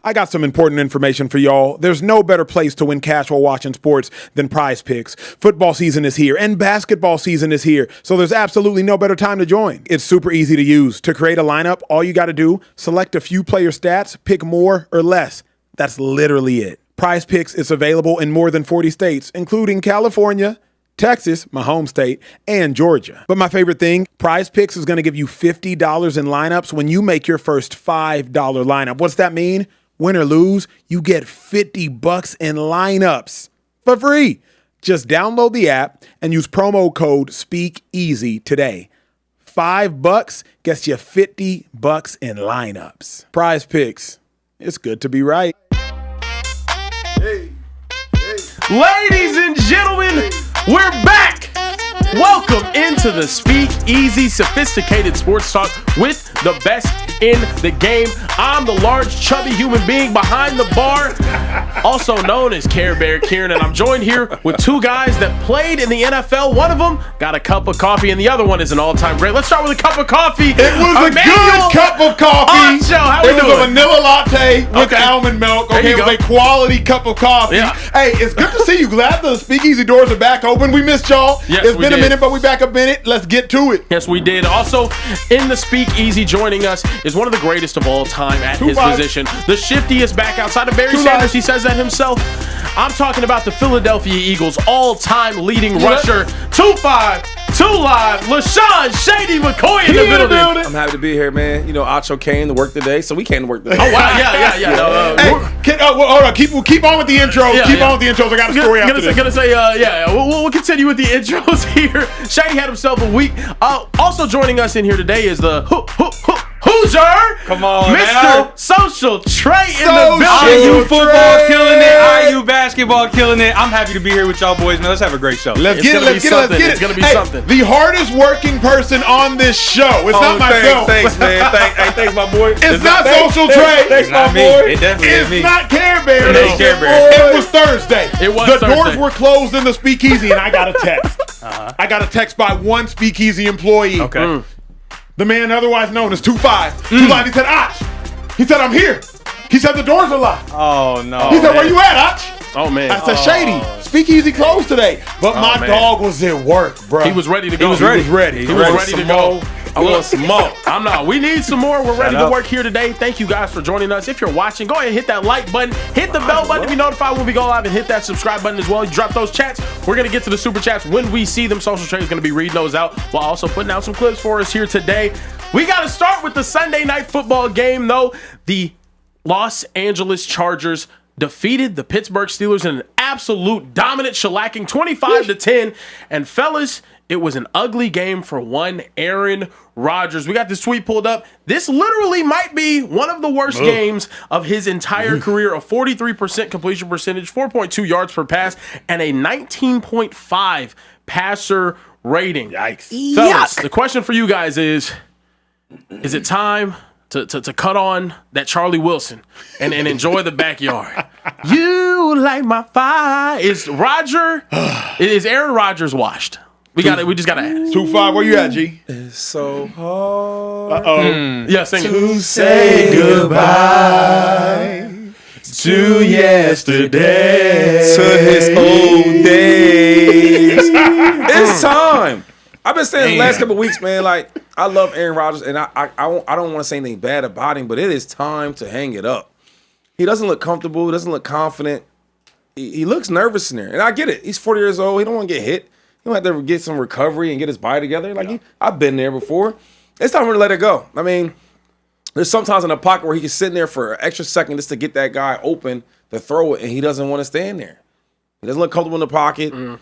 I got some important information for y'all. There's no better place to win cash while watching sports than PrizePicks. Football season is here and basketball season is here, so there's absolutely no better time to join. It's super easy to use. To create a lineup, all you got to do, select a few player stats, pick more or less. That's literally it. PrizePicks is available in more than 40 states, including California, Texas, my home state, and Georgia. But my favorite thing, PrizePicks is going to give you $50 in lineups when you make your first $5 lineup. What's that mean? Win or lose, you get $50 in lineups for free. Just download the app and use promo code Speakeasy today. $5 gets you $50 in lineups. PrizePicks. It's good to be right. Ladies and gentlemen, we're back. Welcome into the Speakeasy, sophisticated sports talk with the best in the game. I'm the large, chubby human being behind the bar, also known as Care Bear Kieran, and I'm joined here with two guys that played in the NFL. One of them got a cup of coffee, and the other one is an all-time great. Let's start with a cup of coffee. It was a good cup of coffee. Ancho, how we doing? It was a vanilla latte with almond milk. Okay, it was a quality cup of coffee. Yeah. Hey, it's good to see you. Glad the Speakeasy doors are back open. We missed y'all. Yes, it's been a minute, but we back up in it. Let's get to it. Yes, we did. Also, in the Speakeasy, joining us is one of the greatest of all time at his position. The shiftiest back outside of Barry Sanders. He says that himself. I'm talking about the Philadelphia Eagles' all-time leading rusher, 2-5, 2 Live, LaShawn Shady McCoy in the building. I'm happy to be here, man. You know, Acho came to work today, so we came to work today. Oh, wow. Yeah. Hold on. Keep on with the intros. Keep on with the intros. I got a story after this. Gonna say, we'll continue with the intros here. Shady had himself a week. Also joining us in here today is the Hoosier. Come on, Mr. now. Social Trey in the building. IU football killing it. IU basketball killing it. I'm happy to be here with y'all boys, man. Let's have a great show. Let's get it. It's gonna be something. The hardest working person on this show. It's not myself. Thanks, man. Thanks, my boy. It's not Social Trey. Thanks, my me. boy. It definitely is me. It's not Care Bear. It ain't Care Bear. It was Thursday. The doors were closed in the Speakeasy, and I got a text. I got a text by one Speakeasy employee. Okay. The man otherwise known as 2-5. 2 Live. He said, "Och." He said, "I'm here." He said, "The doors are locked." Oh, no. He said, "Where you at, Och?" Oh, man. I said, "Shady, Speakeasy closed today." But my dog was at work, bro. He was ready to go. He was ready to go. I want some more. I'm not. We need some more. We're ready to work here today. Thank you guys for joining us. If you're watching, go ahead and hit that like button. Hit the bell button to be notified when we go live, and hit that subscribe button as well. You drop those chats. We're going to get to the super chats when we see them. Social Trade is going to be reading those out while also putting out some clips for us here today. We got to start with the Sunday night football game, though. The Los Angeles Chargers defeated the Pittsburgh Steelers in an absolute dominant shellacking, 25-10. And fellas, it was an ugly game for one Aaron Rodgers. We got this tweet pulled up. This literally might be one of the worst games of his entire career. A 43% completion percentage, 4.2 yards per pass, and a 19.5 passer rating. Yikes. Fellas, the question for you guys is it time to cut on that Charlie Wilson and enjoy the backyard? You light my fire. Is Aaron Rodgers washed? We just gotta ask. 2-5, where you at, G? It's so hard. Yeah, sing it. To say goodbye to yesterday, to his old days. It's time. I've been saying the last couple of weeks, man, like, I love Aaron Rodgers, and I don't want to say anything bad about him, but it is time to hang it up. He doesn't look comfortable. He doesn't look confident. He looks nervous in there, and I get it. He's 40 years old. He don't want to get hit. He don't have to get some recovery and get his body together. Like, I've been there before. It's time for him to let it go. I mean, there's sometimes in a pocket where he can sit in there for an extra second just to get that guy open to throw it, and he doesn't want to stand there. He doesn't look comfortable in the pocket. And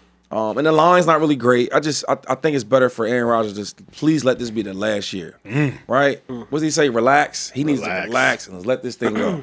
the line's not really great. I think it's better for Aaron Rodgers to just please let this be the last year. Right? What does he say? Relax? He needs to relax and let this thing go.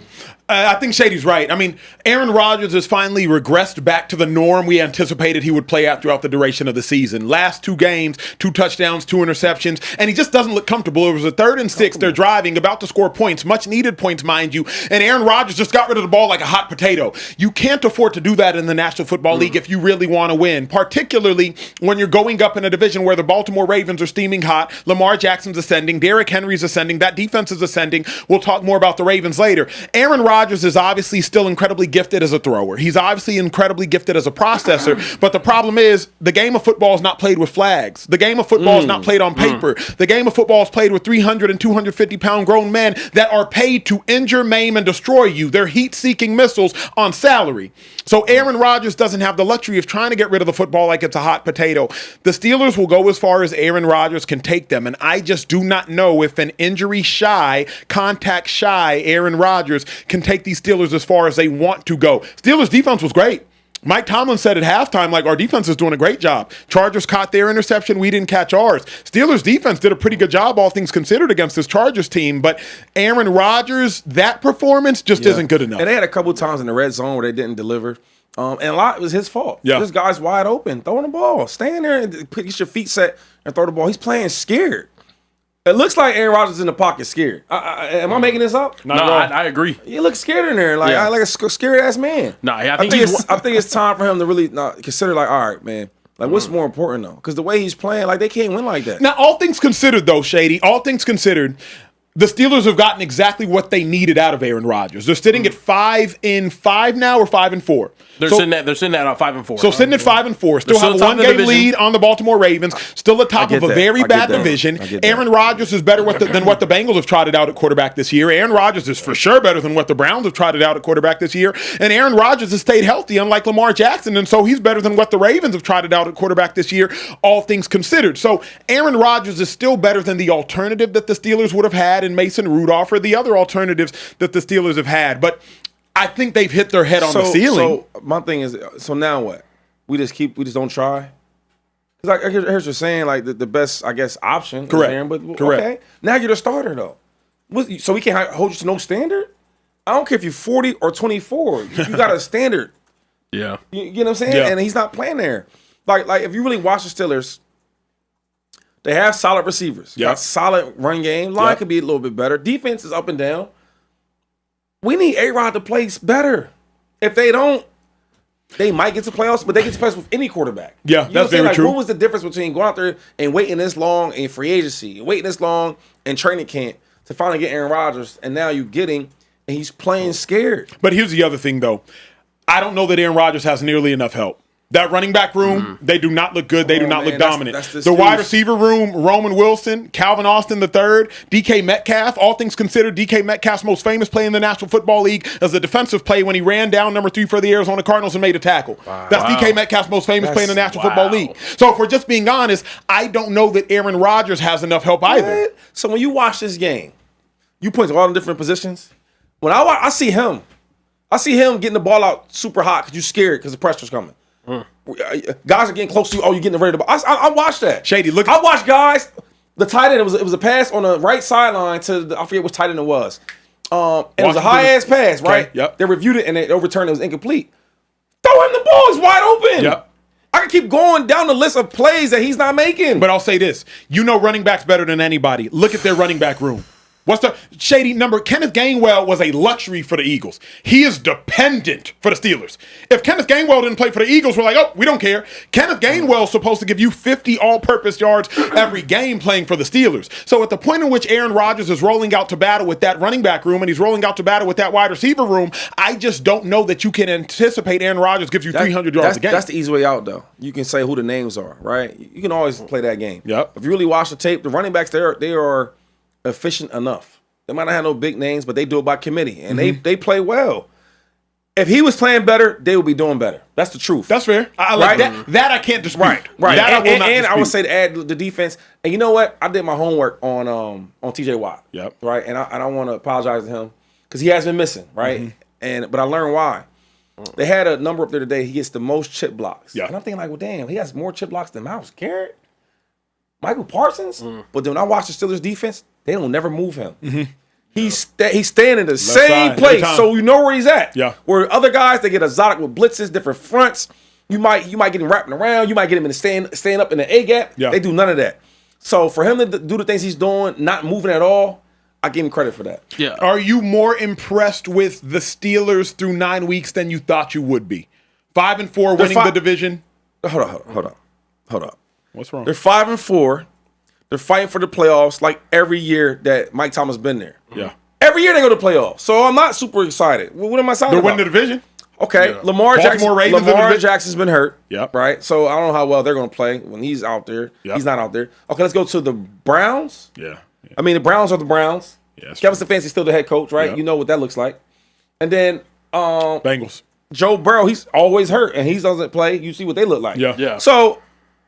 I think Shady's right. I mean, Aaron Rodgers has finally regressed back to the norm we anticipated he would play out throughout the duration of the season. Last 2 games, 2 touchdowns, 2 interceptions, and he just doesn't look comfortable. It was a 3rd and 6. They're driving, about to score points, much needed points, mind you, and Aaron Rodgers just got rid of the ball like a hot potato. You can't afford to do that in the National Football League if you really want to win. particularly when you're going up in a division where the Baltimore Ravens are steaming hot, Lamar Jackson's ascending, Derrick Henry's ascending, that defense is ascending. We'll talk more about the Ravens later. Aaron Rodgers is obviously still incredibly gifted as a thrower. He's obviously incredibly gifted as a processor, but the problem is the game of football is not played with flags. The game of football is not played on paper. The game of football is played with 300 and 250-pound grown men that are paid to injure, maim, and destroy you. They're heat-seeking missiles on salary. So Aaron Rodgers doesn't have the luxury of trying to get rid of the football like it's a hot potato. The Steelers will go as far as Aaron Rodgers can take them, and I just do not know if an injury-shy, contact-shy Aaron Rodgers can take these Steelers as far as they want to go. Steelers' defense was great. Mike Tomlin said at halftime, like, our defense is doing a great job. Chargers caught their interception. We didn't catch ours. Steelers' defense did a pretty good job, all things considered, against this Chargers team. But Aaron Rodgers, that performance just isn't good enough. And they had a couple times in the red zone where they didn't deliver. And a lot was his fault. Yeah. This guy's wide open, throwing the ball. Stand there and get your feet set and throw the ball. He's playing scared. It looks like Aaron Rodgers is in the pocket scared. Am I making this up? No, I agree. He looks scared in there, like like a scared ass man. No, I think it's time for him to really consider, like, all right, man, like, what's more important though? Because the way he's playing, like, they can't win like that. Now, all things considered, though, Shady, all things considered, the Steelers have gotten exactly what they needed out of Aaron Rodgers. They're sitting at 5-5 now, or 5-4. They're sitting at 5-4. So sitting at 5-4, still have a one-game lead on the Baltimore Ravens. Still atop of a very bad division. Aaron Rodgers is better than what the Bengals have trotted out at quarterback this year. Aaron Rodgers is for sure better than what the Browns have trotted out at quarterback this year. And Aaron Rodgers has stayed healthy, unlike Lamar Jackson, and so he's better than what the Ravens have trotted out at quarterback this year. All things considered, so Aaron Rodgers is still better than the alternative that the Steelers would have had in Mason Rudolph, or the other alternatives that the Steelers have had, but I think they've hit their head on the ceiling. So my thing is, so now what? We just don't try? Because I hear what you're saying, like, the best, I guess, option. Correct. Aaron, but Correct. Okay. Now you're the starter, though. So we can't hold you to no standard? I don't care if you're 40 or 24. You got a standard. Yeah. You know what I'm saying? Yeah. And he's not playing there. Like if you really watch the Steelers, they have solid receivers. Yeah. Got solid run game. Line could be a little bit better. Defense is up and down. We need A-Rod to play better. If they don't, they might get to playoffs, but they get to playoffs with any quarterback. Yeah, you know that's very true. What was the difference between going out there and waiting this long in free agency, and waiting this long in training camp to finally get Aaron Rodgers, and now you getting, and he's playing scared. But here's the other thing, though. I don't know that Aaron Rodgers has nearly enough help. That running back room, they do not look good. They do not look dominant. That's the wide receiver room, Roman Wilson, Calvin Austin III, DK Metcalf. All things considered, DK Metcalf's most famous play in the National Football League as a defensive play when he ran down number 3 for the Arizona Cardinals and made a tackle. That's DK Metcalf's most famous play in the National Football League. So if we're just being honest, I don't know that Aaron Rodgers has enough help either. What? So when you watch this game, you point to all the different positions. When I see him getting the ball out super hot because you're scared because the pressure's coming. Guys are getting close to you. Oh, you're getting ready to. I watched that. Shady, look. I watched guys. The tight end. It was a pass on the right sideline to I forget which tight end it was. And it was a high ass pass, right? Yep. They reviewed it and they overturned it. It was incomplete. Throw him the ball. He's wide open. Yep. I can keep going down the list of plays that he's not making. But I'll say this: you know, running backs better than anybody. Look at their running back room. What's the Shady number? Kenneth Gainwell was a luxury for the Eagles. He is dependent for the Steelers. If Kenneth Gainwell didn't play for the Eagles, we're like, oh, we don't care. Kenneth Gainwell is supposed to give you 50 all-purpose yards every game playing for the Steelers. So at the point in which Aaron Rodgers is rolling out to battle with that running back room and he's rolling out to battle with that wide receiver room, I just don't know that you can anticipate Aaron Rodgers gives you 300 yards a game. That's the easy way out, though. You can say who the names are, right? You can always play that game. Yep. If you really watch the tape, the running backs, they are efficient enough. They might not have no big names, but they do it by committee, and they play well. If he was playing better, they would be doing better. That's the truth. That's fair. I like that. That I can't dispute. Right. That I will not dispute. I would say to add the defense. And you know what? I did my homework on T.J. Watt. Yep. Right. And I want to apologize to him because he has been missing. Right. But I learned why. They had a number up there today. He gets the most chip blocks. Yeah. And I'm thinking like, well, damn, he has more chip blocks than Myles Garrett, Michael Parsons. But then when I watch the Steelers defense, they don't never move him. He's staying in the same place, so you know where he's at. Yeah. Where other guys, they get exotic with blitzes, different fronts. You might get him wrapping around. You might get him in the stand up in the A gap. Yeah. They do none of that. So for him to do the things he's doing, not moving at all, I give him credit for that. Yeah. Are you more impressed with the Steelers through 9 weeks than you thought you would be? 5-4 winning the division. Hold up. What's wrong? They're 5-4. They're fighting for the playoffs like every year that Mike Thomas been there. Yeah. Every year they go to the playoffs. So I'm not super excited. What am I excited They're about? winning the division. Okay, Yeah. Lamar Ravens Jackson's been hurt. Yep. Right? So I don't know how well they're going to play when he's out there. Yep. He's not out there. Okay, let's go to the Browns. Yeah. I mean, the Browns are the Browns. Yeah, Kevin Stefanski's still the head coach, right? Yep. You know what that looks like. And then Bengals. Joe Burrow, he's always hurt, and he doesn't play. You see what they look like. Yeah. So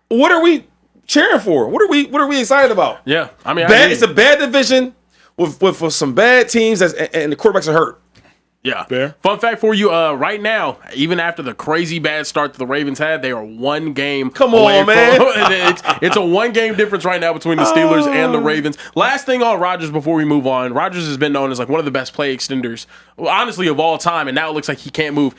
what are we cheering for? What are we excited about? Yeah. I mean, It's a bad division with some bad teams and the quarterbacks are hurt. Yeah. Fair. Fun fact for you, right now, even after the crazy bad start that the Ravens had, they are one game. Come on, away man. It's a one-game difference right now between the Steelers and the Ravens. Last thing on Rodgers before we move on. Rodgers has been known as like one of the best play extenders, honestly, of all time, and now it looks like he can't move.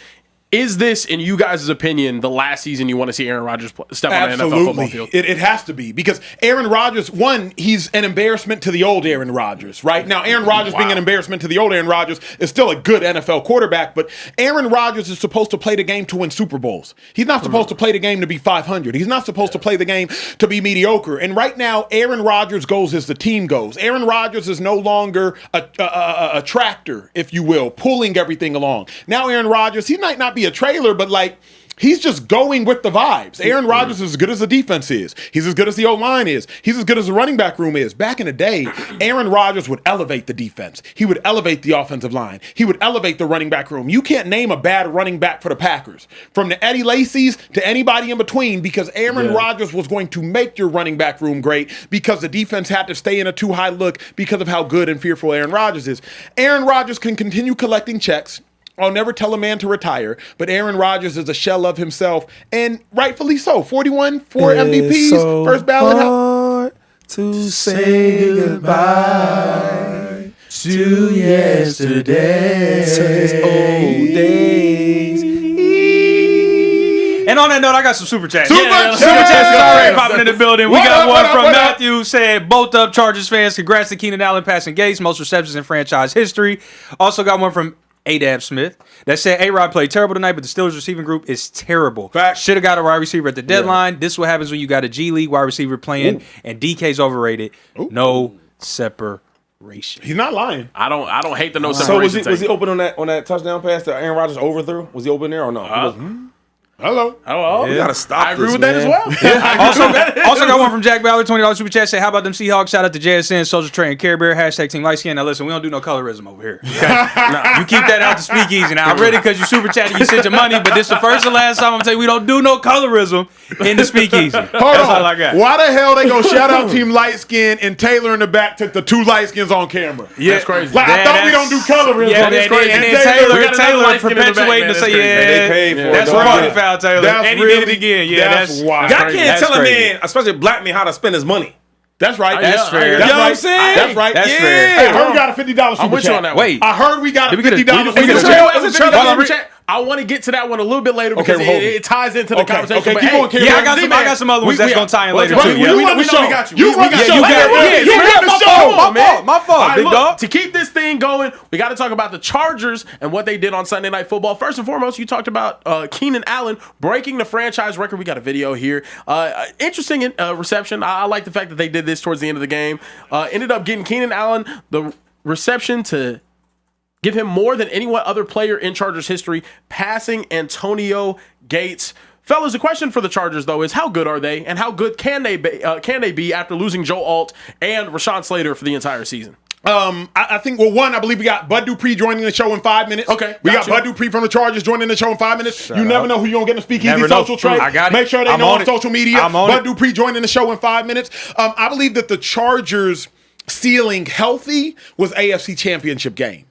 Is this, in you guys' opinion, the last season you want to see Aaron Rodgers step on the NFL football field? It has to be because Aaron Rodgers, one, he's an embarrassment to the old Aaron Rodgers, right? Now, Aaron Rodgers being an embarrassment to the old Aaron Rodgers is still a good NFL quarterback, but Aaron Rodgers is supposed to play the game to win Super Bowls. He's not supposed to play the game to be 500. He's not supposed to play the game to be mediocre. And right now, Aaron Rodgers goes as the team goes. Aaron Rodgers is no longer a tractor, if you will, pulling everything along. Now, Aaron Rodgers, he might not be a trailer, but like he's just going with the vibes. Aaron Rodgers is as good as the defense is. He's as good as the O-line is. He's as good as the running back room is. Back in the day, Aaron Rodgers would elevate the defense. He would elevate the offensive line. He would elevate the running back room. You can't name a bad running back for the Packers. From the Eddie Lacy's to anybody in between, because Aaron Rodgers was going to make your running back room great because the defense had to stay in a too high look because of how good and fearful Aaron Rodgers is. Aaron Rodgers can continue collecting checks. I'll never tell a man to retire, but Aaron Rodgers is a shell of himself, and rightfully so. 41, 4 MVPs, so first ballot. hard to say goodbye to yesterday, to his old days. And on that note, I got some super chats. Super Super chats. chats is already popping in the building. We What got up, one what up, from what up? Matthew said, both up Chargers fans. Congrats to Keenan Allen passing Gates, most receptions in franchise history. Also got one from Adab Smith that said A-Rod played terrible tonight, but the Steelers receiving group is terrible. Fact. Should have got a wide receiver at the deadline. This is what happens when you got a G League wide receiver playing and DK's overrated. No separation. He's not lying. I don't hate the no So separation. was he open on that touchdown pass that Aaron Rodgers overthrew? Was he open there or no? He wasn't. Hello. Oh, We gotta stop. I agree this, with that man. as well. Also got one from Jack Ballard, $20 super chat. Say, how about them Seahawks? Shout out to JSN, Soldier Trey, and Care Bear. Hashtag Team Light Skin. Now listen, we don't do no colorism over here. Okay? Nah, you keep that out to Speakeasy. Now I read it because you super chatting, you sent your money, but this the first and last time I'm gonna tell you we don't do no colorism in the Speakeasy. Hold That's on. all I got. Why the hell they gonna shout out Team Light Skin and Taylor in the back took the two light skins on camera? Yeah, That's crazy. Like, I thought we don't do colorism. Yeah, That's and crazy. then And Taylor, we got another light skin in the back, perpetuating man. to That's say, crazy. yeah, They paid for it. that's Don't party worry. foul, Taylor. That's And he really- did it again. Yeah, that's wild. Y'all crazy. can't That's tell a crazy. man, especially a black man, how to spend his money. That's right. That's fair. That's You know what right. I'm saying? That's right. That's yeah. fair. Hey, I heard we got a $50 super I'm with you chat. on that one. Wait. I heard we got a Did we get a- $50 we super get a- chat. Is it Hold on, super chat? I want to get to that one a little bit later because Okay, hold it ties into the Okay, conversation. okay, but keep hey, going, Kim. Yeah, I got some other ones that's gonna tie in later Well, too. you run the show. we got you. You run the got show. you. You Yeah, run the show. Come on, man. My fault, All right, big look, dog. to keep this thing going, we got to talk about the Chargers and what they did on Sunday Night Football. First and foremost, you talked about Keenan Allen breaking the franchise record. We got a video here. Interesting reception. I like the fact that they did this towards the end of the game. Ended up getting Keenan Allen the reception to give him more than any other player in Chargers history, passing Antonio Gates. Fellas, the question for the Chargers, though, is how good are they, and how good can they be after losing Joe Alt and Rashawn Slater for the entire season? I think, well, one, I believe we got Bud Dupree joining the show in 5 minutes. Okay, We got gotcha. Bud Dupree from the Chargers joining the show in 5 minutes. You never know who you're going to get in the Speakeasy Never know. social trade. I got it. Make sure they I'm know on on it. social media. I'm on Bud it. Dupree joining the show in 5 minutes. I believe that the Chargers ceiling healthy was AFC Championship game.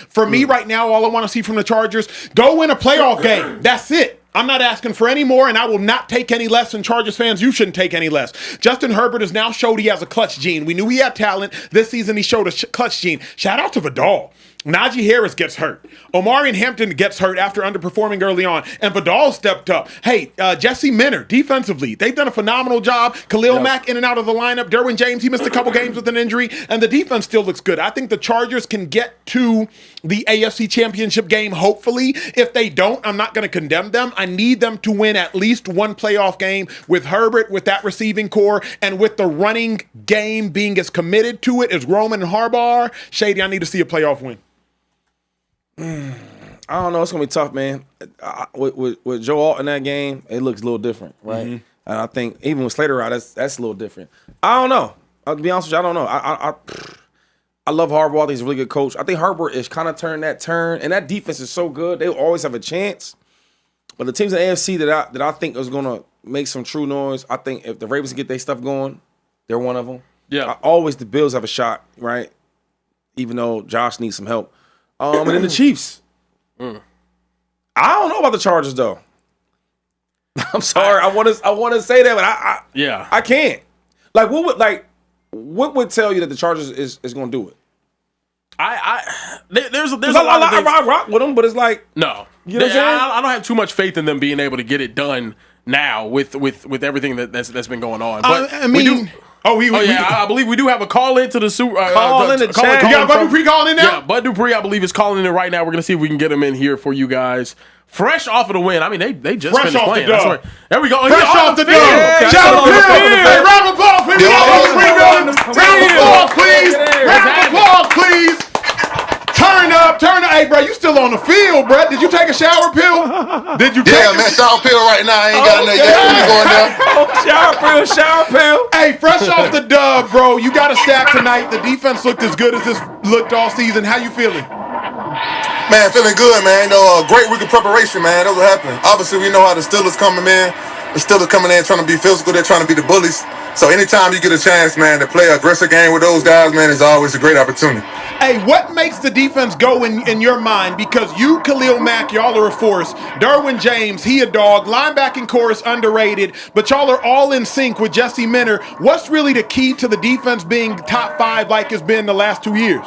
For me right now, all I want to see from the Chargers, go win a playoff game. That's it. I'm not asking for any more, and I will not take any less. And Chargers fans, you shouldn't take any less. Justin Herbert has now showed he has a clutch gene. We knew he had talent. This season, he showed a clutch gene. Shout out to Vidal. Najee Harris gets hurt. Omarion Hampton gets hurt after underperforming early on. And Vidal stepped up. Hey, Jesse Minter, defensively, they've done a phenomenal job. Khalil Mack in and out of the lineup. Derwin James, he missed a couple games with an injury. And the defense still looks good. I think the Chargers can get to the AFC Championship game, hopefully. If they don't, I'm not going to condemn them. I need them to win at least one playoff game with Herbert, with that receiving core, and with the running game being as committed to it as Roman and Harbaugh are. Shady, I need to see a playoff win. I don't know. It's gonna be tough, man. With Joe Alt in that game, it looks a little different, right? And I think even with Slater out, that's a little different. I don't know. To be honest with you, I don't know. I love Harbaugh. I think he's a really good coach. I think Herbert is kind of turned that turn, and that defense is so good. They always have a chance. But the teams in the AFC that I think is gonna make some true noise, I think if the Ravens get their stuff going, they're one of them. Yeah. Always the Bills have a shot, right? Even though Josh needs some help. And then the Chiefs. I don't know about the Chargers though. I'm sorry. I want to say that, but I can't. Like what would tell you that the Chargers is going to do it? There's a lot of things. I rock with them, but it's like no. You know what I'm saying? I don't have too much faith in them being able to get it done now with everything that's been going on. But I mean, I believe we do have a call into the Super. Call in the chat. You got Bud Dupree calling in now? Yeah, Bud Dupree, I believe, is calling in right now. We're gonna see if we can get him in here for you guys. Fresh off of the win. I mean, they just Fresh finished off playing. the dub. There we go. Fresh off the dub. Yeah, Shout out to the field. Hey, round of applause, please. Round of applause, please. Round of applause, please. Turn up. Hey, bro, you still on the field, bro. Did you take a shower pill? Did you take man, shower pill right now. I ain't got nothing yet. Going there. Shower pill. Hey, fresh off the dub, bro. You got a stack tonight. The defense looked as good as this looked all season. How you feeling? Man, feeling good, man. Great week of preparation, man. That's what happened. Obviously, we know how the Steelers coming in. The Steelers coming in trying to be physical. They're trying to be the bullies. So anytime you get a chance, man, to play an aggressive game with those guys, man, is always a great opportunity. Hey, what makes the defense go in your mind? Because you, Khalil Mack, y'all are a force. Derwin James, he a dog. Linebacking core is underrated. But y'all are all in sync with Jesse Minter. What's really the key to the defense being top 5 like it's been the last 2 years?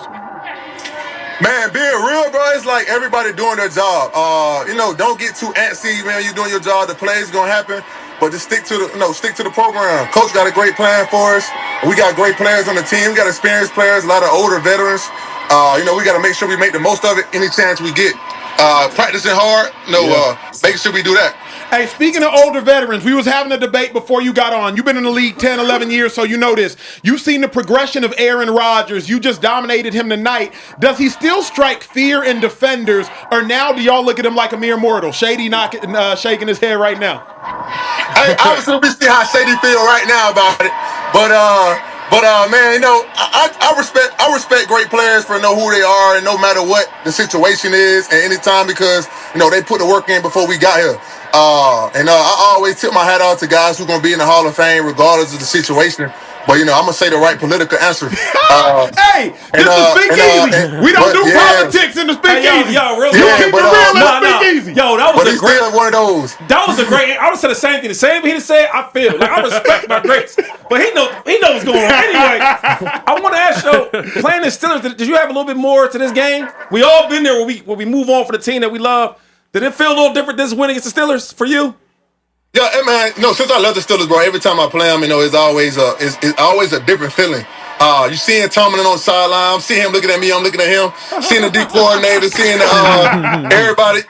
Man, being real, bro, it's like everybody doing their job. Don't get too antsy, man. You doing your job. The play's gonna happen, but just stick to the program. Coach got a great plan for us. We got great players on the team. We got experienced players, a lot of older veterans. We got to make sure we make the most of it any chance we get. Practicing hard, make sure we do that. Hey, speaking of older veterans, we was having a debate before you got on. You've been in the league 10, 11 years, so you know this. You've seen the progression of Aaron Rodgers. You just dominated him tonight. Does he still strike fear in defenders, or now do y'all look at him like a mere mortal? Shady shaking his head right now. Hey, obviously, we see how Shady feel right now about it. But man, I respect great players for know who they are and no matter what the situation is and anytime because they put the work in before we got here. I always tip my hat out to guys who are gonna be in the Hall of Fame regardless of the situation. But I'm gonna say the right political answer. Hey, this is Speakeasy. We don't do politics in the Speakeasy. Yo, real keep it real in the Speakeasy. Yo, that was a great one of those. That was a great. I would say the same thing. The same thing he said. I feel like I respect my greats, but he knows what's going on. Anyway, I want to ask you, playing the Steelers, did you have a little bit more to this game? We all been there where we move on for the team that we love. Did it feel a little different this win against the Steelers for you? Yeah, man. Since I love the Steelers, bro, every time I play them, it's always a different feeling. You seeing Tomlin on the sideline, I'm seeing him looking at me, I'm looking at him, seeing the D coordinator, seeing everybody.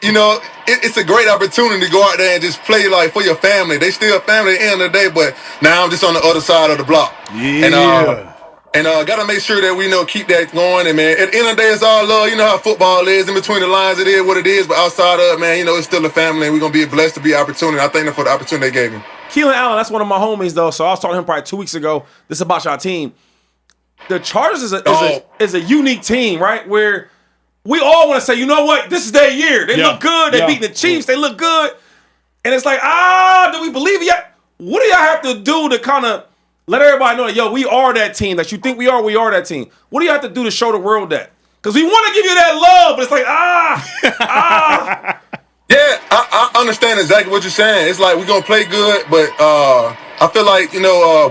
It's a great opportunity to go out there and just play like for your family. They still family at the end of the day, but now I'm just on the other side of the block. Yeah. And got to make sure that we keep that going. And, man, at the end of the day, it's all love. You know how football is. In between the lines, it is what it is. But outside of it, man, it's still a family. And we're going to be blessed to be opportunity. I thank them for the opportunity they gave me. Keelan Allen, that's one of my homies, though. So I was talking to him probably 2 weeks ago. This is about y'all team. The Chargers is a unique team, right? Where we all want to say, you know what? This is their year. They look good. They beating the Chiefs. They look good. And it's like, do we believe it yet? What do y'all have to do to kind of let everybody know that, yo, we are that team that you think we are that team? What do you have to do to show the world that? Because we want to give you that love, but it's like, Yeah, I understand exactly what you're saying. It's like we're going to play good, but I feel like,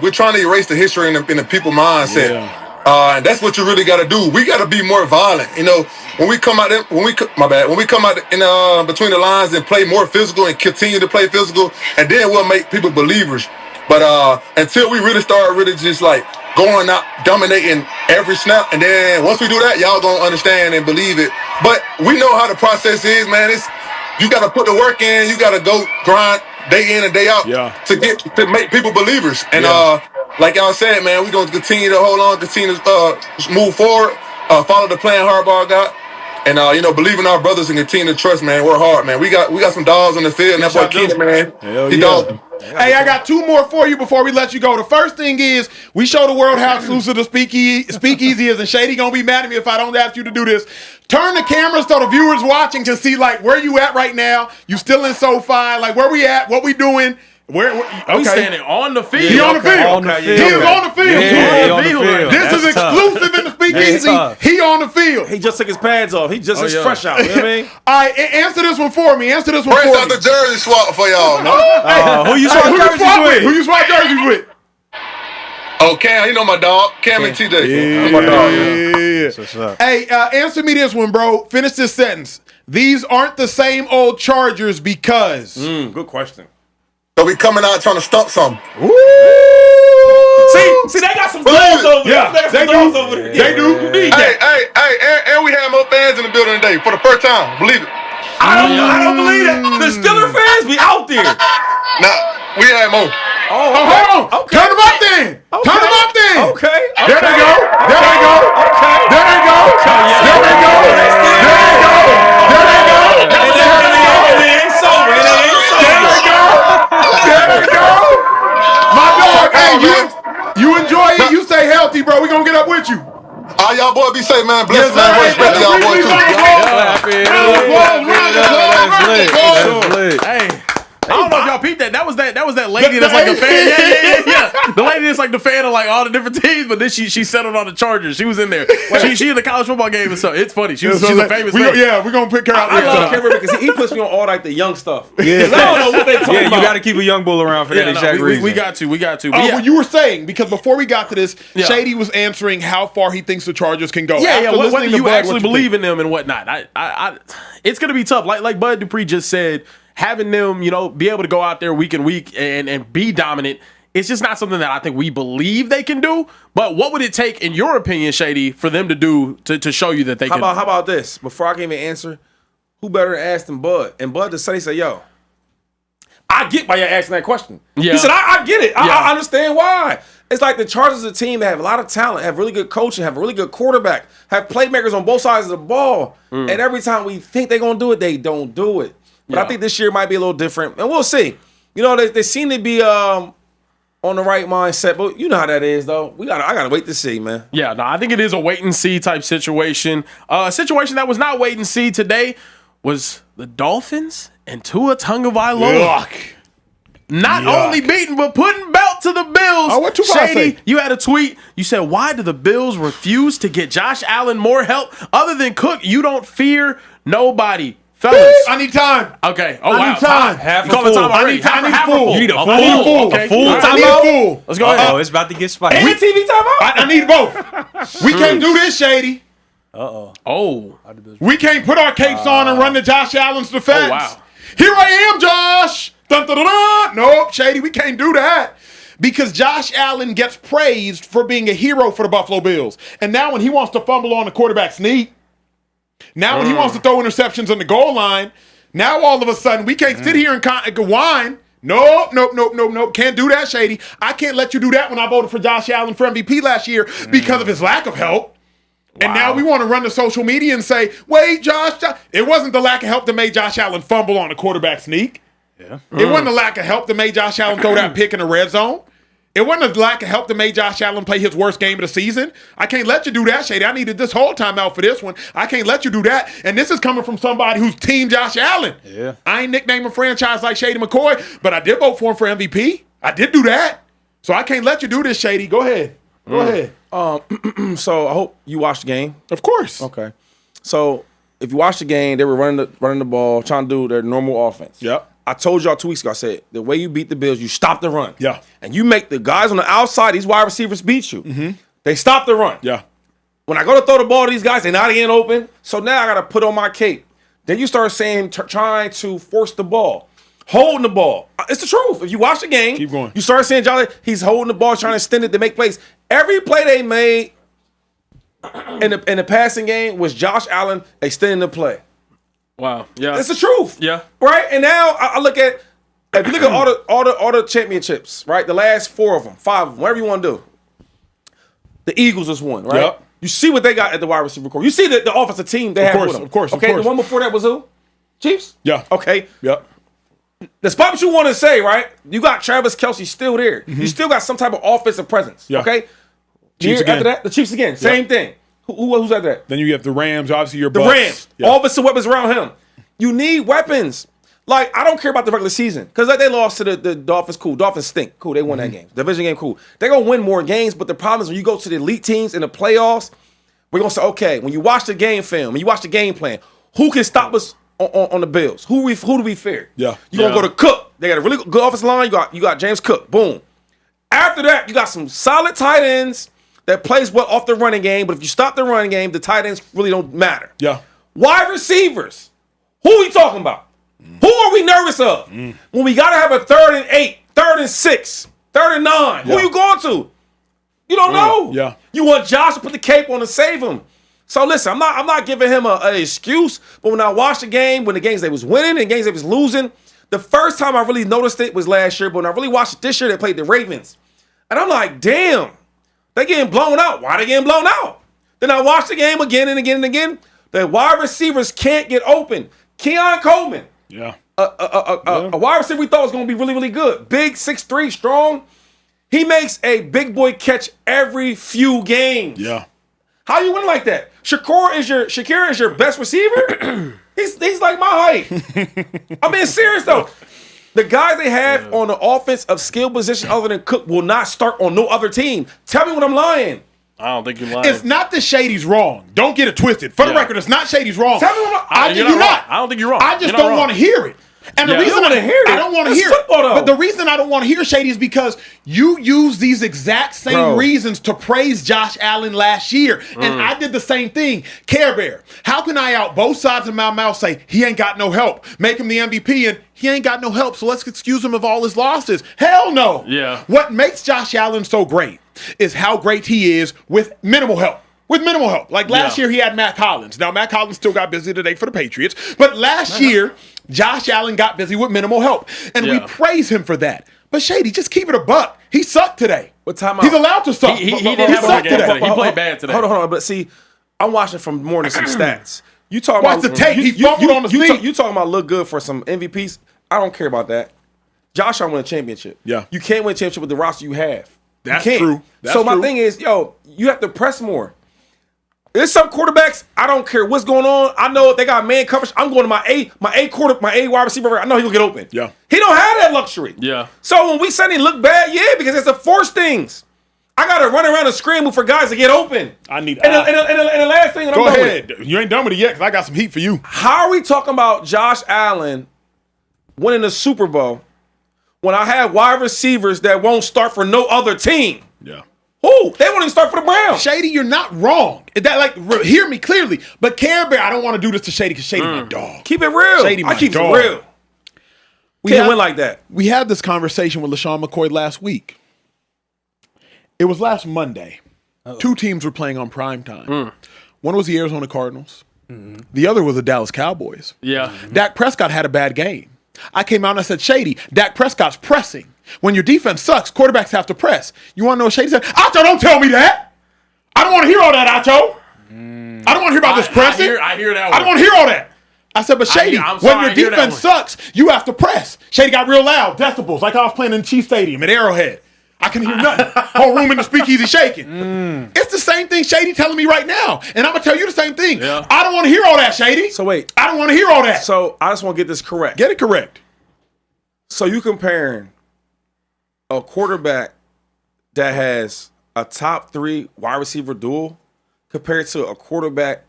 we're trying to erase the history in the people mindset. And that's what you really got to do. We got to be more violent. You know, when we come out, when we come out in between the lines and play more physical and continue to play physical, and then we'll make people believers. But until we really start just like going out dominating every snap, and then once we do that, y'all gonna understand and believe it. But we know how the process is, man. You got to put the work in. You got to go grind day in and day out to make people believers. And like y'all said, man, we're going to continue to hold on, continue to move forward, follow the plan Harbaugh got, and believe in our brothers and continue to trust, man. We're hard, man. We got some dogs on the field, and that boy Keenan, man, he dog. Hey, I got 2 more for you before we let you go. The first thing is we show the world how exclusive the Speakeasy is, and Shady gonna be mad at me if I don't ask you to do this. Turn the camera so the viewers watching can see like where you at right now. You still in SoFi? Like where we at? What we doing? Where we standing on the field. He on the field. He is on the field. Yeah, on the field. This is exclusive in the Speakeasy. He on the field. He just took his pads off. He just is fresh out. You know what I mean? All right, answer this one for me. Break out the jersey swap for y'all. Who you swap jerseys with? Who you swap jerseys with? Oh, Cam, you know my dog. Cam and TJ. My dog. Hey, answer me this one, bro. Finish this sentence. These aren't the same old Chargers because. Good question. So we coming out trying to stump something. See, they got some dogs over there. Yeah, they do. They do. Hey, and we have more fans in the building today for the first time. Believe it. I don't believe that. The Steelers fans be out there. Nah, we have more. Oh, hold on. Okay. Turn them up then. Okay. Turn them up then. Okay. There they go. There they go. Okay. There they go. There they go. There they go. There they go. There they go. My dog, hey, you enjoy it. You stay healthy, bro. We gonna get up with you. All y'all boys be safe, man. Bless, man. Respect y'all boys too. Hey. I don't know if y'all peeped that. That was that lady that's like the fan. Yeah. The lady that's like the fan of like all the different teams, but then she settled on the Chargers. She was in there. She in the college football game and stuff. It's funny. She's a famous lady. Yeah, we're gonna pick her out. I love Trevor because he puts me on all like the young stuff. Yeah, I don't know what they talking about. You got to keep a young bull around for that exact reason. We got to. Well, you were saying, because before we got to this, Shady was answering how far he thinks the Chargers can go. Whether you actually believe in them and whatnot. I it's gonna be tough. Like Bud Dupree just said. Having them, be able to go out there week and week and be dominant, it's just not something that I think we believe they can do. But what would it take, in your opinion, Shady, for them to do to show you that they can? How about this? Before I can even answer, who better to ask than Bud? And Bud just say, yo, I get why you're asking that question. Yeah. He said, I get it. I understand why. It's like the Chargers are a team that have a lot of talent, have really good coaching, have a really good quarterback, have playmakers on both sides of the ball. And every time we think they're going to do it, they don't do it. But I think this year might be a little different, and we'll see. They seem to be on the right mindset, but you know how that is, though. I gotta wait to see, man. Yeah, no, I think it is a wait and see type situation. A situation that was not wait and see today was the Dolphins and Tua Tagovailoa. Not only beating, but putting belt to the Bills. Oh, what you Shady, you had a tweet. You said, why do the Bills refuse to get Josh Allen more help? Other than Cook, you don't fear nobody. Fellas. I need time. Okay. I need time. Half a full. I need full. You need a full. Okay. A full I need timeout? full. Let's go ahead. Oh, it's about to get spicy. And TV timeout? I need both. We can't do this, Shady. Oh. We can't put our capes on and run to Josh Allen's defense. Oh, wow. Here I am, Josh. Dun, dun, dun, dun. Nope, Shady, we can't do that. Because Josh Allen gets praised for being a hero for the Buffalo Bills. And now when he wants to fumble on the quarterback sneak, now when he wants to throw interceptions on the goal line, now all of a sudden we can't sit here and whine. Nope. Can't do that, Shady. I can't let you do that when I voted for Josh Allen for MVP last year because of his lack of help. Wow. And now we want to run to social media and say, wait, Josh. It wasn't the lack of help that made Josh Allen fumble on the quarterback sneak. Yeah. It wasn't the lack of help that made Josh Allen throw that pick in the red zone. It wasn't the lack of help that made Josh Allen play his worst game of the season. I can't let you do that, Shady. I needed this whole timeout for this one. I can't let you do that. And this is coming from somebody who's team Josh Allen. Yeah. I ain't nicknaming a franchise like Shady McCoy, but I did vote for him for MVP. I did do that. So I can't let you do this, Shady. Go ahead. Go ahead. So I hope you watched the game. Of course. Okay. So if you watched the game, they were running the ball, trying to do their normal offense. Yep. I told y'all 2 weeks ago, I said, the way you beat the Bills, you stop the run. Yeah. And you make the guys on the outside, these wide receivers beat you. They stop the run. Yeah. When I go to throw the ball to these guys, they're not getting open. So now I got to put on my cape. Then you start saying, trying to force the ball, holding the ball. It's the truth. If you watch the game, Keep going. you start saying, Jolly, he's holding the ball, trying to extend it to make plays. Every play they made in the passing game was Josh Allen extending the play. Wow. Yeah. It's the truth. Yeah. Right? And now I look at, if you look at all the championships, right? The last 4 of them, 5 of them, whatever you want to do. The Eagles is one, right? Yep. You see what they got at the wide receiver core. You see the offensive team they have with them. Of course. Okay, the one before that was who? Chiefs? Yeah. Okay. Yep. Despite what you want to say, right? You got Travis Kelce still there. You still got some type of offensive presence. Yeah. Okay? Chiefs again. After that, the Chiefs again. Same thing. Who's after that? Then you have the Rams, obviously your The Bucks. Rams. Yeah. All offensive weapons around him. You need weapons. Like, I don't care about the regular season. Because they lost to the Dolphins, cool. Dolphins stink. Cool, they won that game. Division game, cool. They're going to win more games, but the problem is when you go to the elite teams in the playoffs, we're going to say, okay, when you watch the game film, when you watch the game plan, who can stop us on the Bills? Who do we fear? Yeah. You're going to go to Cook. They got a really good offensive line. You got James Cook. Boom. After that, you got some solid tight ends that plays well off the running game, but if you stop the running game, the tight ends really don't matter. Yeah. Wide receivers. Who are we talking about? Who are we nervous of? When we got to have a 3rd and 8, 3rd and 6, 3rd and 9. Who you going to? You don't know. Yeah. You want Josh to put the cape on and save him. So listen, I'm not giving him an excuse, but when I watched the game, when the games they was winning and games they was losing, the first time I really noticed it was last year, but when I really watched it this year, they played the Ravens. And I'm like, damn, they getting blown out. Why they getting blown out? Then I watched the game again and again and again. The wide receivers can't get open. Keon Coleman. Yeah. A wide receiver we thought was going to be really, really good. Big, 6'3", strong. He makes a big boy catch every few games. Yeah. How you win like that? Shakir is your best receiver? he's like my height. I'm being serious though. The guys they have on the offense of skill position other than Cook will not start on no other team. Tell me when I'm lying. I don't think you're lying. It's not that Shady's wrong. Don't get it twisted. For the record, it's not Shady's wrong. Tell me when You're not. I don't think you're wrong. I just don't want to hear it. And the reason You don't wanna hear it. I don't want to It's hear football, it. though. But the reason I don't want to hear Shady is because you use these exact same reasons to praise Josh Allen last year. And I did the same thing. Care Bear, how can I out both sides of my mouth say he ain't got no help? Make him the MVP and he ain't got no help, so let's excuse him of all his losses. Hell no. Yeah. What makes Josh Allen so great is how great he is with minimal help. Like last year, he had Matt Collins. Now, Matt Collins still got busy today for the Patriots. But last year, Josh Allen got busy with minimal help. And we praise him for that. But Shady, just keep it a buck. He sucked today. What time out? He's allowed to suck. He didn't have a good game today. He played bad today. Hold on. But see, I'm watching from more than some stats. You talking What's about the tape? He fumbled on the seat. You talking about look good for some MVPs? I don't care about that. Josh Allen win a championship. Yeah. You can't win a championship with the roster you have. That's you can't. true. That's so my true. thing is, you have to press more. There's some quarterbacks, I don't care what's going on. I know if they got man coverage, I'm going to my A wide receiver. I know he'll get open. Yeah. He don't have that luxury. Yeah. So when we suddenly look bad, because it's the force things. I got to run around and scramble for guys to get open. I need. And the last thing, Go ahead. You ain't done with it yet because I got some heat for you. How are we talking about Josh Allen winning the Super Bowl when I have wide receivers that won't start for no other team? Yeah. Who? They won't even start for the Browns. Shady, you're not wrong. Hear me clearly. But Care Bear, I don't want to do this to Shady because Shady my dog. Keep it real. Shady, I keep dog. it real. We can't win like that. We had this conversation with LaShawn McCoy last week. It was last Monday. Two teams were playing on prime time. One was the Arizona Cardinals. The other was the Dallas Cowboys. Yeah. Dak Prescott had a bad game. I came out and I said, Shady, Dak Prescott's pressing. When your defense sucks, quarterbacks have to press. You want to know what Shady said? Acho, don't tell me that. I don't want to hear all that, Acho. I don't want to hear about this pressing. I hear that one. I don't want to hear all that. I said, but Shady, when your defense sucks, you have to press. Shady got real loud, decibels, like I was playing in Chiefs Stadium at Arrowhead. I can hear nothing. Whole room in the speakeasy shaking. It's the same thing Shady telling me right now. And I'm going to tell you the same thing. Yeah. I don't want to hear all that, Shady. So wait. I don't want to hear all that. So I just want to get this correct. Get it correct. So you comparing a quarterback that has a top 3 wide receiver duel compared to a quarterback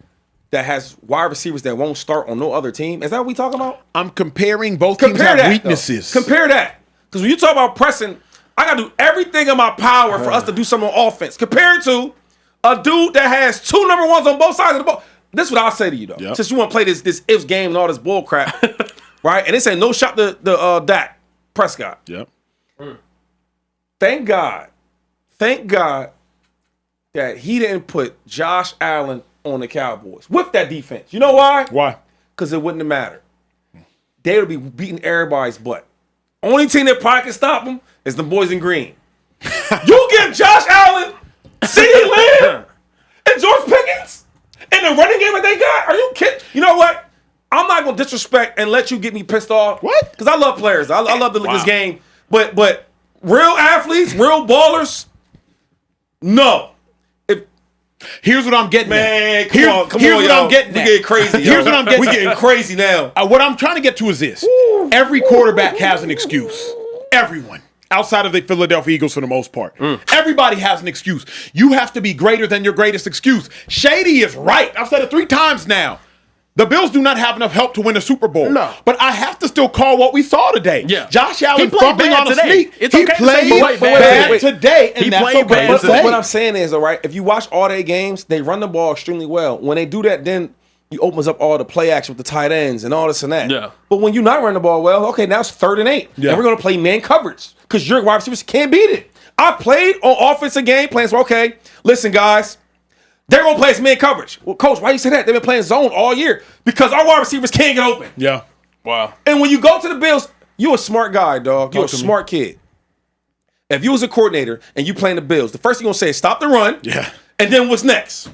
that has wide receivers that won't start on no other team? Is that what we talking about? I'm comparing both teams have weaknesses. Compare that. Because when you talk about pressing, I got to do everything in my power for us to do something on offense. Compared to a dude that has 2 number ones on both sides of the ball. This is what I'll say to you, though. Yep. Since you want to play this ifs game and all this bull crap, right? And this ain't no shot to Dak Prescott. Yep. Thank God that he didn't put Josh Allen on the Cowboys with that defense. You know why? Why? Because it wouldn't have mattered. They would be beating everybody's butt. Only team that probably can stop them is the boys in green. You give Josh Allen, CeeDee Lamb, and George Pickens in the running game that they got? Are you kidding? You know what? I'm not going to disrespect and let you get me pissed off. What? Because I love players. I love this game. But real athletes, real ballers, no. Here's what I'm getting Man, at. come on, Here's what yo. I'm getting at. We getting crazy, yo. Here's what I'm getting We at. getting crazy now. What I'm trying to get to is this. Every quarterback has an excuse. Everyone. Outside of the Philadelphia Eagles for the most part. Everybody has an excuse. You have to be greater than your greatest excuse. Shady is right. I've said it 3 times now. The Bills do not have enough help to win a Super Bowl. No. But I have to still call what we saw today. Yeah. Josh Allen He played fumbling bad on a today. sneak. It's He okay to say played he played bad bad today, and He that's played okay bad to today. say. What I'm saying is, all right, if you watch all their games, they run the ball extremely well. When they do that, then you opens up all the play action with the tight ends and all this and that. Yeah. But when you're not running the ball well, okay, now it's 3rd and 8. Yeah. And we're going to play man coverage because your wide receivers can't beat it. I played on offensive game plans. So, okay, listen, guys. They're going to play us man coverage. Well, Coach, why you say that? They've been playing zone all year because our wide receivers can't get open. Yeah. Wow. And when you go to the Bills, you a smart guy, dog. You a Talk to me. smart kid. If you was a coordinator and you playing the Bills, the first thing you're going to say is stop the run. Yeah. And then what's next?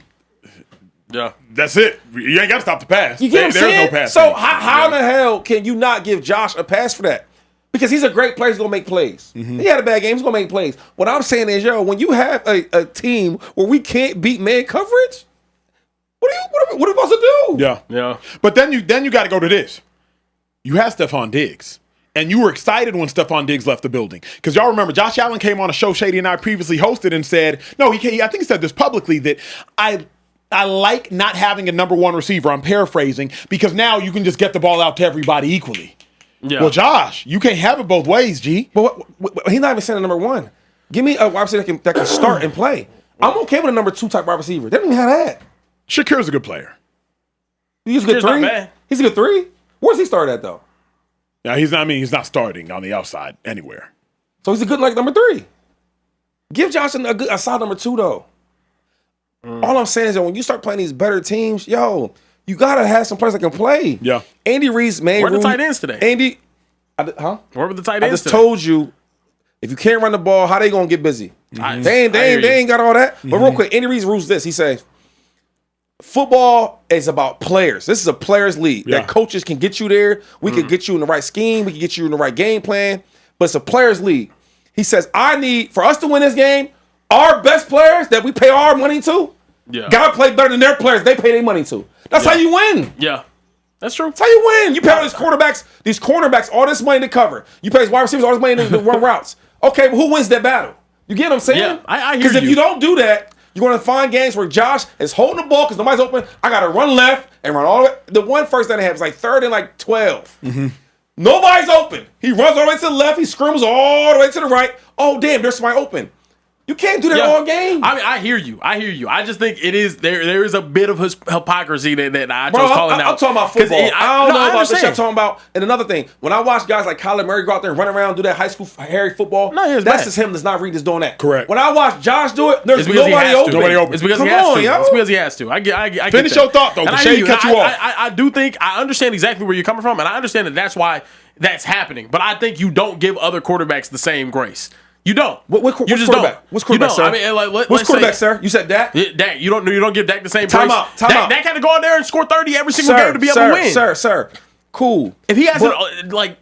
Yeah. That's it. You ain't got to stop the pass. You get what I'm There's saying? no pass. So how in the hell can you not give Josh a pass for that? Because he's a great player. He's going to make plays. He had a bad game. He's going to make plays. What I'm saying is, yo, when you have a team where we can't beat man coverage, what are we supposed to do? Yeah. Yeah. But then you got to go to this. You had Stephon Diggs. And you were excited when Stephon Diggs left the building. Because y'all remember, Josh Allen came on a show Shady and I previously hosted and said, no, I think he said this publicly, that I like not having a number 1 receiver. I'm paraphrasing, because now you can just get the ball out to everybody equally. Yeah. Well, Josh, you can't have it both ways, G. But he's not even saying number 1. Give me a wide receiver that can start and play. I'm okay with a number 2 type wide receiver. They don't even have that. Shakur's a good player. He's a good He's not 3. bad. He's a good 3. Where's he start at, though? Now, he's not starting on the outside anywhere. So he's a good number 3. Give Johnson a solid number 2, though. All I'm saying is that when you start playing these better teams, yo, you gotta have some players that can play. Yeah. Andy Reid's main Where are the rule- tight ends today? Where were the tight I ends just today? told you, if you can't run the ball, how they gonna get busy? They ain't got all that. But real quick, Andy Reid's rules this. He says, football is about players. This is a players' league. Yeah. That coaches can get you there. We can get you in the right scheme. We can get you in the right game plan. But it's a players' league. He says, for us to win this game, our best players that we pay our money to, gotta play better than their players they pay their money to. That's how you win. Yeah. That's true. That's how you win. You pay all these cornerbacks all this money to cover. You pay these wide receivers all this money to run routes. Okay, but who wins that battle? You get what I'm saying? Yeah, I hear Because if you. you don't do that, you're going to find games where Josh is holding the ball because nobody's open. I got to run left and run all the way. The one first that I have is like 3rd and like 12. Nobody's open. He runs all the way to the left. He scrambles all the way to the right. Oh, damn, there's somebody open. You can't do that all game. I mean, I hear you. I just think it is there is a bit of hypocrisy that I chose calling out. I'm talking about football. I don't know about this shit I'm understand. talking about. And another thing, when I watch guys like Kyler Murray go out there and run around and do that high school Harry football, No, it's that's bad. just him that's not reading, that's doing that. Correct. When I watch Josh do it, there's It's because he nobody has to. open. Nobody open. It's because Come he has on, to. yo. It's because he has to. I get Finish that. your thought, though, And I because Shady hear you. cut you off. I do think I understand exactly where you're coming from, and I understand that's why that's happening. But I think you don't give other quarterbacks the same grace. You don't. What you just quarterback? don't. What's quarterback, you sir? don't. I mean, like, What's let's quarterback, say, sir? You said Dak? Dak. You don't give Dak the same Time grace. out, time out. Dak had to go out there and score 30 every single game to be able to win. Sir. Cool. If he hasn't,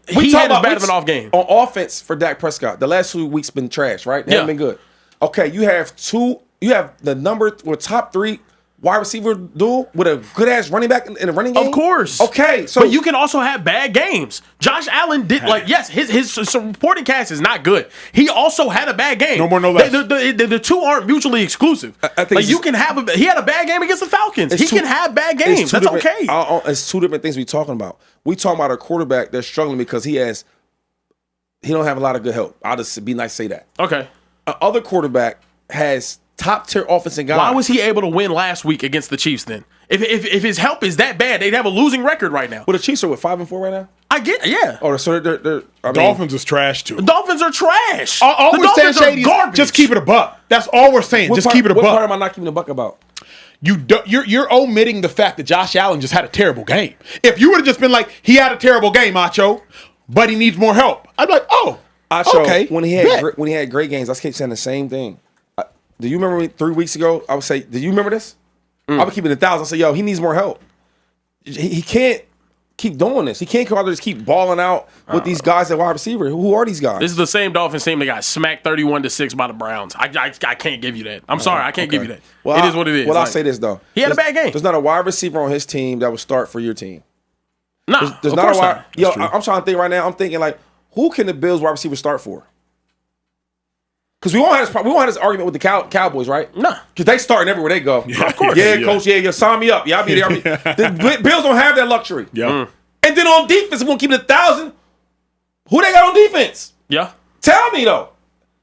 he had as bad of an off game. On offense for Dak Prescott, the last 2 weeks been trash, right? They haven't been good. Okay, you have the top 3 wide receiver duel with a good ass running back in the running game. Of course. Okay, so but you can also have bad games. Josh Allen did yes, his supporting cast is not good. He also had a bad game. No more, no less. The two aren't mutually exclusive. I think you can have he had a bad game against the Falcons. He can have bad games. That's okay. It's 2 different things we're talking about. We talking about a quarterback that's struggling because he don't have a lot of good help. I'll just be nice to say that. Okay. Other quarterback has top tier offensive guy. Why was he able to win last week against the Chiefs then? If his help is that bad, they'd have a losing record right now. Well, the Chiefs are with 5-4 right now. I get, yeah. Oh, so they're Dolphins is trash too. The Dolphins are trash. All The we're saying, Dolphins are Shady, is garbage. just keep it a buck. That's all we're saying. Just keep it a What part buck. am I not keeping a buck about? You're omitting the fact that Josh Allen just had a terrible game. If you would have just been like, he had a terrible game, Macho, but he needs more help, I'd be like, oh, okay. When he had great games, I keep saying the same thing. Do you remember me 3 weeks ago? I would say, do you remember this? I would keep it 1,000. I say, yo, he needs more help. He can't keep doing this. He can't just keep balling out with these guys at wide receiver. Who are these guys? This is the same Dolphins team that got smacked 31-6 by the Browns. I can't give you that. I'm sorry, I can't give you that. Well, it is what it is. Well, I'll say this though. He had a bad game. There's not a wide receiver on his team that would start for your team. Nah, There's of not course a wide. not. Yo, I'm trying to think right now. I'm thinking like, who can the Bills wide receiver start for? Because we won't have this argument with the Cowboys, right? No. Because they starting everywhere they go. Yeah, of course. Yeah, coach. Yeah, sign me up. Yeah, I'll be there. The Bills don't have that luxury. Yeah. And then on defense, we're gonna keep it 1,000. Who they got on defense? Yeah. Tell me though,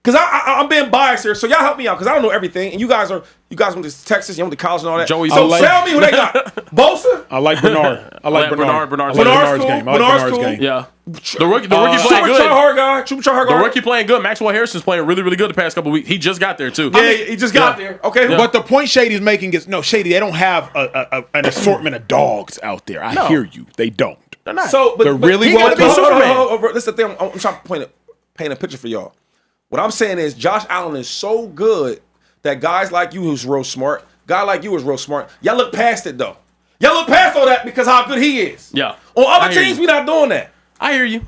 because I'm being biased here. So y'all help me out, because I don't know everything. And you guys went to Texas, you went to college and all that. Joey so Bosa. tell me who they got. Bosa. I like Bernard. I like Bernard. Bernard's I like Bernard's Bernard's game. I cool. like Bernard's Bernard's cool. game. Yeah. The rookie playing Super good. hard guy. Super hard The guy. rookie playing good. Maxwell Harrison's playing really, really good the past couple of weeks. He just got there too. Yeah, he just got there. Okay, Yeah. But the point Shady's making is, no, Shady, they don't have an assortment of dogs out there. I hear you. They don't. They're not. So, They're really he well gotta be coached. Superman. This is the thing. I'm trying to paint a picture for y'all. What I'm saying is, Josh Allen is so good that guys like you, who's real smart, guy like you is real smart. Y'all look past it though. Y'all look past all that because how good he is. Yeah. On I other hear teams, you. we not doing that. I hear you.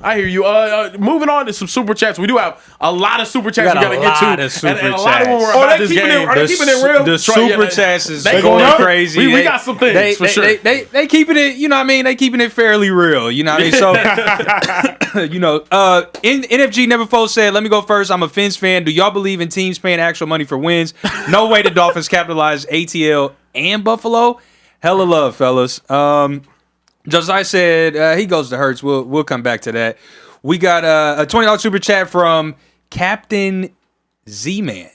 Moving on to some super chats. We do have a lot of super chats we got to get to. And a lot of them were about this game. Are they keeping it real? The super chats is they going going up. crazy. We got some things for sure. They keeping it, you know what I mean? They keeping it fairly real, you know what I mean? So, you know, NFG Neverfold said, let me go first. I'm a Fins fan. Do y'all believe in teams paying actual money for wins? No way the Dolphins capitalized ATL and Buffalo. Hella love, fellas. Josiah said he goes to Hurts. We'll come back to that. We got a $20 super chat from Captain Z-Man.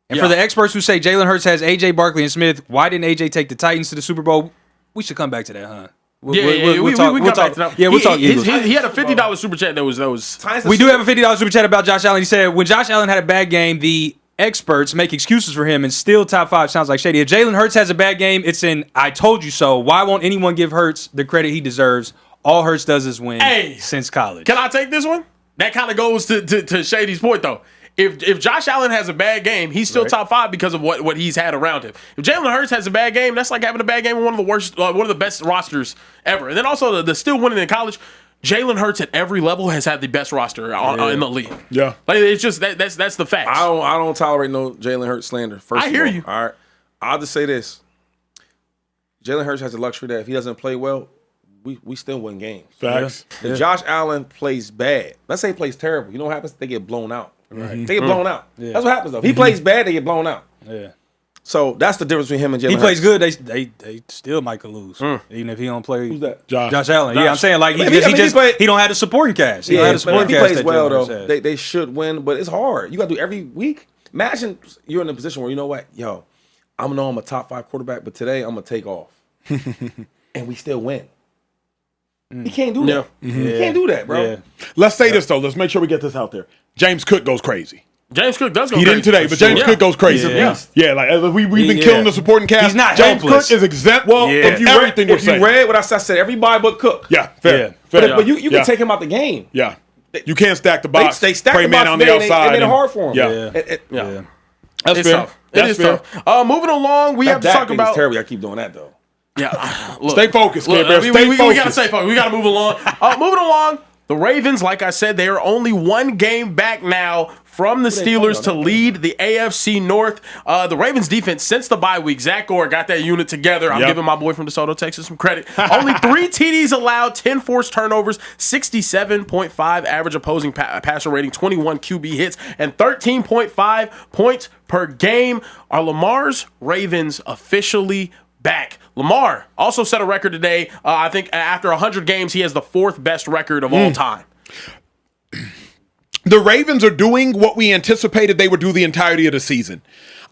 And for the experts who say Jalen Hurts has AJ, Barkley, and Smith, why didn't AJ take the Titans to the Super Bowl? We should come back to that, huh? We'll talk. Yeah, we'll talk Eagles. He had a $50 super chat that was. We do have a $50 super chat about Josh Allen. He said, when Josh Allen had a bad game, the experts make excuses for him and still top 5 sounds like shady. If Jalen Hurts has a bad game, it's an I told you so. Why won't anyone give Hurts the credit he deserves? All Hurts does is win since college. Can I take this one? That kind of goes to Shady's point, though. If Josh Allen has a bad game, he's still top 5 because of what he's had around him. If Jalen Hurts has a bad game, that's like having a bad game with one of the best rosters ever. And then also the still winning in college. Jalen Hurts at every level has had the best roster in the league. Yeah, like it's just that's the fact. I don't tolerate no Jalen Hurts slander. First, I hear you. All right, I'll just say this: Jalen Hurts has the luxury that if he doesn't play well, we still win games. Facts. If Josh Allen plays bad, let's say he plays terrible, you know what happens? They get blown out. Right. They get blown out. Yeah. That's what happens though. If he plays bad, they get blown out. Yeah. So that's the difference between him and Jalen Hurts. He plays good, they still might could lose. Even if he don't play. Who's that? Josh Allen. Yeah, I'm saying like he don't have the supporting cast. He if he plays well though, they should win, but it's hard. You gotta do every week. Imagine you're in a position where you know what, yo, I'm a top 5 quarterback, but today I'm gonna take off. And we still win. He can't do that. He can't do that, bro. Yeah. Let's say this though. Let's make sure we get this out there. James Cook goes crazy. James Cook does go crazy. He didn't today, but James Cook goes crazy. Yeah, like we've been killing the supporting cast. He's not James helpless. Cook is exempt. Well, if you read what I said, everybody but Cook. Yeah, fair. But you can take him out the game. Yeah. You can't stack the box. They stack the box on the outside. They made it hard for him. Yeah. That's fair. It is tough. Moving along, we have to talk about. Terrible. I keep doing that though. Yeah. Stay focused, man. We gotta stay focused. We gotta move along. Moving along. The Ravens, like I said, they are only 1 game back now from the Steelers to lead the AFC North. The Ravens defense, since the bye week, Zach Gore got that unit together. I'm giving my boy from DeSoto, Texas some credit. Only 3 TDs allowed, 10 forced turnovers, 67.5 average opposing passer rating, 21 QB hits, and 13.5 points per game. Are Lamar's Ravens officially back? Lamar also set a record today. I think after 100 games, he has the 4th best record of all time. The Ravens are doing what we anticipated they would do the entirety of the season.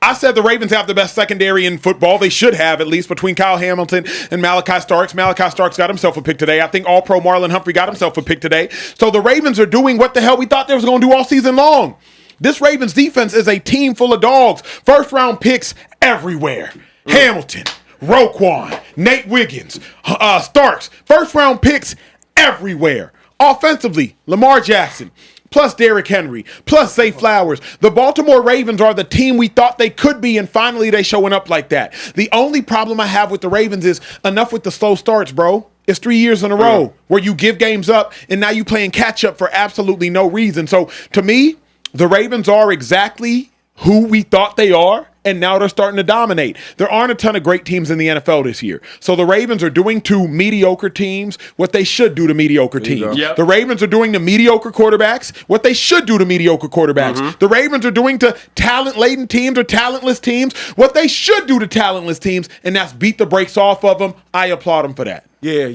I said the Ravens have the best secondary in football. They should have, at least between Kyle Hamilton and Malachi Starks. Malachi Starks got himself a pick today. I think All-Pro Marlon Humphrey got himself a pick today. So the Ravens are doing what the hell we thought they was going to do all season long. This Ravens defense is a team full of dogs. First-round picks everywhere. Hamilton, Roquan, Nate Wiggins, Starks. First-round picks everywhere. Offensively, Lamar Jackson, plus Derrick Henry, plus Zay Flowers. The Baltimore Ravens are the team we thought they could be, and finally they showing up like that. The only problem I have with the Ravens is enough with the slow starts, bro. It's 3 years in a row where you give games up, and now you playing catch-up for absolutely no reason. So, to me, the Ravens are exactly who we thought they are, and now they're starting to dominate. There aren't a ton of great teams in the NFL this year. So the Ravens are doing to mediocre teams what they should do to mediocre teams. Yep. The Ravens are doing to mediocre quarterbacks what they should do to mediocre quarterbacks. The Ravens are doing to talent-laden teams or talentless teams what they should do to talentless teams, and that's beat the brakes off of them. I applaud them for that. Yeah.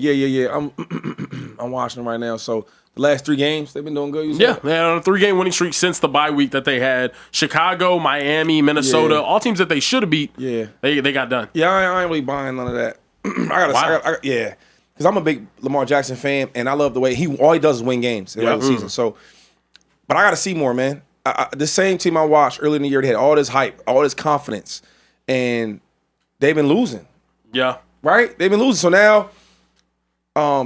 I'm watching them right now. So the last 3 games, they've been doing good. Yeah, they had on a 3-game winning streak since the bye week that they had. Chicago, Miami, Minnesota, all teams that they should have beat. Yeah, they got done. Yeah, I ain't really buying none of that. Yeah, because I'm a big Lamar Jackson fan, and I love the way all he does is win games in the regular season. So, but I got to see more, man. The same team I watched early in the year, they had all this hype, all this confidence, and they've been losing. Yeah, right. They've been losing. So now,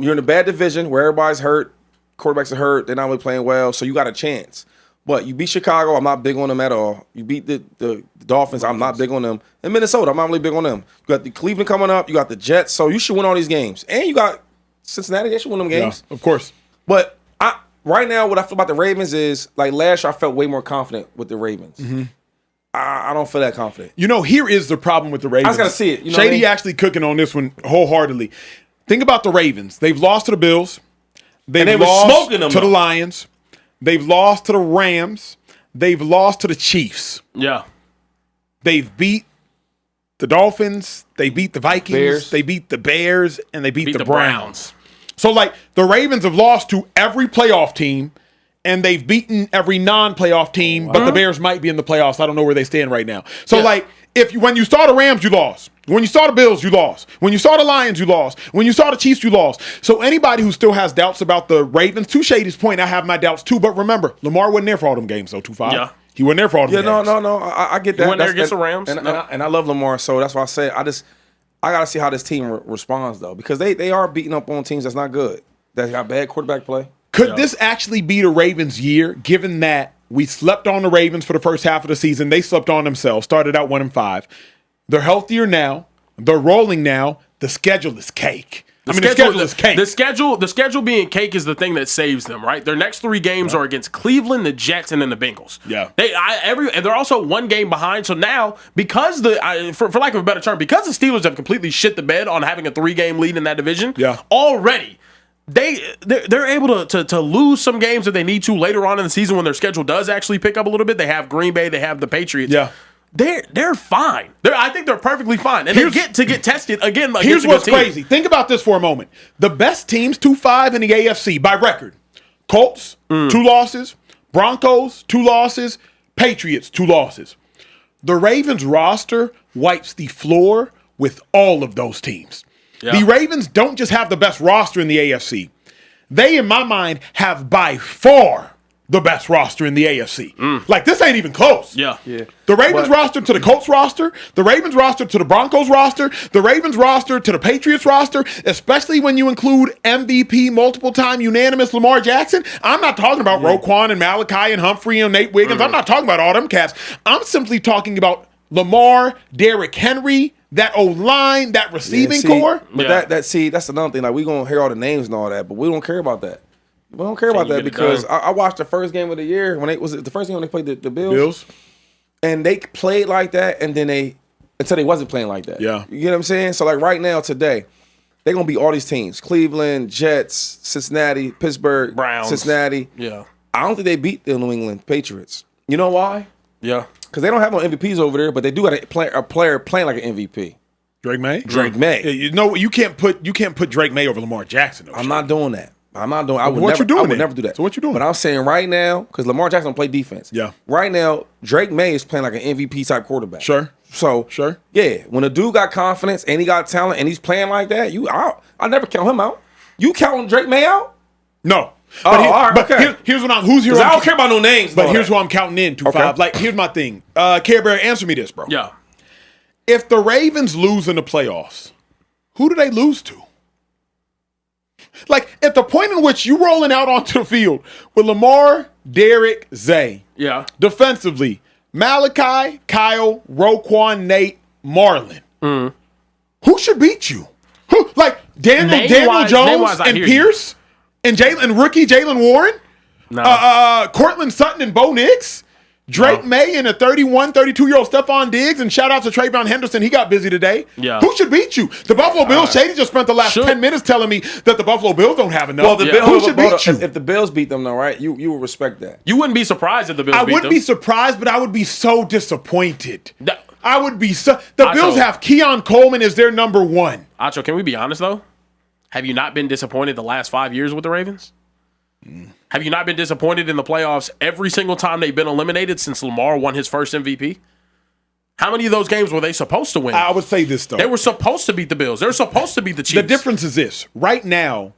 you're in a bad division where everybody's hurt. Quarterbacks are hurt. They're not really playing well, so you got a chance. But you beat Chicago. I'm not big on them at all. You beat the Dolphins. I'm not big on them. And Minnesota, I'm not really big on them. You got the Cleveland coming up. You got the Jets. So you should win all these games. And you got Cincinnati. They should win them games. Yeah, of course. But right now, what I feel about the Ravens is, like last year, I felt way more confident with the Ravens. I don't feel that confident. You know, here is the problem with the Ravens. I just got to see it. You know Shady actually cooking on this one wholeheartedly. Think about the Ravens. They've lost to the Bills. They've lost to the Lions. They've lost to the Rams. They've lost to the Chiefs. Yeah. They've beat the Dolphins. They beat the Vikings. Bears. They beat the Bears. And they beat the Browns. So, like, the Ravens have lost to every playoff team, and they've beaten every non-playoff team, but the Bears might be in the playoffs. I don't know where they stand right now. So, like, when you saw the Rams, you lost. When you saw the Bills, you lost. When you saw the Lions, you lost. When you saw the Chiefs, you lost. So anybody who still has doubts about the Ravens, to Shady's point, I have my doubts too. But remember, Lamar wasn't there for all them games, though, 2-5. Yeah. He wasn't there for all them games. No. I get that. He went there against the Rams. And I love Lamar, so that's why I say I got to see how this team responds, though. Because they are beating up on teams that's not good. That got bad quarterback play. Could this actually be the Ravens' year, given that we slept on the Ravens for the first half of the season? They slept on themselves, started out 1-5. They're healthier now. They're rolling now. The schedule is cake. The schedule is cake. The schedule being cake is the thing that saves them, right? Their next 3 games are against Cleveland, the Jets, and then the Bengals. Yeah. And they're also 1 game behind. So now, because for lack of a better term, because the Steelers have completely shit the bed on having a 3-game lead in that division, already they're able to lose some games that they need to later on in the season when their schedule does actually pick up a little bit. They have Green Bay, they have the Patriots. Yeah. They're fine. I think they're perfectly fine. And they get tested again. Here's what's crazy. Think about this for a moment. The best teams, 2-5 in the AFC by record. Colts, 2 losses. Broncos, 2 losses. Patriots, 2 losses. The Ravens roster wipes the floor with all of those teams. Yeah. The Ravens don't just have the best roster in the AFC. They, in my mind, have by far the best roster in the AFC. Like, this ain't even close. Yeah. The Ravens roster to the Colts roster, the Ravens roster to the Broncos roster, the Ravens roster to the Patriots roster, especially when you include MVP, multiple-time unanimous Lamar Jackson. I'm not talking about Roquan and Malachi and Humphrey and Nate Wiggins. I'm not talking about all them cats. I'm simply talking about Lamar, Derrick Henry, that O-line, that receiving core. But that's another thing. Like, we going to hear all the names and all that, but we don't care about that. We don't care about that because I watched the first game of the year when the first game when they played the Bills, and they played like that, and then until they wasn't playing like that. Yeah, you get what I'm saying. So like right now today, they're gonna beat all these teams: Cleveland, Jets, Cincinnati, Pittsburgh, Browns, Cincinnati. Yeah, I don't think they beat the New England Patriots. You know why? Yeah, because they don't have no MVPs over there, but they do got a player playing like an MVP. Drake May. Drake May. You know you can't put Drake May over Lamar Jackson. I'm not doing that. I'm not doing. I would What never. you doing I would then? never do that. So what you doing? But I'm saying right now, because Lamar Jackson don't play defense. Yeah. Right now, Drake May is playing like an MVP type quarterback. Sure. So Sure. Yeah, when a dude got confidence and he got talent and he's playing like that, I never count him out. You counting Drake May out? No. Oh, But, all right, but okay. here's what I'm. Who's here? 'Cause I don't care about no names. But here's who I'm counting in. 2-5. Okay. Like here's my thing. Care Bear, answer me this, bro. Yeah. If the Ravens lose in the playoffs, who do they lose to? Like, at the point in which you rolling out onto the field with Lamar, Derek, Zay, Yeah. defensively, Malachi, Kyle, Roquan, Nate, Marlon. Who should beat you? Who like Daniel Name-wise, Jones I and hear Pierce and rookie Jalen Warren? No. Cortland Sutton and Bo Nix? Drake May and a 31, 32-year-old Stephon Diggs, and shout out to Trayvon Henderson. He got busy today. Yeah. Who should beat you? The Buffalo Bills. Shady just spent the last 10 minutes telling me that the Buffalo Bills don't have enough. Well, Who should beat you? If the Bills beat them, though, right? You would respect that. You wouldn't be surprised if the Bills I beat wouldn't them. be surprised, but I would be so disappointed. No. I would be so. The Acho. Bills have Keon Coleman as their number one. Acho, can we be honest, though? Have you not been disappointed the last 5 years with the Ravens? Have you not been disappointed in the playoffs every single time they've been eliminated since Lamar won his first MVP? How many of those games were they supposed to win? I would say this, though. They were supposed to beat the Bills. They were supposed to beat the Chiefs. The difference is this. Right now,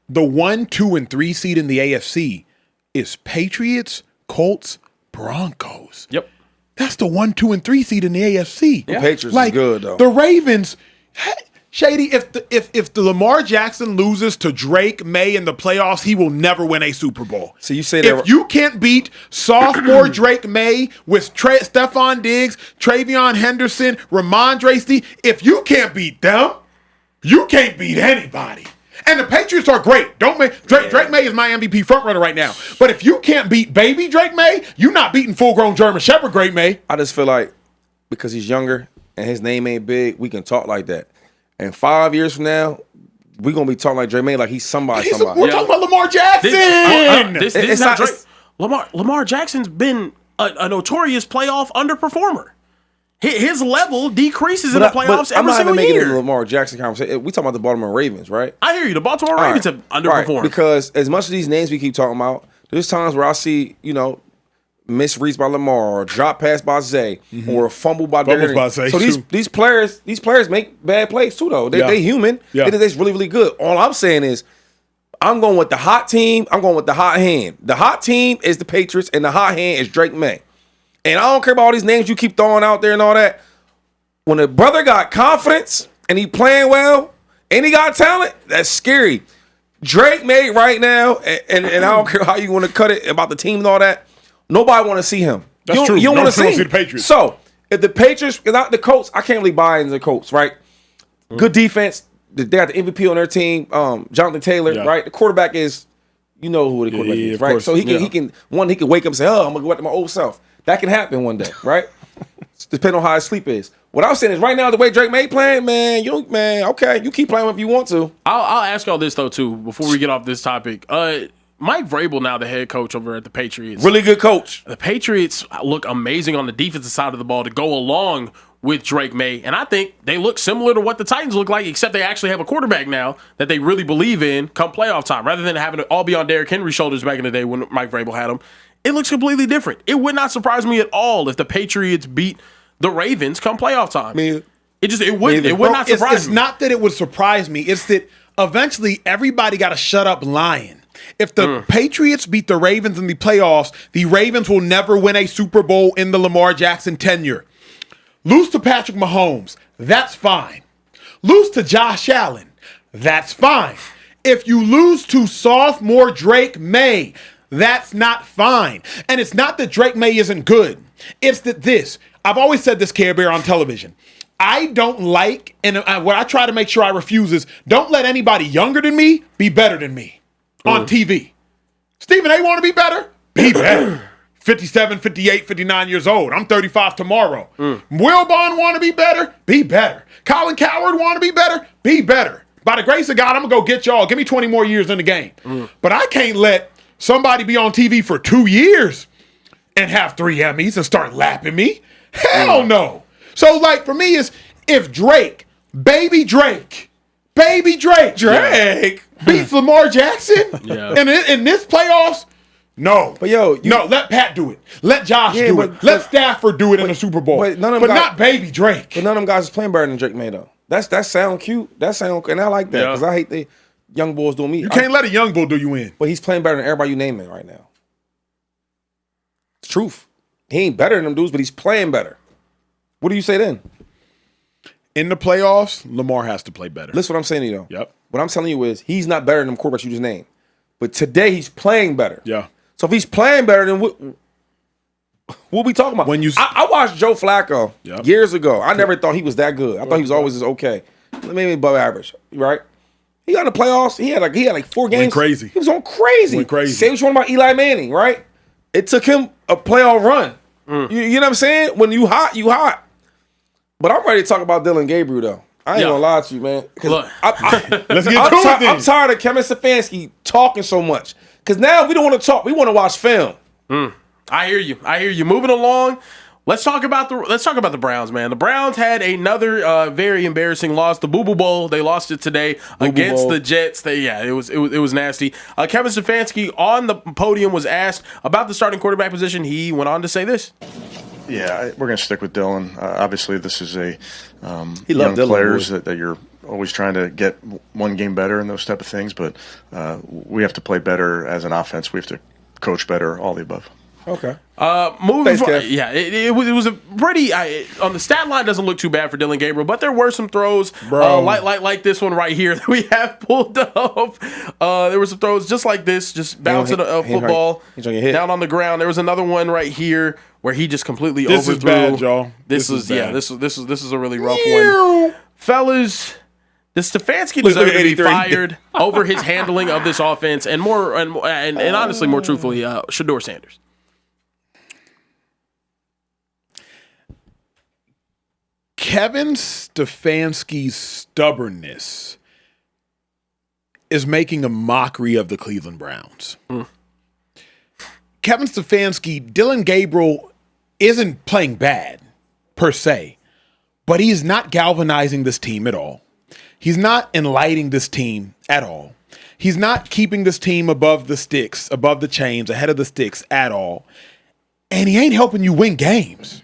the 1, 2, and 3 seed in the AFC is Patriots, Colts, Broncos. Yep. That's the 1, 2, and 3 seed in the AFC. The Patriots is good, though. The Ravens, Shady, if the Lamar Jackson loses to Drake May in the playoffs, he will never win a Super Bowl. So you say that if you can't beat sophomore Drake May with Stephon Diggs, Travion Henderson, Ramondre Stevenson, if you can't beat them, you can't beat anybody. And the Patriots are great. Drake May is my MVP frontrunner right now. But if you can't beat baby Drake May, you're not beating full-grown German Shepherd Drake May. I just feel like because he's younger and his name ain't big, we can talk like that. And 5 years from now, we're going to be talking like Drake May like he's somebody. We're talking about Lamar Jackson. This is not Drake. Lamar Jackson's been a notorious playoff underperformer. His level decreases in the playoffs every I'm not single even making it a year. Lamar Jackson conversation. We talking about the Baltimore Ravens, right? I hear you. The Baltimore Ravens have underperformed. Right. Because as much as these names we keep talking about, there's times where I see, misreads by Lamar or drop pass by Zay or a fumble by Derek. So these players make bad plays too, though. They human. Yeah. They're really, really good. All I'm saying is I'm going with the hot team. I'm going with the hot hand. The hot team is the Patriots, and the hot hand is Drake May. And I don't care about all these names you keep throwing out there and all that. When a brother got confidence and he playing well and he got talent, that's scary. Drake May right now, and I don't care how you want to cut it about the team and all that, nobody want to see him. That's true. You don't want to see the Patriots. So if the Patriots, not the Colts, I can't really buy into the Colts, right? Good defense. They got the MVP on their team, Jonathan Taylor, right? The quarterback is, who the quarterback is, right? course. So he can wake up and say, "Oh, I'm gonna go back to my old self." That can happen one day, right? Depending on how his sleep is. What I was saying is, right now, the way Drake May playing, okay, you keep playing if you want to. I'll ask y'all this though too before we get off this topic. Mike Vrabel, now the head coach over at the Patriots. Really good coach. The Patriots look amazing on the defensive side of the ball to go along with Drake May. And I think they look similar to what the Titans look like, except they actually have a quarterback now that they really believe in come playoff time. Rather than having it all be on Derrick Henry's shoulders back in the day when Mike Vrabel had him, it looks completely different. It would not surprise me at all if the Patriots beat the Ravens come playoff time. It would not surprise me. It's not that it would surprise me. It's that eventually everybody got to shut up lying. If the Patriots beat the Ravens in the playoffs, the Ravens will never win a Super Bowl in the Lamar Jackson tenure. Lose to Patrick Mahomes, that's fine. Lose to Josh Allen, that's fine. If you lose to sophomore Drake May, that's not fine. And it's not that Drake May isn't good. It's that I've always said this, Care Bear, on television. I don't like, and what I try to make sure I refuse is, don't let anybody younger than me be better than me on TV. Stephen A. want to be better? Be better. 57, 58, 59 years old. I'm 35 tomorrow. Wilbon want to be better? Be better. Colin Coward want to be better? Be better. By the grace of God, I'm going to go get y'all. Give me 20 more years in the game. But I can't let somebody be on TV for 2 years and have 3 Emmys and start lapping me. Hell no. So, for me, is if Drake, baby Drake, beats Lamar Jackson Yeah. in this playoffs? No. But yo, no, let Pat do it. Let Josh do it. Let Stafford do it in the Super Bowl. But none of them not baby Drake. But none of them guys is playing better than Drake May though. That sound cute. And I like that because I hate the young boys doing me. You can't let a young bull do you in. But he's playing better than everybody you naming right now. It's truth. He ain't better than them dudes, but he's playing better. What do you say then? In the playoffs, Lamar has to play better. Listen what I'm saying to you though. Yep. What I'm telling you is he's not better than them quarterbacks you just named. But today he's playing better. Yeah. So if he's playing better, then what we talking about? I watched Joe Flacco years ago. I never thought he was that good. I thought he was always just okay. Maybe above average, right? He got in the playoffs. He had like 4 games. Went crazy. He was on crazy. Went crazy. Say what you want about Eli Manning, right? It took him a playoff run. You know what I'm saying? When you hot, you hot. But I'm ready to talk about Dylan Gabriel though. I ain't gonna lie to you, man. Look, let's get to it then. I'm tired of Kevin Stefanski talking so much. Because now we don't want to talk. We want to watch film. I hear you. Moving along. Let's talk about the Browns, man. The Browns had another very embarrassing loss. The Boo Boo Bowl. They lost it today against the Jets. It was nasty. Kevin Stefanski on the podium was asked about the starting quarterback position. He went on to say this. Yeah, we're going to stick with Dylan. Obviously, this is a He young Dylan, players that you're always trying to get one game better and those type of things. But we have to play better as an offense. We have to coach better, all the above. Okay. Moving forward, it was a pretty on the stat line doesn't look too bad for Dylan Gabriel, but there were some throws like this one right here that we have pulled up. There were some throws just like this, just bouncing a football down on the ground. There was another one right here where he just completely overthrew. This is bad, y'all. This is a really rough one, fellas. Does Stefanski deserve to be fired over his handling of this offense and honestly, more truthfully, Shedeur Sanders? Kevin Stefanski's stubbornness is making a mockery of the Cleveland Browns. Kevin Stefanski, Dylan Gabriel isn't playing bad per se, but he's not galvanizing this team at all. He's not enlightening this team at all. He's not keeping this team above the sticks, above the chains, ahead of the sticks at all. And he ain't helping you win games.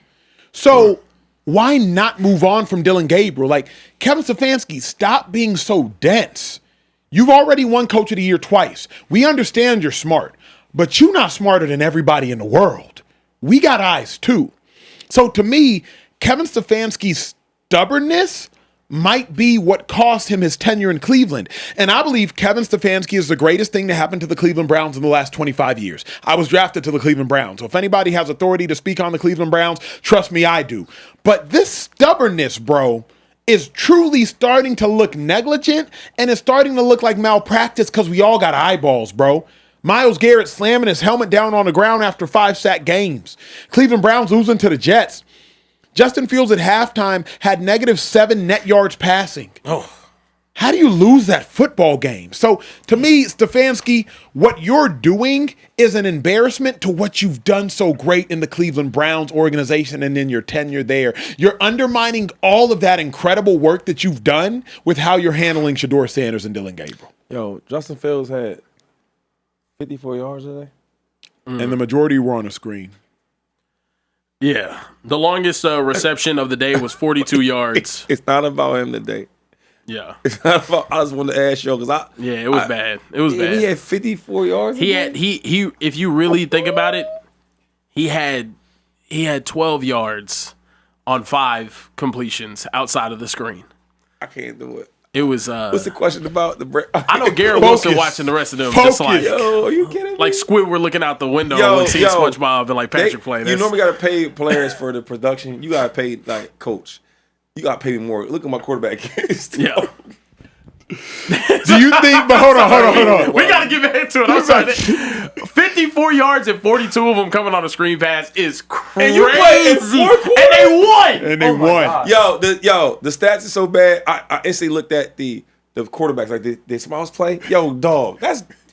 So why not move on from Dylan Gabriel? Like, Kevin Stefanski, stop being so dense. You've already won Coach of the Year twice. We understand you're smart, but you're not smarter than everybody in the world. We got eyes too. So to me, Kevin Stefanski's stubbornness might be what cost him his tenure in Cleveland. And I believe Kevin Stefanski is the greatest thing to happen to the Cleveland Browns in the last 25 years. I was drafted to the Cleveland Browns. So if anybody has authority to speak on the Cleveland Browns, trust me, I do. But this stubbornness, bro, is truly starting to look negligent, and it's starting to look like malpractice because we all got eyeballs, bro. Myles Garrett slamming his helmet down on the ground after 5-sack games. Cleveland Browns losing to the Jets. Justin Fields at halftime had -7 net yards passing. How do you lose that football game? So to me, Stefanski, what you're doing is an embarrassment to what you've done so great in the Cleveland Browns organization and in your tenure there. You're undermining all of that incredible work that you've done with how you're handling Shedeur Sanders and Dylan Gabriel. Yo, Justin Fields had 54 yards today. And the majority were on a screen. Yeah. The longest reception of the day was 42 yards. It's not about him today. Yeah. It's not about, I just wanted to ask you because it was bad. It was bad. He had 54 yards. He if you really think about it, he had 12 yards on 5 completions outside of the screen. I can't do it. It was What's the question about the I know Garrett Wilson watching the rest of them just like, yo, are you kidding me? Like Squidward looking out the window and seeing SpongeBob and like Patrick playing. You normally gotta pay players for the production. You gotta pay like coach. You gotta pay me more. Look at my quarterback. Yeah. Do you think? But hold on. We gotta get back to it. I'm sorry. 54 yards and 42 of them coming on a screen pass is crazy. And you played in 4 quarters. And they won. And they won. Yo, the stats are so bad. I instantly looked at the quarterbacks. Like, did somebody else play? Yo, dog.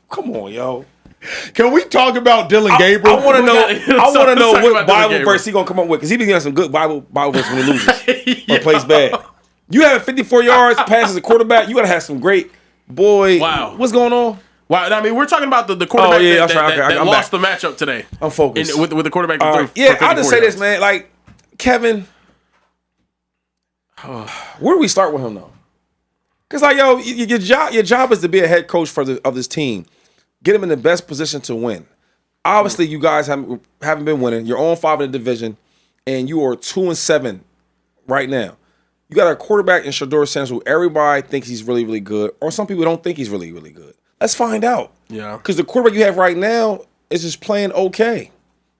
Come on, yo. Can we talk about Dylan Gabriel? I want to know what Bible verse he gonna come up with because he been getting some good Bible verse when he loses or plays bad. You have 54 yards passes a quarterback. You gotta have some great Boy, Wow. what's going on? Wow, I mean, we're talking about the quarterback that I'm lost back. the matchup today. I'm focused. With the quarterback. I'll just say this, man. Like, Kevin, where do we start with him, though? Because, like, yo, your job is to be a head coach of this team. Get him in the best position to win. Obviously, you guys haven't been winning. You're on 5 in the division, and you are 2-7 right now. You got a quarterback in Shedeur Sanders who everybody thinks he's really, really good, or some people don't think he's really, really good. Let's find out. Yeah. Because the quarterback you have right now is just playing okay.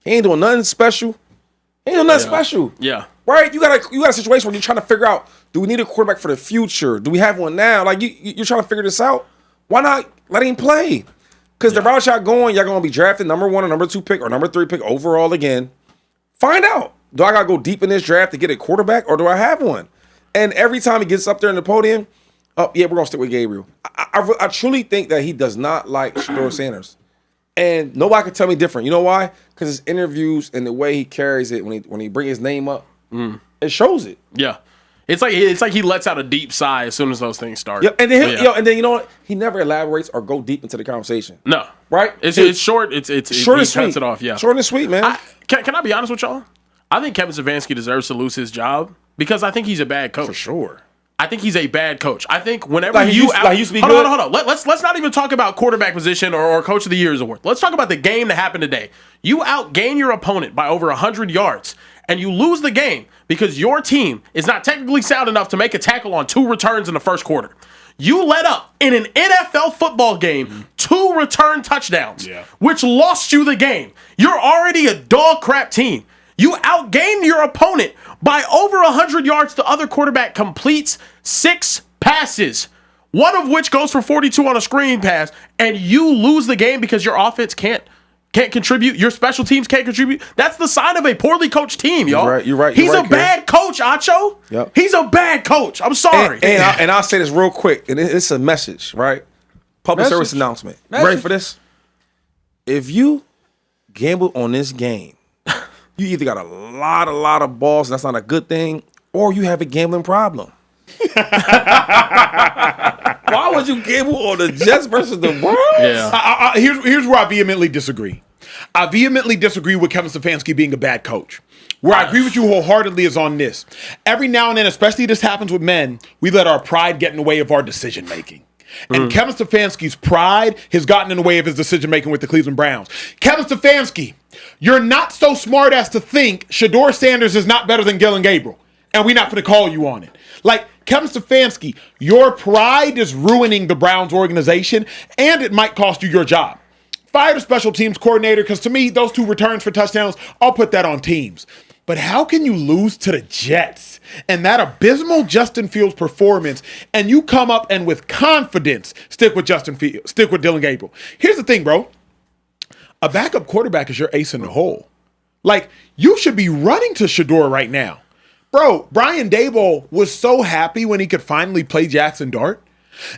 He ain't doing nothing special. Special. Yeah. Right? You got a situation where you're trying to figure out, do we need a quarterback for the future? Do we have one now? Like, you're trying to figure this out. Why not let him play? Because the route y'all going to be drafted number 1 or number 2 pick or number 3 pick overall again. Find out. Do I got to go deep in this draft to get a quarterback, or do I have one? And every time he gets up there in the podium, we're going to stick with Gabriel. I truly think that he does not like Shedeur Sanders. And nobody can tell me different. You know why? Because his interviews and the way he carries it when he brings his name up, it shows it. Yeah. It's like he lets out a deep sigh as soon as those things start. Yep. And then and then you know what? He never elaborates or go deep into the conversation. No. Right? It's short. It's short he and sweet. cuts it off. Yeah. Short and sweet, man. Can I be honest with y'all? I think Kevin Stefanski deserves to lose his job because I think he's a bad coach. For sure. I think he's a bad coach. I think whenever He used to be good. Hold on. Let's not even talk about quarterback position or coach of the year's award. Let's talk about the game that happened today. You outgain your opponent by over 100 yards, and you lose the game because your team is not technically sound enough to make a tackle on 2 returns in the first quarter. You let up in an NFL football game 2 return touchdowns, which lost you the game. You're already a dog crap team. You outgained your opponent by over 100 yards. The other quarterback completes 6 passes, one of which goes for 42 on a screen pass, and you lose the game because your offense can't contribute. Your special teams can't contribute. That's the sign of a poorly coached team, y'all. You're right. He's a bad coach, Acho. Yep. He's a bad coach. I'm sorry. And I'll say this real quick, and it's a message, right? Public service announcement. Ready for this? If you gamble on this game, you either got a lot of balls, and that's not a good thing, or you have a gambling problem. Why would you gamble on the Jets versus the Browns? Yeah. Here's where I vehemently disagree. I vehemently disagree with Kevin Stefanski being a bad coach. Where I agree with you wholeheartedly is on this. Every now and then, especially this happens with men, we let our pride get in the way of our decision making. And Kevin Stefanski's pride has gotten in the way of his decision making with the Cleveland Browns. Kevin Stefanski, you're not so smart as to think Shedeur Sanders is not better than Dillon Gabriel, and we're not going to call you on it. Like, Kevin Stefanski, your pride is ruining the Browns organization, and it might cost you your job. Fire the special teams coordinator, because to me, those 2 returns for touchdowns, I'll put that on teams. But how can you lose to the Jets and that abysmal Justin Fields performance, and you come up and with confidence stick with Justin Fields, stick with Dillon Gabriel? Here's the thing, bro. A backup quarterback is your ace in the hole. Like, you should be running to Shedeur right now. Bro, Brian Daboll was so happy when he could finally play Jackson Dart.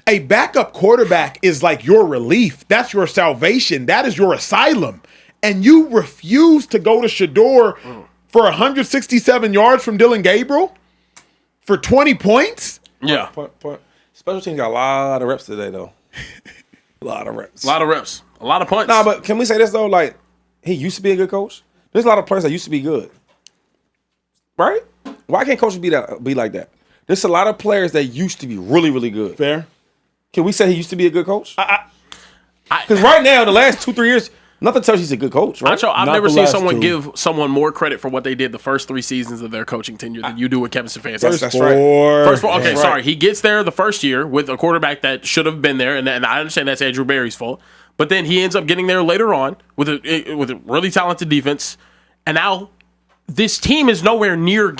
A backup quarterback is like your relief. That's your salvation. That is your asylum. And you refuse to go to Shedeur for 167 yards from Dillon Gabriel for 20 points? Yeah. Special teams got a lot of reps today, though. A lot of reps. A lot of reps. A lot of points. Nah, but can we say this, though? Like, he used to be a good coach. There's a lot of players that used to be good. Right? Why can't coaches be like that? There's a lot of players that used to be really, really good. Fair. Can we say he used to be a good coach? Because right now, the last 2-3 years, nothing tells you he's a good coach, right? I've Not never the seen last someone 2. give someone more credit for what they did the first 3 seasons of their coaching tenure than you do with Kevin Stefanski. That's right. First of all, okay, sorry. He gets there the first year with a quarterback that should have been there, and I understand that's Andrew Berry's fault. But then he ends up getting there later on with a really talented defense, and now this team is nowhere near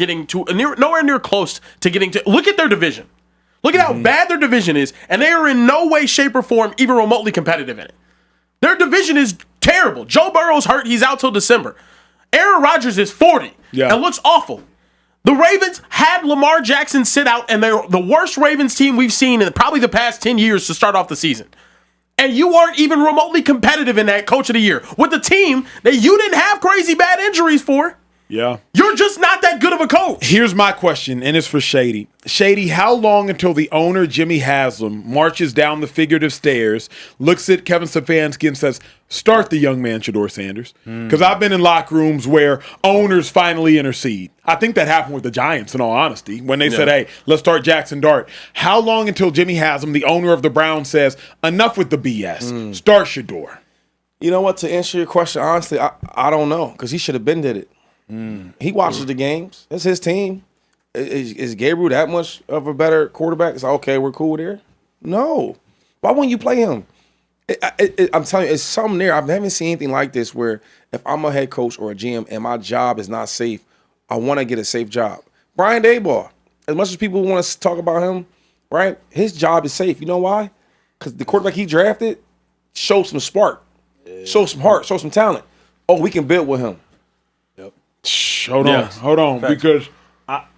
close to getting to. Look at their division. Look at how bad their division is, and they are in no way, shape, or form even remotely competitive in it. Their division is terrible. Joe Burrow's hurt. He's out till December. Aaron Rodgers is 40 and looks awful. The Ravens had Lamar Jackson sit out, and they're the worst Ravens team we've seen in probably the past 10 years to start off the season. And you aren't even remotely competitive in that Coach of the Year with a team that you didn't have crazy bad injuries for. Yeah. You're just not that good of a coach. Here's my question, and it's for Shady. Shady, how long until the owner, Jimmy Haslam, marches down the figurative stairs, looks at Kevin Stefanski and says, start the young man, Shedeur Sanders? Because I've been in locker rooms where owners finally intercede. I think that happened with the Giants, in all honesty, when they said, hey, let's start Jackson Dart. How long until Jimmy Haslam, the owner of the Browns, says, enough with the BS, start Shedeur? You know what? To answer your question, honestly, I don't know, because he should have been did it. He watches the games. That's his team. Is Gabriel that much of a better quarterback? It's like, okay, we're cool there. No. Why wouldn't you play him? I'm telling you, it's something there. I haven't seen anything like this where if I'm a head coach or a GM and my job is not safe, I want to get a safe job. Brian Daboll, as much as people want to talk about him, right? His job is safe. You know why? Because the quarterback he drafted showed some spark, showed some heart, showed some talent. Oh, we can build with him. Hold on, because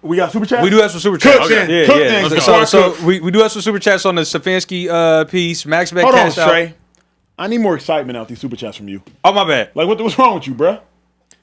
we got super chat. We do have some super chats. Cook then. So we do have some super chats on the Stefanski piece. Max Bet Hold on, cashed out. Trey. I need more excitement out these super chats from you. Oh, my bad. Like, what's wrong with you, bruh?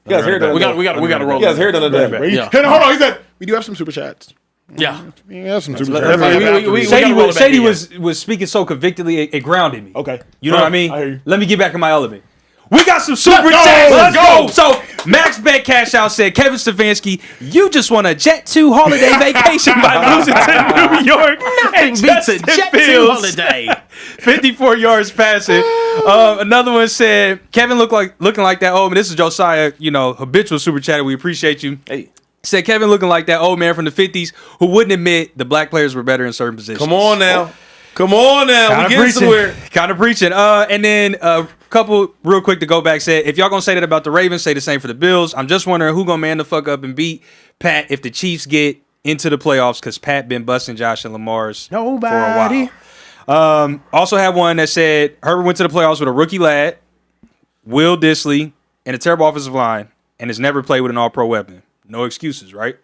You guys heard that? We got to roll. You guys heard that today? Yeah. Hold on, he said we do have some super chats. Yeah. We have some super chats. Shady was speaking so convictedly, it grounded me. Okay. You know what I mean? I hear you. Let me get back in my element. We got some super chats. Let's go. So Max Bet Cash Out said, Kevin Stefanski, you just won a Jet 2 holiday vacation by losing to New York. Nothing beats a Jet 2 holiday. 54 yards passing. Another one said, Kevin looking like that old man. This is Josiah, habitual super chatter. We appreciate you. Hey. Said Kevin looking like that old man from the 50s who wouldn't admit the black players were better in certain positions. Come on now. Come on now. We getting somewhere. Kind of preaching. And then a couple real quick to go back said, if y'all going to say that about the Ravens, say the same for the Bills. I'm just wondering who going to man the fuck up and beat Pat if the Chiefs get into the playoffs because Pat been busting Josh and Lamar's for a while. Also had one that said Herbert went to the playoffs with a rookie lad, Will Dissly, and a terrible offensive line, and has never played with an all-pro weapon. No excuses, right?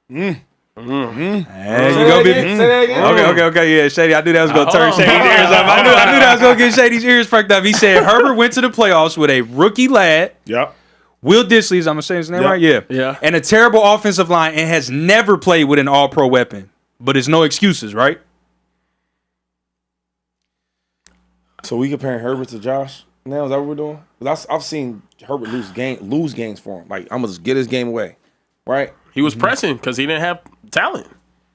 There you go, baby. Say that again. Okay, yeah, Shady. I knew that was going to turn Shady's ears up. I knew that was going to get Shady's ears perked up. He said Herbert went to the playoffs with a rookie lad. Yep. Will Dissly, I'm saying his name right? Yeah. And a terrible offensive line and has never played with an all-pro weapon. But it's no excuses, right? So we comparing Herbert to Josh now? Is that what we're doing? Because I've seen Herbert lose games for him. Like, I'm going to just get his game away. Right? He was pressing because he didn't have talent.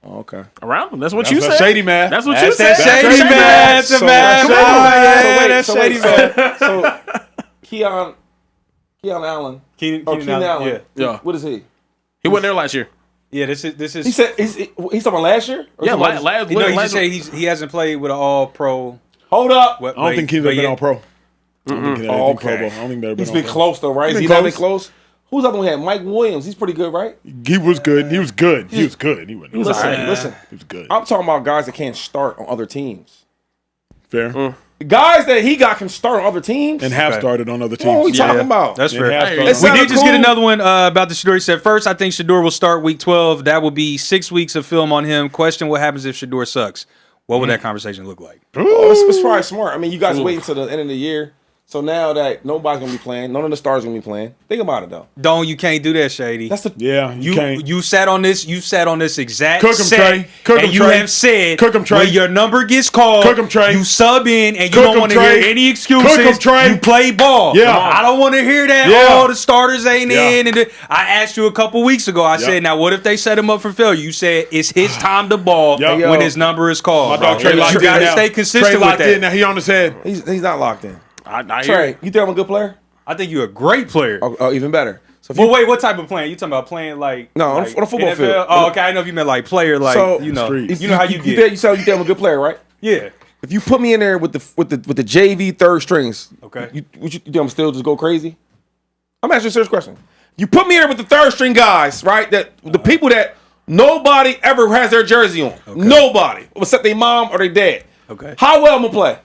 Oh, okay. Around him. That's what you said. Shady man. That's what you said. Shady man. That's a man. That's Shady man. So Keon Allen. Keenan Allen. Yeah. What is he? He wasn't there last year. Yeah, this is. He said he's talking about last year. Yeah, last. He just said he hasn't played with an all-pro. Hold up. I don't think he's been all pro. I don't think they've He's been close though, right? He's not been close. Who's the other one we had? Mike Williams. He's pretty good, right? He was good. He was good. He wasn't. Listen. He was good. I'm talking about guys that can't start on other teams. Fair. The guys that he got can start on other teams And have started on other teams. What are we talking about? That's fair. have We started. did just get another one about the Shedeur. He said, first, I think Shedeur will start week 12. That will be 6 weeks of film on him. Question, what happens if Shedeur sucks? What would that conversation look like? Oh, it's probably smart. I mean, you guys wait until the end of the year. So now that nobody's going to be playing, none of the stars going to be playing. Think about it, though. You can't do that, Shady. That's the You can't. You sat on this exact Cook 'em, set, Trey. Cook 'em, and you Trey. have said Cook 'em, Trey. when your number gets called, Cook 'em, Trey. you sub in and you Cook don't 'em, want to Trey. hear any excuses. Cook 'em, Trey. You play ball. Yeah. I don't want to hear that. Yeah. Oh, the starters ain't Yeah. in. And I asked you a couple weeks ago. I said, now what if they set him up for failure? You said it's his time to ball Yep. when his number is called. My dog bro. Trey locked You in gotta now. stay consistent Trey with locked that. in. Now he on his head. he's not locked in. I hear Trey, it. you think I'm a good player? I think you're a great player. Oh, even better. So if Well, wait, what type of playing? You talking about playing like No, on like a football NFL? field. Oh, okay. I know if you meant like player, like So- Streets. you know how you get. You think I'm a good player, right? Yeah. If you put me in there with the JV third strings, Okay. you think I'm still just go crazy? I'm asking you a serious question. You put me in there with the third string guys, right? That the people that nobody ever has their jersey on. Okay. Nobody, except their mom or their dad. Okay. How well I'm gonna play?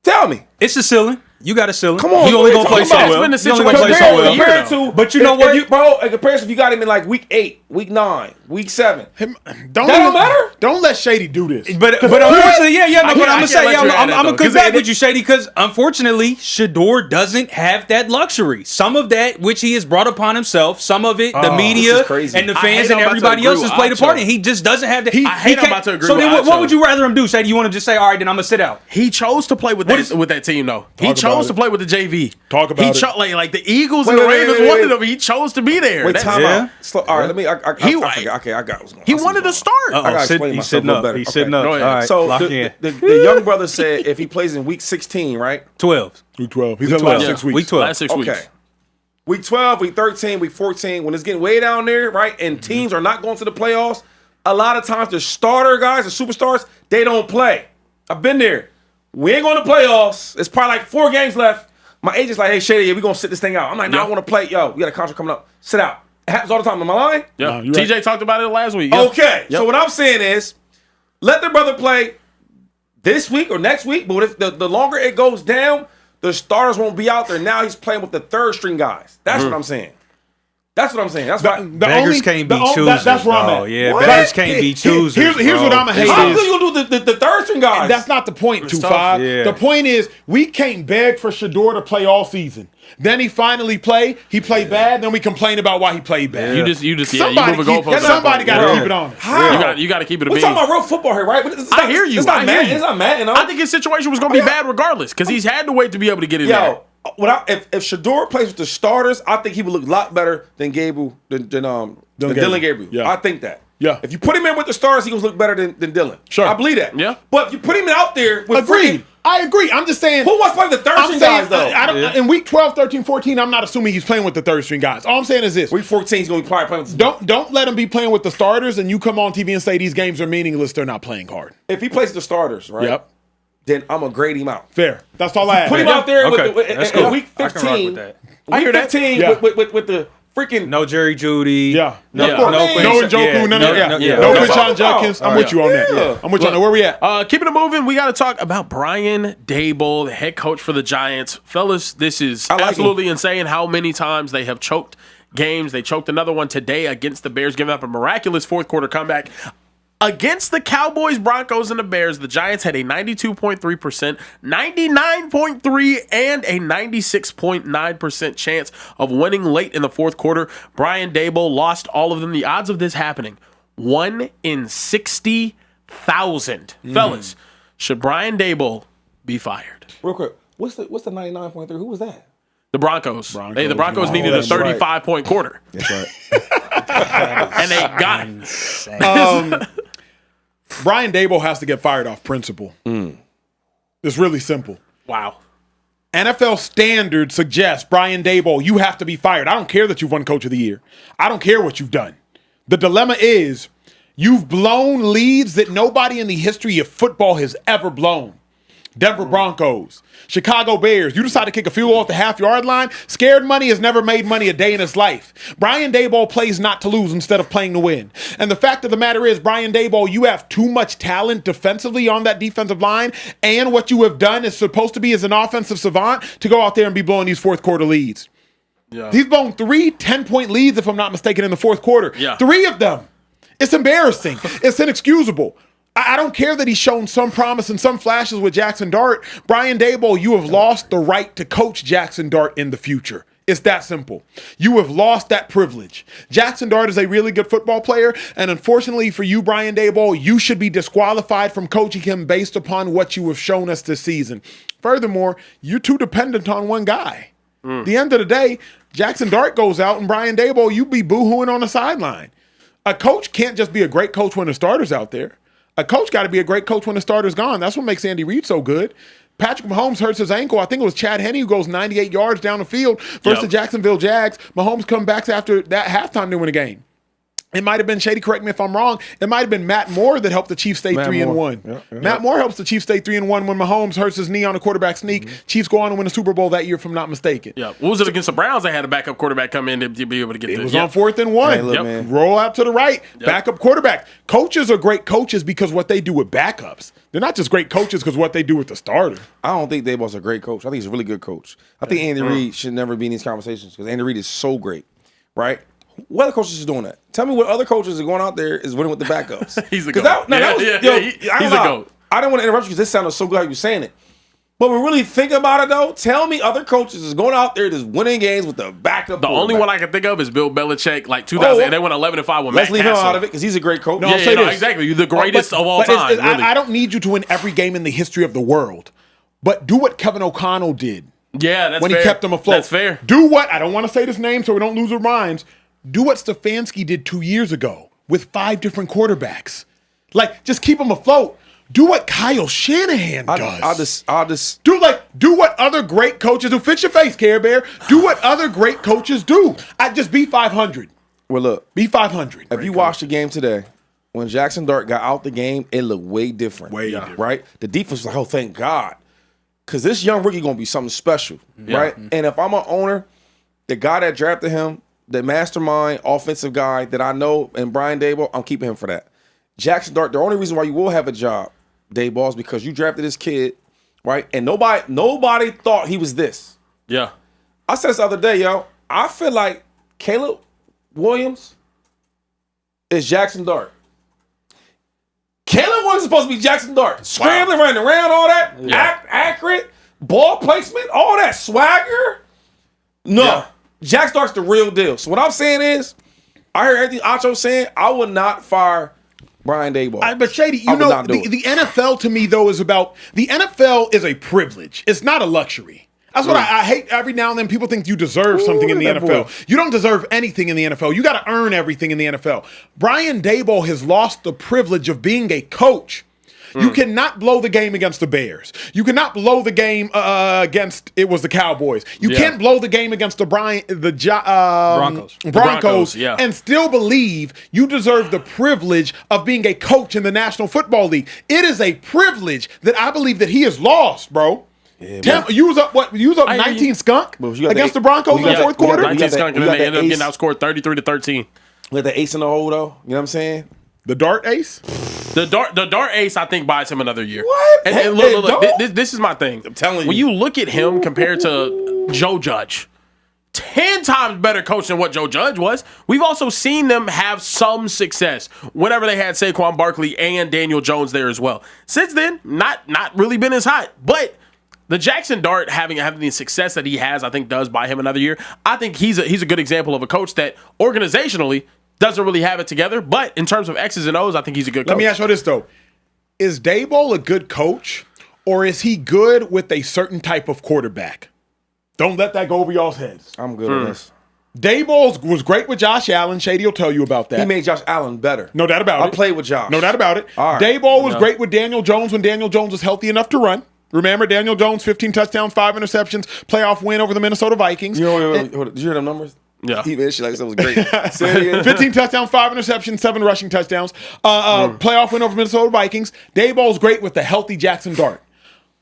Tell me. It's a ceiling. You got to seal him. Come on, he only what gonna are you play talking so about? well. It's been the He only gonna play so well. Compared to, But you know what, in comparison, if you got him in like week 8, week 9, week 7, Don't don't matter? Don't let Shady do this. But unfortunately, but I'm can't gonna say, let you add that, I'm though, gonna 'cause come back it- with you, Shady, because unfortunately, Shador doesn't have that luxury. Some of that which he has brought upon himself, some of it, the media this is crazy. and the I fans hate and I'm about to everybody agree else has with played a part, Acho. and he just doesn't have that. I hate I'm can't- about to agree So with then, what Acho. would you rather him do, Shady? You want to just say, all right, then I'm gonna sit out? He chose to play with that team, though. He Talk about chose to it. play with the JV. Talk about it. Like the Eagles Wait, and the wait, Ravens wait, wait, wanted wait. him. He chose to be there. Wait, That's- time Yeah. out. All right, let me. I forgot. Okay, I got what's going on. He I see wanted to what's start. I gotta explain myself a little better. He's sitting Okay. up. Go ahead. All right, So lock in. the young brother said if he plays in week 16, right? 12. Week 12. He's in the last 12. 6 weeks. Week 12. Last 6 weeks. Okay. Week 12, week 13, week 14, when it's getting way down there, right? And teams are not going to the playoffs, a lot of times the starter guys, the superstars, they don't play. I've been there. We ain't going to playoffs. It's probably like 4 games left. My agent's like, hey, Shady, we're going to sit this thing out. I'm like, no, I want to play. Yo, we got a contract coming up. Sit out. It happens all the time. Am I lying? Yeah. you're right. TJ talked about it last week. Yeah. Okay. Yep. So what I'm saying is, let the brother play this week or next week, but if the longer it goes down, the starters won't be out there. Now he's playing with the third string guys. That's what I'm saying. That's what I'm saying. That's why. Beggars can't be choosers. That's where I'm though. at. Yeah, What? beggars can't be choosers. Here's what I'm gonna hate How is good you gonna do the third string guys? that's not the point, tough. 2-5. Yeah. The point is we can't beg for Shador to play all season. Then he finally played. He played bad. Then we complain about why he played bad. You just, you Somebody move a keep- goalpost. somebody got to Yeah. keep it on. How? You got to keep it a We're bean. talking about real football here, right? But it's not, I hear you. It's not I hear mad. you. It's not mad. You know? I think his situation was going to be bad regardless because he's had to wait to be able to get in there. Yo, if Shador plays with the starters, I think he would look a lot better than Gabriel than Dylan Gabriel. Yeah. I think that. Yeah. If you put him in with the stars, he will look better than Dylan. Sure. I believe that. Yeah. But if you put him out there with Agreed. I agree. I'm just saying. who wants to play with the third I'm string saying, guys though? I don't, in week 12, 13, 14, I'm not assuming he's playing with the third string guys. All I'm saying is this. Week 14, he's going to be probably playing with Don't let him be playing with the starters and you come on TV and say these games are meaningless. They're not playing hard. If he plays the starters, right? Yep. Then I'm going to grade him out. Fair. That's all I have. Put him out there Okay. with That's in cool. week I can rock 15. with that. Week hear that. 15 Yeah. with the freaking No Jerry Judy. Yeah. No, Yeah. no, No Njoku, none of that. No Okay. Quinshon Judkins. I'm with you on that. Yeah. I'm with you on that. Where we at? Keeping it moving, we got to talk about Brian Daboll, the head coach for the Giants. Fellas, this is like absolutely insane how many times they have choked games. They choked another one today against the Bears, giving up a miraculous fourth quarter comeback. Against the Cowboys, Broncos, and the Bears, the Giants had a 92.3%, 99.3%, and a 96.9% chance of winning late in the fourth quarter. Brian Daboll lost all of them. The odds of this happening, 1 in 60,000. Fellas, should Brian Daboll be fired? Real quick. What's the 99.3? Who was that? The Broncos. Hey, the Broncos Oh, needed a that's right. 35-point quarter. That's right. And they got it. Brian Daboll has to get fired off principle. It's really simple. Wow. NFL standards suggest, Brian Daboll, you have to be fired. I don't care that you've won Coach of the Year. I don't care what you've done. The dilemma is you've blown leads that nobody in the history of football has ever blown. Denver Broncos, Chicago Bears. You decide to kick a field goal at the half-yard line. Scared money has never made money a day in his life. Brian Daboll plays not to lose instead of playing to win. And the fact of the matter is, Brian Daboll, you have too much talent defensively on that defensive line, and what you have done is supposed to be as an offensive savant to go out there and be blowing these fourth quarter leads. Yeah. He's blown 3 10-point leads, if I'm not mistaken, in the fourth quarter. Yeah. 3 of them. It's embarrassing. It's inexcusable. I don't care that he's shown some promise and some flashes with Jackson Dart. Brian Daboll, you have lost the right to coach Jackson Dart in the future. It's that simple. You have lost that privilege. Jackson Dart is a really good football player, and unfortunately for you, Brian Daboll, you should be disqualified from coaching him based upon what you have shown us this season. Furthermore, you're too dependent on one guy. At the end of the day, Jackson Dart goes out, and Brian Daboll, you be boo-hooing on the sideline. A coach can't just be a great coach when the starter's out there. A coach got to be a great coach when the starter's gone. That's what makes Andy Reid so good. Patrick Mahomes hurts his ankle. I think it was Chad Henne who goes 98 yards down the field versus the Jacksonville Jags. Mahomes comes back after that halftime to win a game. It might have been Shady. Correct me if I'm wrong. It might have been Matt Moore that helped the Chiefs stay 3-1. Yeah. Matt Moore helps the Chiefs stay 3-1 when Mahomes hurts his knee on a quarterback sneak. Chiefs go on and win the Super Bowl that year, if I'm not mistaken. Yeah. What was it against the Browns? They had a backup quarterback come in to be able to get It was on 4th and 1. Hey, look, man. Roll out to the right. Backup quarterback. Coaches are great coaches because what they do with backups. They're not just great coaches because what they do with the starter. I don't think Daboll's a great coach. I think he's a really good coach. I think Andy Reid should never be in these conversations because Andy Reid is so great, right? What other coaches is doing that? Tell me what other coaches are going out there is winning with the backups. He's the GOAT. He's a GOAT. I didn't want to interrupt you because this sounded so good how you were saying it. But when we really think about it, though, tell me other coaches is going out there just winning games with the backup. The only one I can think of is Bill Belichick, like 2000. And they went 11-5 with Matt Let's leave him Castle. out of it because he's a great coach. No, I'll say this. Exactly. You're the greatest of all But time. Really. I don't need you to win every game in the history of the world. But do what Kevin O'Connell did. Yeah, that's when fair. he kept them afloat. That's fair. Do what, I don't want to say this name so we don't lose our minds. Do what Stefanski did 2 years ago with 5 different quarterbacks. Like, just keep them afloat. Do what Kyle Shanahan does. I'll just do what other great coaches do. Fix your face, Care Bear. Do what other great coaches do. I just be 500. Well, look. Be 500. If you watch the game today, when Jackson Dart got out the game, it looked way different. Different. Right? The defense was like, oh, thank God. Because this young rookie going to be something special. Right? And if I'm an owner, the guy that drafted him, the mastermind offensive guy that I know, and Brian Daboll, I'm keeping him for that. Jackson Dart, the only reason why you will have a job, Daboll, is because you drafted this kid, right? And nobody thought he was this. Yeah. I said this the other day, yo. I feel like Caleb Williams is Jackson Dart. Caleb Williams is supposed to be Jackson Dart. Scrambling, running around, all that. Accurate. Ball placement, all that. Swagger. No. Yeah. Jackson Dart's the real deal. So what I'm saying is, I heard everything Acho's saying. I would not fire Brian Daboll. But Shady, you know, the NFL to me, though, is about – the NFL is a privilege. It's not a luxury. That's what I hate. Every now and then people think you deserve something in the NFL. You don't deserve anything in the NFL. You got to earn everything in the NFL. Brian Daboll has lost the privilege of being a coach. You cannot blow the game against the Bears. You cannot blow the game against the Cowboys. You can't blow the game against the Broncos and still believe you deserve the privilege of being a coach in the National Football League. It is a privilege that I believe that he has lost, bro. Yeah, you was up 19 skunk against the Broncos in the fourth quarter. 19 skunk, and then they ended up getting outscored 33-13. With the ace in the hole, though. You know what I'm saying? The dart ace? The dart ace, I think, buys him another year. What? And look, this is my thing. I'm telling you. When you look at him compared to Joe Judge, 10 times better coach than what Joe Judge was. We've also seen them have some success whenever they had Saquon Barkley and Daniel Jones there as well. Since then, not really been as hot. But the Jackson Dart having the success that he has, I think, does buy him another year. I think he's a good example of a coach that organizationally doesn't really have it together, but in terms of X's and O's, I think he's a good coach. Let me ask you this, though. Is Daboll a good coach, or is he good with a certain type of quarterback? Don't let that go over y'all's heads. I'm good at this. Daboll was great with Josh Allen. Shady will tell you about that. He made Josh Allen better. No doubt about it. I played with Josh. No doubt about it. All right. Daboll was great with Daniel Jones when Daniel Jones was healthy enough to run. Remember, Daniel Jones, 15 touchdowns, 5 interceptions, playoff win over the Minnesota Vikings. Did you hear them numbers? Yeah. He shit like that was great. 15 touchdowns, 5 interceptions, 7 rushing touchdowns. Playoff win over Minnesota Vikings. Daboll's great with the healthy Jackson Dart.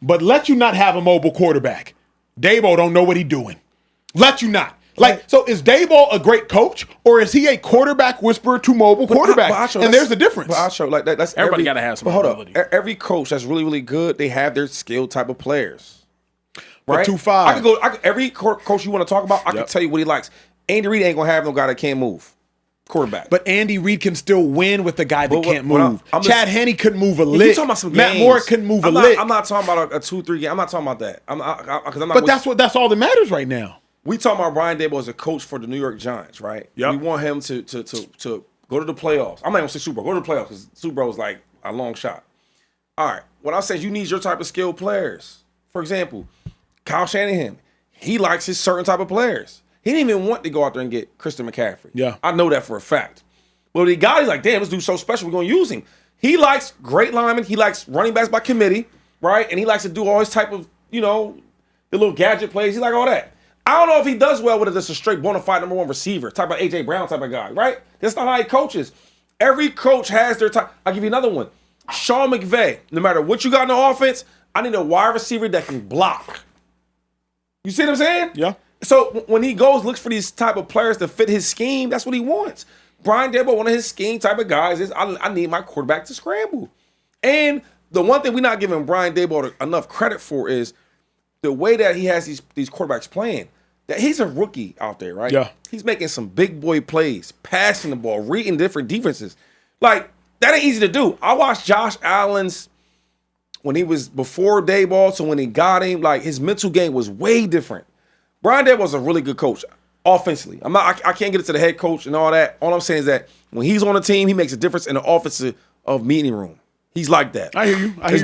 But let you not have a mobile quarterback. Daboll don't know what he's doing. Let you not. So is Daboll a great coach, or is he a quarterback whisperer to mobile quarterback? And there's a difference. But I'll show that's everybody got to have some ability. Every coach that's really, really good, they have their skill type of players. Right? 2-5. Every coach you want to talk about, I can tell you what he likes. Andy Reid ain't gonna have no guy that can't move. Quarterback. But Andy Reid can still win with the guy that can't move. Chad Henne couldn't move a lick. You talking about some games. Matt Moore couldn't move a lick. I'm not talking about a 2-3 game. I'm not talking about that. But that's all that matters right now. We talking about Brian Daboll as a coach for the New York Giants, right? Yep. We want him to go to the playoffs. I'm not gonna say Super Bowl. Go to the playoffs because Super Bowl is like a long shot. All right. What I'm saying is you need your type of skilled players. For example, Kyle Shanahan, he likes his certain type of players. He didn't even want to go out there and get Christian McCaffrey. Yeah. I know that for a fact. But the guy, he's like, damn, this dude's so special, we're going to use him. He likes great linemen. He likes running backs by committee, right? And he likes to do all his type of, the little gadget plays. He like all that. I don't know if he does well with it as a straight bona fide number 1 receiver, type of A.J. Brown type of guy, right? That's not how he coaches. Every coach has their time. I'll give you another one. Sean McVay, no matter what you got in the offense, I need a wide receiver that can block. You see what I'm saying? Yeah. So when he looks for these type of players to fit his scheme, that's what he wants. Brian Daboll, one of his scheme type of guys, is I need my quarterback to scramble. And the one thing we're not giving Brian Daboll enough credit for is the way that he has these quarterbacks playing. That he's a rookie out there, right? Yeah. He's making some big boy plays, passing the ball, reading different defenses. Like, that ain't easy to do. I watched Josh Allen's when he was before Daboll, so when he got him, like, his mental game was way different. Brian Daboll was a really good coach offensively. I can't get into the head coach and all that. All I'm saying is that when he's on the team, he makes a difference in the offensive meeting room. He's like that. I hear you. There's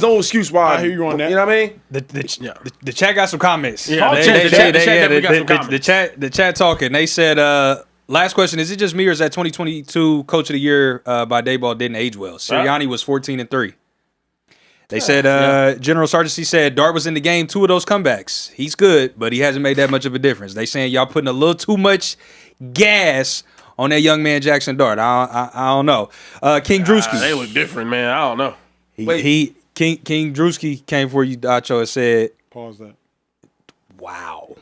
no excuse why. I hear you on that. You know what I mean? The chat got some comments. Yeah, the chat talking. They said, last question, is it just me or is that 2022 Coach of the Year by Daboll didn't age well? Sirianni was 14-3. They said, General Sargency said, Dart was in the game 2 of those comebacks. He's good, but he hasn't made that much of a difference. They saying y'all putting a little too much gas on that young man Jackson Dart. I don't know. King Drewski. They look different, man. I don't know. King Drewski came for you, Dacho, and said, Pause that. Wow.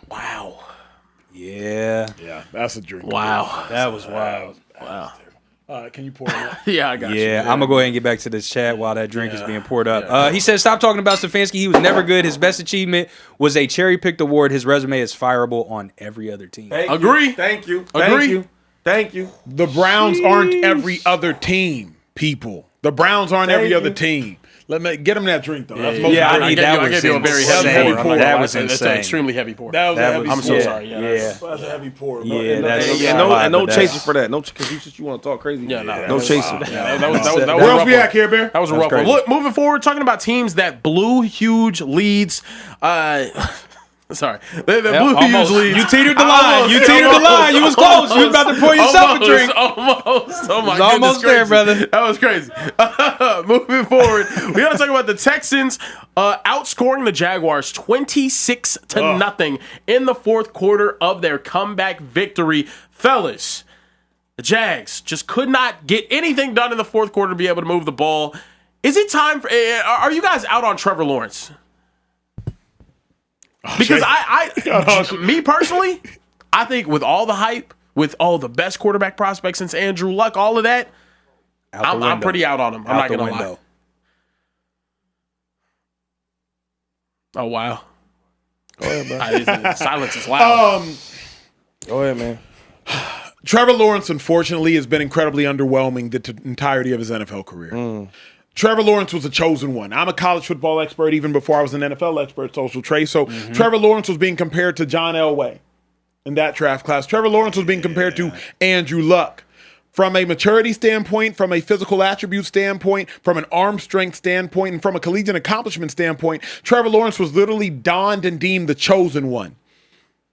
Yeah, that's a drink. Wow. That was wild. Wow. Can you pour it up? Yeah, I got you. Yeah, I'm going to go ahead and get back to this chat while that drink is being poured up. He said, stop talking about Stefanski. He was never good. His best achievement was a cherry-picked award. His resume is fireable on every other team. Agree. Thank you. The Browns aren't every other team, people. The Browns aren't every other team. Let me get him that drink though. That's most I need that. I gave you a very insane. heavy pour. That was That's insane. an extremely heavy pour. That was a heavy I'm pour. so sorry. That's a heavy pour. No chaser for that. No, because you want to talk crazy. Yeah, no chaser. That was Where else we at, Care Bear? That was a rough one. Look, moving forward, talking about teams that blew huge leads. Sorry. They blew huge leads. You teetered the line. You was close. You was about to pour yourself a drink. Almost. Oh my goodness. Almost there, brother. That was crazy. Moving forward, we got to talk about the Texans outscoring the Jaguars 26-0 in the fourth quarter of their comeback victory. Fellas, the Jags just could not get anything done in the fourth quarter to be able to move the ball. Is it time for? Are you guys out on Trevor Lawrence? Because me personally, I think with all the hype, with all the best quarterback prospects since Andrew Luck, all of that, I'm pretty out on him. I'm not going to lie. Oh, wow. Go ahead, bro. Silence is loud. Go ahead, man. Trevor Lawrence, unfortunately, has been incredibly underwhelming the entirety of his NFL career. Trevor Lawrence was a chosen one. I'm a college football expert even before I was an NFL expert, Social Trey. So Trevor Lawrence was being compared to John Elway in that draft class. Trevor Lawrence was being compared to Andrew Luck. From a maturity standpoint, from a physical attribute standpoint, from an arm strength standpoint, and from a collegiate accomplishment standpoint, Trevor Lawrence was literally donned and deemed the chosen one.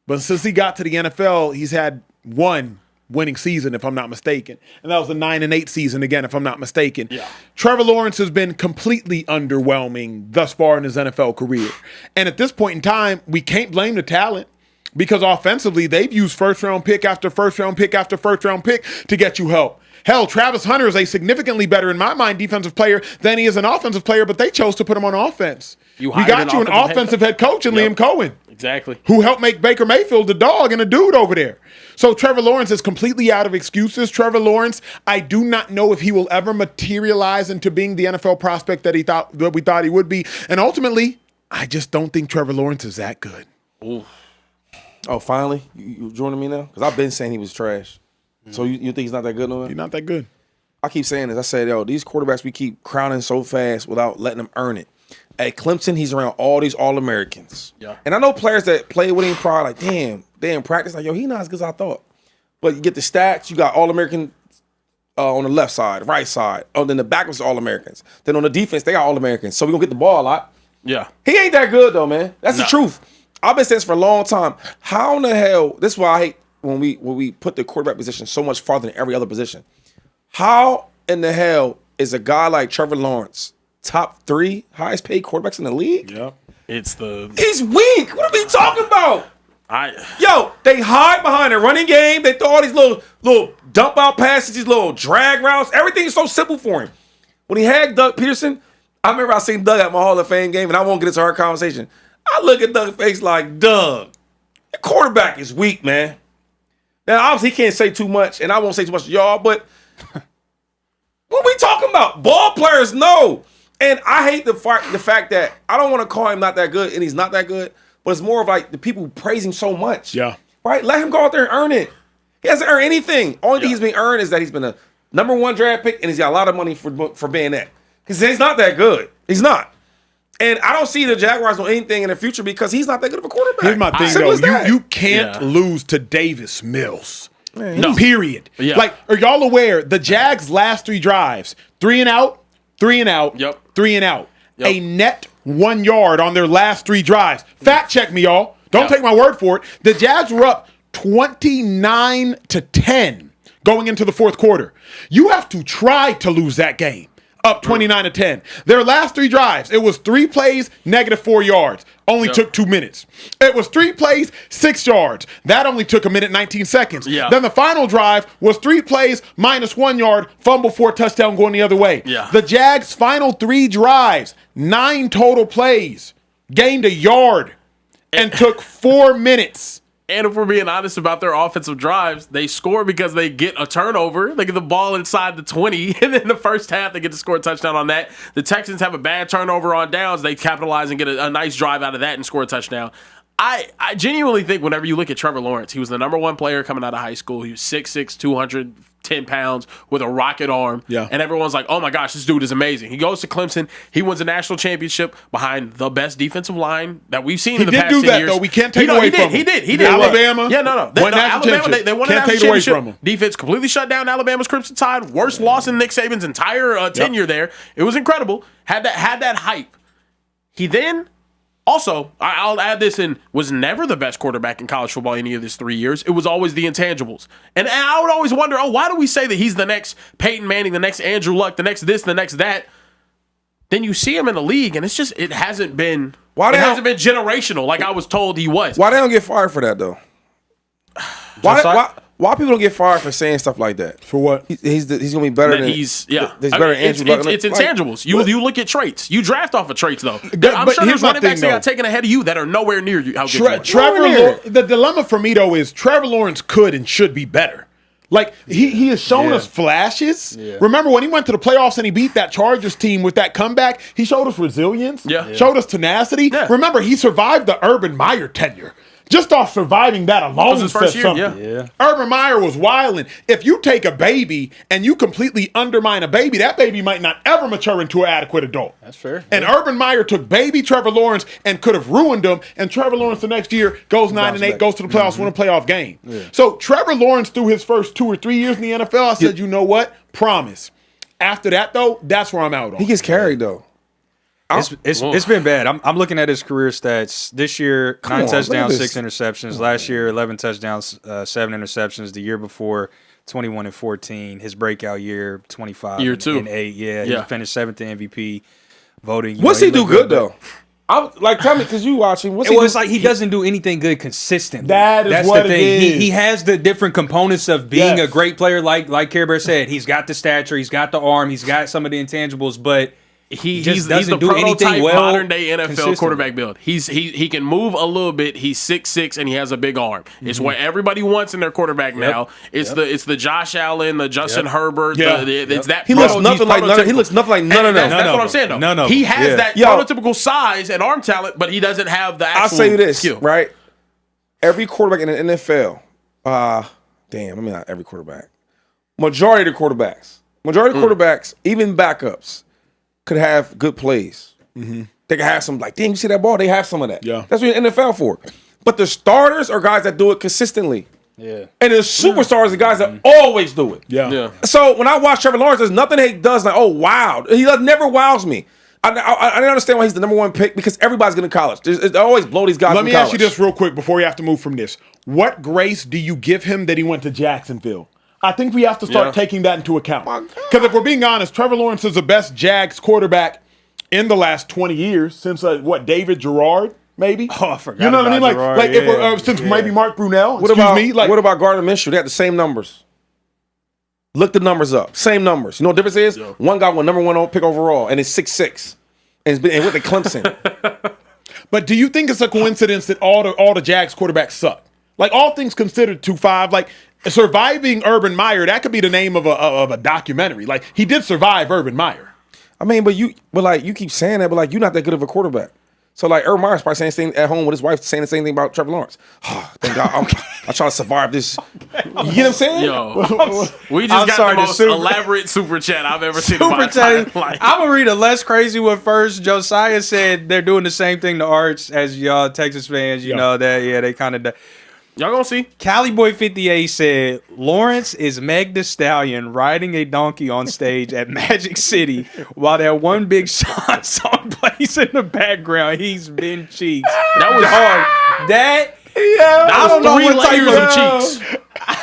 But since he got to the NFL, he's had one winning season, if I'm not mistaken. And that was the 9-8 season, again, if I'm not mistaken. Yeah. Trevor Lawrence has been completely underwhelming thus far in his NFL career. And at this point in time, we can't blame the talent because offensively, they've used first-round pick after first-round pick after first-round pick to get you help. Hell, Travis Hunter is a significantly better, in my mind, defensive player than he is an offensive player, but they chose to put him on offense. We got you an offensive head coach in Liam Cohen. Exactly. Who helped make Baker Mayfield the dog and a dude over there. So Trevor Lawrence is completely out of excuses. Trevor Lawrence, I do not know if he will ever materialize into being the NFL prospect that we thought he would be. And ultimately, I just don't think Trevor Lawrence is that good. Ooh. Oh, finally? You joining me now? Because I've been saying he was trash. So you think he's not that good no more? He's not that good. I keep saying this. I said, these quarterbacks we keep crowning so fast without letting them earn it. At Clemson, he's around all these All-Americans. Yeah. And I know players that play with him probably like, damn, they in practice like, he not as good as I thought. But you get the stats, you got All-American on the left side, right side. Oh, then the back was All-Americans. Then on the defense, they got All-Americans. So we're going to get the ball a lot. Yeah. He ain't that good, though, man. That's the truth. I've been saying this for a long time. How in the hell, this is why I hate when we put the quarterback position so much farther than every other position. How in the hell is a guy like Trevor Lawrence top 3 highest paid quarterbacks in the league? Yeah. He's weak. What are we talking about? They hide behind a running game. They throw all these little dump out passes, these little drag routes. Everything's so simple for him. When he had Doug Peterson, I remember I seen Doug at my Hall of Fame game, and I won't get into our conversation. I look at Doug's face like, Doug, the quarterback is weak, man. Now, obviously, he can't say too much, and I won't say too much to y'all, but what we talking about? Ball players know. And I hate the fact that I don't want to call him not that good, and he's not that good, but it's more of like the people praise him so much. Yeah. Right? Let him go out there and earn it. He hasn't earned anything. Only thing he's been earned is that he's been a #1 draft pick, and he's got a lot of money for being that. Because he's not that good. He's not. And I don't see the Jaguars doing anything in the future because he's not that good of a quarterback. Here's my thing, though. You can't lose to Davis Mills. No. Period. Yeah. Like, are y'all aware the Jags' last 3 drives, 3 and out, 3 and out, 3 and out. A net 1 yard on their last 3 drives. Fact check me, y'all. Don't take my word for it. The Jags were up 29-10 going into the fourth quarter. You have to try to lose that game. Up 29-10. Their last 3 drives, it was 3 plays, -4 yards. Only took 2 minutes. It was 3 plays, 6 yards. That only took 1 minute, 19 seconds. Then the final drive was 3 plays, -1 yard, fumble for a touchdown going the other way. The Jags' final 3 drives, 9 total plays, gained 1 yard, and took 4 minutes. And if we're being honest about their offensive drives, they score because they get a turnover. They get the ball inside the 20, and in the first half, they get to score a touchdown on that. The Texans have a bad turnover on downs. They capitalize and get a nice drive out of that and score a touchdown. I genuinely think whenever you look at Trevor Lawrence, he was the #1 player coming out of high school. He was 6'6", 210 pounds with a rocket arm. And everyone's like, oh my gosh, this dude is amazing. He goes to Clemson. He wins a national championship behind the best defensive line that we've seen in the past 10 years. He did do that, though. We can't take away from him. He did. Alabama. Yeah, no. Won national Alabama, they won a can't national take it away championship. from him. Defense completely shut down Alabama's Crimson Tide. Worst loss in Nick Saban's entire tenure there. It was incredible. Had that hype. He then... Also, I'll add this in, was never the best quarterback in college football any of his 3 years. It was always the intangibles. And I would always wonder, why do we say that he's the next Peyton Manning, the next Andrew Luck, the next this, the next that? Then you see him in the league, and it hasn't been generational like I was told he was. Why they don't get fired for that, though? Why people don't get fired for saying stuff like that? For what? He's going to be better than... He's better than Andrew Luck. It's intangibles. You look at traits. You draft off of traits, though. I'm but sure here's there's my running backs thing, that got taken ahead of you that are nowhere near you. How good you are. The dilemma for me, though, is Trevor Lawrence could and should be better. Like, he has shown us flashes. Remember when he went to the playoffs and he beat that Chargers team with that comeback? He showed us resilience. Showed us tenacity. Remember, he survived the Urban Meyer tenure. Just off surviving that alone was his first says year. something. Urban Meyer was wilding. If you take a baby and you completely undermine a baby, that baby might not ever mature into an adequate adult. That's fair. And Urban Meyer took baby Trevor Lawrence and could have ruined him. And Trevor Lawrence the next year goes 9-8, goes to the playoffs, win a playoff game. So Trevor Lawrence through his first 2 or 3 years in the NFL, I said, you know what? Promise. After that, though, that's where I'm out on. He gets carried, though. It's been bad. I'm looking at his career stats. This year, 9 touchdowns, 6 interceptions. Last year, 11 touchdowns, 7 interceptions. The year before, 21-14. His breakout year, 25 year 2 and 8. He finished 7th in MVP voting. What's he do good though? Tell me, because you watching. It's like he doesn't do anything good consistently. That's what the thing. It is. He has the different components of being a great player, like Care Bear said. He's got the stature, he's got the arm, he's got some of the intangibles, but he's the prototype modern day NFL quarterback build. He can move a little bit. He's 6'6" and he has a big arm. It's what everybody wants in their quarterback now. It's the Josh Allen, the Justin Herbert. It's that. He looks nothing like none. He looks nothing like none of them. That's what I'm saying though. He has that prototypical size and arm talent, but he doesn't have the actual skill. I'll say this, right? Every quarterback in the NFL, not every quarterback. Majority of the quarterbacks, even backups, could have good plays. They could have some, like, damn, you see that ball? They have some of that. That's what you're in the NFL for. But the starters are guys that do it consistently. And the superstars are guys that always do it. So when I watch Trevor Lawrence, there's nothing he does like, oh, wow. He never wows me. I don't understand why he's the #1 pick, because everybody's getting to college. They always blow these guys. Let me ask you this real quick before you have to move from this. What grace do you give him that he went to Jacksonville? I think we have to start taking that into account. Because if we're being honest, Trevor Lawrence is the best Jags quarterback in the last 20 years since, David Gerard? maybe. Oh, I forgot. You know what I mean? Like, Gerard, if we're, since maybe Mark Brunell. What about Gardner Minshew? They had the same numbers. Look the numbers up. Same numbers. You know what the difference is? Yeah. One guy won number 1 pick overall, and it's 6'6", and went to Clemson. But do you think it's a coincidence that all the Jags quarterbacks suck? Like, all things considered, 2-5, like surviving Urban Meyer, that could be the name of a documentary. Like, he did survive Urban Meyer. I mean, but you keep saying that, but like, you're not that good of a quarterback. So like, Urban Meyer's probably saying the same thing at home with his wife, saying the same thing about Trevor Lawrence. Oh, thank God, I'm trying to survive this. You get what I'm saying? Yo, we just got the most elaborate super chat I've ever seen in my entire life. I'm gonna read a less crazy one first. Josiah said they're doing the same thing to Arch as y'all Texas fans. You know that, yeah, they kind of. Y'all gonna see. Caliboy58 said Lawrence is Meg Thee Stallion riding a donkey on stage at Magic City while that one Big Sean song plays in the background. He's been cheeks. That was hard. I don't know what type of cheeks.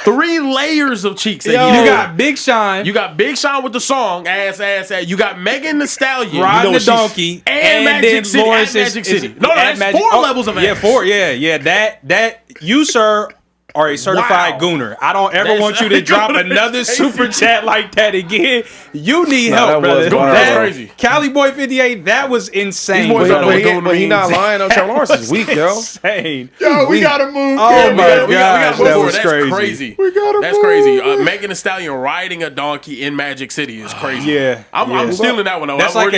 3 layers of cheeks. You got Big Sean. You got Big Sean with the song, ass. You got Megan Thee Stallion riding the donkey, and Magic City. Lawrence Magic City. No, that's Magic, 4 levels of ass. Yeah, 4. Yeah. That you, sir, are a certified gooner. I don't ever want you to drop another super chat like that again. You need help, brother. That's crazy. Caliboy58, that was insane. But he's not lying on Trevor Lawrence is weak, yo. Insane. Yo, we gotta move. Oh my gosh, that was That's crazy. We gotta That's move. crazy. Megan Thee Stallion riding a donkey in Magic City is crazy. Yeah. I'm stealing that one though. That's like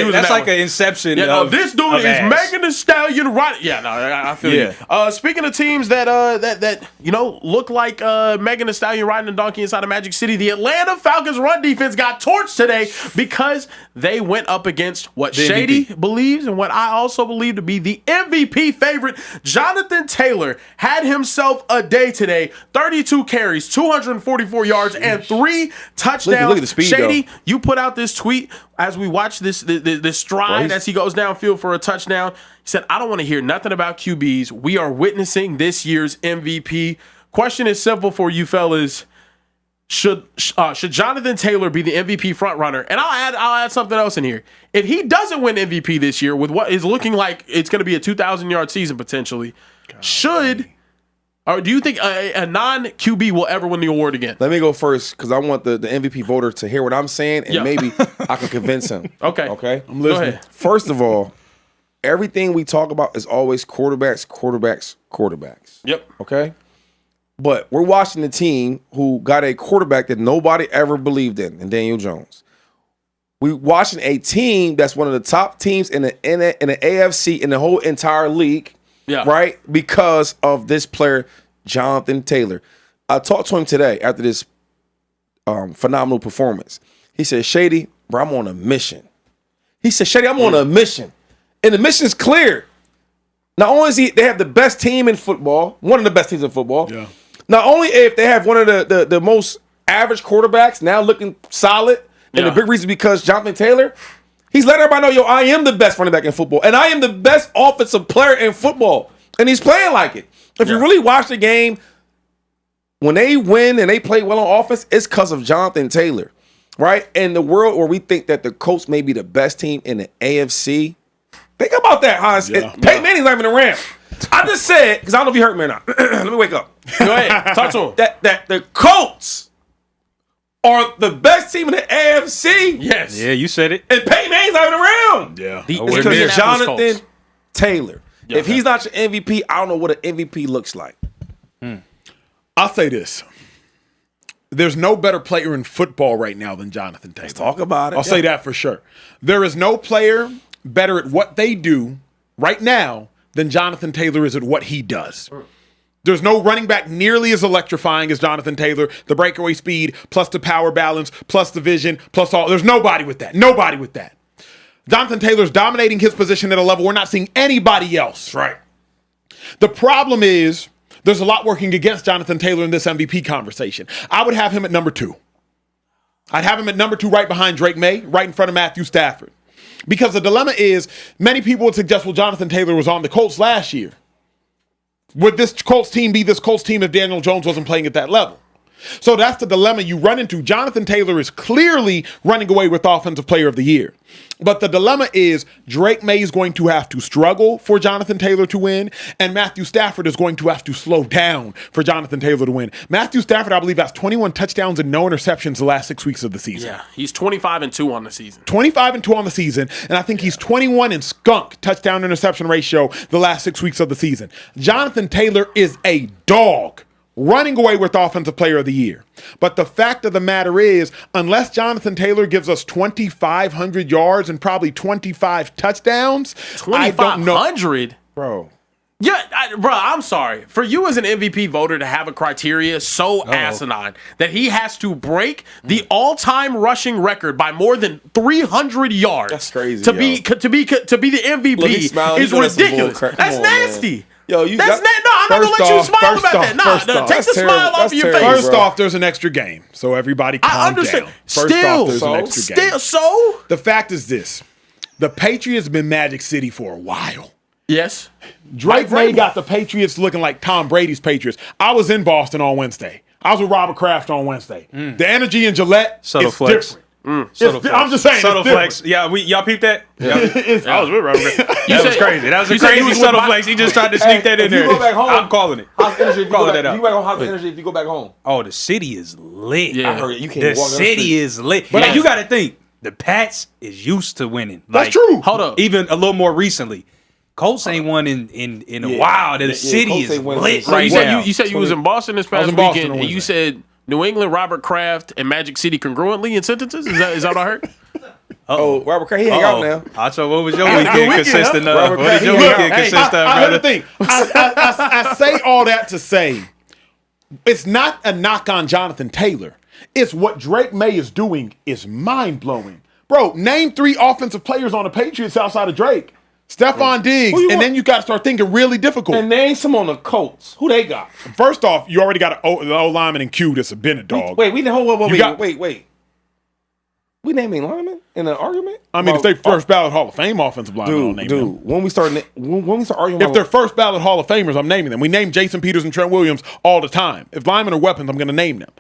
an Inception. Yeah, no, this dude is ass. Megan Thee Stallion riding. Yeah, no, I feel you. Speaking of teams that look like Megan Thee Stallion riding a donkey inside of Magic City, the Atlanta Falcons run defense got torched today because they went up against what Shady believes and what I also believe to be the MVP favorite. Jonathan Taylor had himself a day today. 32 carries, 244 yards, and 3 touchdowns. Look at the speed, Shady, though. you put out this tweet as we watch this stride as he goes downfield for a touchdown. He said, I don't want to hear nothing about QBs. We are witnessing this year's MVP. Question is simple for you fellas. Should Jonathan Taylor be the MVP frontrunner? And I'll add something else in here. If he doesn't win MVP this year with what is looking like it's going to be a 2,000-yard season potentially, or do you think a non-QB will ever win the award again? Let me go first because I want the MVP voter to hear what I'm saying and maybe I can convince him. Okay. I'm listening. Go ahead. First of all, everything we talk about is always quarterbacks. Yep. Okay? But we're watching the team who got a quarterback that nobody ever believed in Daniel Jones. We're watching a team that's one of the top teams in the AFC in the whole entire league, right? Because of this player, Jonathan Taylor. I talked to him today after this phenomenal performance. He said, Shady, bro, I'm on a mission. He said, Shady, I'm on a mission. And the mission's clear. Not only is they have the best team in football, one of the best teams in football. Yeah. Not only if they have one of the most average quarterbacks now looking solid, and the big reason because Jonathan Taylor, he's letting everybody know, I am the best running back in football, and I am the best offensive player in football, and he's playing like it. If you really watch the game, when they win and they play well on offense, it's because of Jonathan Taylor, right? In the world where we think that the Colts may be the best team in the AFC, think about that, Hans. Peyton Manning's not even around. I just said, because I don't know if you heard me or not. Let me wake up. Go ahead. Talk to him. That the Colts are the best team in the AFC. Yes. Yeah, you said it. And Peyton Manning's not even around. Yeah. It's because of Jonathan Taylor. If he's not your MVP, I don't know what an MVP looks like. I'll say this. There's no better player in football right now than Jonathan Taylor. Let's talk about it. I'll say that for sure. There is no player better at what they do right now than Jonathan Taylor is at what he does. There's no running back nearly as electrifying as Jonathan Taylor. The breakaway speed, plus the power balance, plus the vision, plus all. There's nobody with that. Nobody with that. Jonathan Taylor's dominating his position at a level we're not seeing anybody else. Right. The problem is there's a lot working against Jonathan Taylor in this MVP conversation. I would have him at number 2. I'd have him at number 2 right behind Drake May, right in front of Matthew Stafford. Because the dilemma is, many people would suggest, well, Jonathan Taylor was on the Colts last year. Would this Colts team be this Colts team if Daniel Jones wasn't playing at that level? So that's the dilemma you run into. Jonathan Taylor is clearly running away with Offensive Player of the Year. But the dilemma is Drake May is going to have to struggle for Jonathan Taylor to win, and Matthew Stafford is going to have to slow down for Jonathan Taylor to win. Matthew Stafford, I believe, has 21 touchdowns and no interceptions the last 6 weeks of the season. Yeah, he's 25-2 on the season. 25-2 on the season, and I think he's 21 in skunk touchdown-interception ratio the last 6 weeks of the season. Jonathan Taylor is a dog running away with Offensive Player of the Year. But the fact of the matter is, unless Jonathan Taylor gives us 2,500 yards and probably 25 touchdowns, I don't know. 2,500? Bro. Yeah, I'm sorry. For you as an MVP voter to have a criteria so asinine that he has to break the all-time rushing record by more than 300 yards. That's crazy, to be the MVP is ridiculous. That's nasty. Man. Yo, I'm not gonna let you smile about that. Nah, take the smile off of your face. First off, there's an extra game, so everybody calm I understand. down. First off, there's an extra game. So the fact is this: the Patriots have been Magic City for a while. Yes, Drake May got the Patriots looking like Tom Brady's Patriots. I was in Boston on Wednesday. I was with Robert Kraft on Wednesday. The energy in Gillette is different. I'm just saying. Subtle flex. Yeah, y'all peeped that? Yeah. I was with Robert. That was crazy. That was a crazy subtle flex. He just tried to sneak that in there. You go back home, I'm calling it. How's energy if you Calling go back, that out. you back home? How's energy if you go back home? Oh, the city is lit. Yeah. I heard you can't The walk down the city street. is lit. But But you got to think, the Pats is used to winning. That's true. Hold up. Even a little more recently. Colts ain't won in a while. The city Colts is ain't won lit since- right now. You said you was in Boston this past in Boston weekend, on and you Wednesday. said New England, Robert Kraft, and Magic City congruently in sentences. Is that what I heard? Oh, Robert Kraft, he hang out now. Acho, what was your weekend consistent of? Robert What did Kraft, your he hang weekend out. consist of, I heard the brother? thing. I say all that to say it's not a knock on Jonathan Taylor. It's what Drake May is doing is mind-blowing. Bro, name 3 offensive players on the Patriots outside of Drake. Stephon Diggs, and then you got to start thinking really difficult. And name some on the Colts. Who they got? First off, you already got an O lineman in Q that's a Bennett dog. Wait, we didn't got- wait. We naming linemen in an argument? I mean, if they first ballot Hall of Fame offensive linemen, I'll name them. When we start arguing, If they're first ballot Hall of Famers, I'm naming them. We name Jason Peters and Trent Williams all the time. If linemen are weapons, I'm going to name them.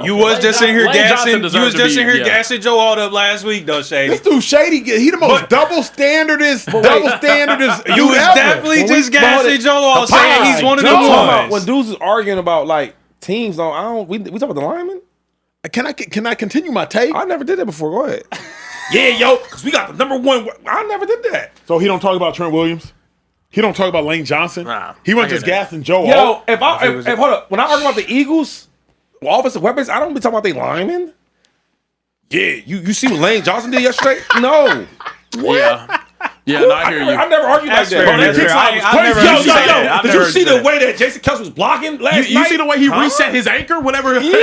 You was just in here Lane gassing. Johnson You was deserves to just in be- here yeah. gassing Joe all up last week, though, Shady. This dude Shady, he the most double standardist You dude was ever. definitely just gassing Joe all, saying he's one of the when ones. dudes is arguing about like teams, we talk about the linemen. Can I continue my take? I never did that before. Go ahead. Yeah, yo, because we got the #1. I never did that. So he don't talk about Trent Williams? He don't talk about Lane Johnson? Nah, He wasn't I just hear that. gassing Joe Yo, all. if hold up, when I argue about the Eagles, offensive weapons, I don't be talking about they linemen. Yeah, you see what Lane Johnson did yesterday? No. Yeah, no, I hear you. I never argued like That's that. fair, Bro, that that's kick fair. side was I crazy. never heard you say that. I've Did never you see heard the that. way that Jason Kelsey was blocking last You night? see the way he reset his anchor whenever? Yeah,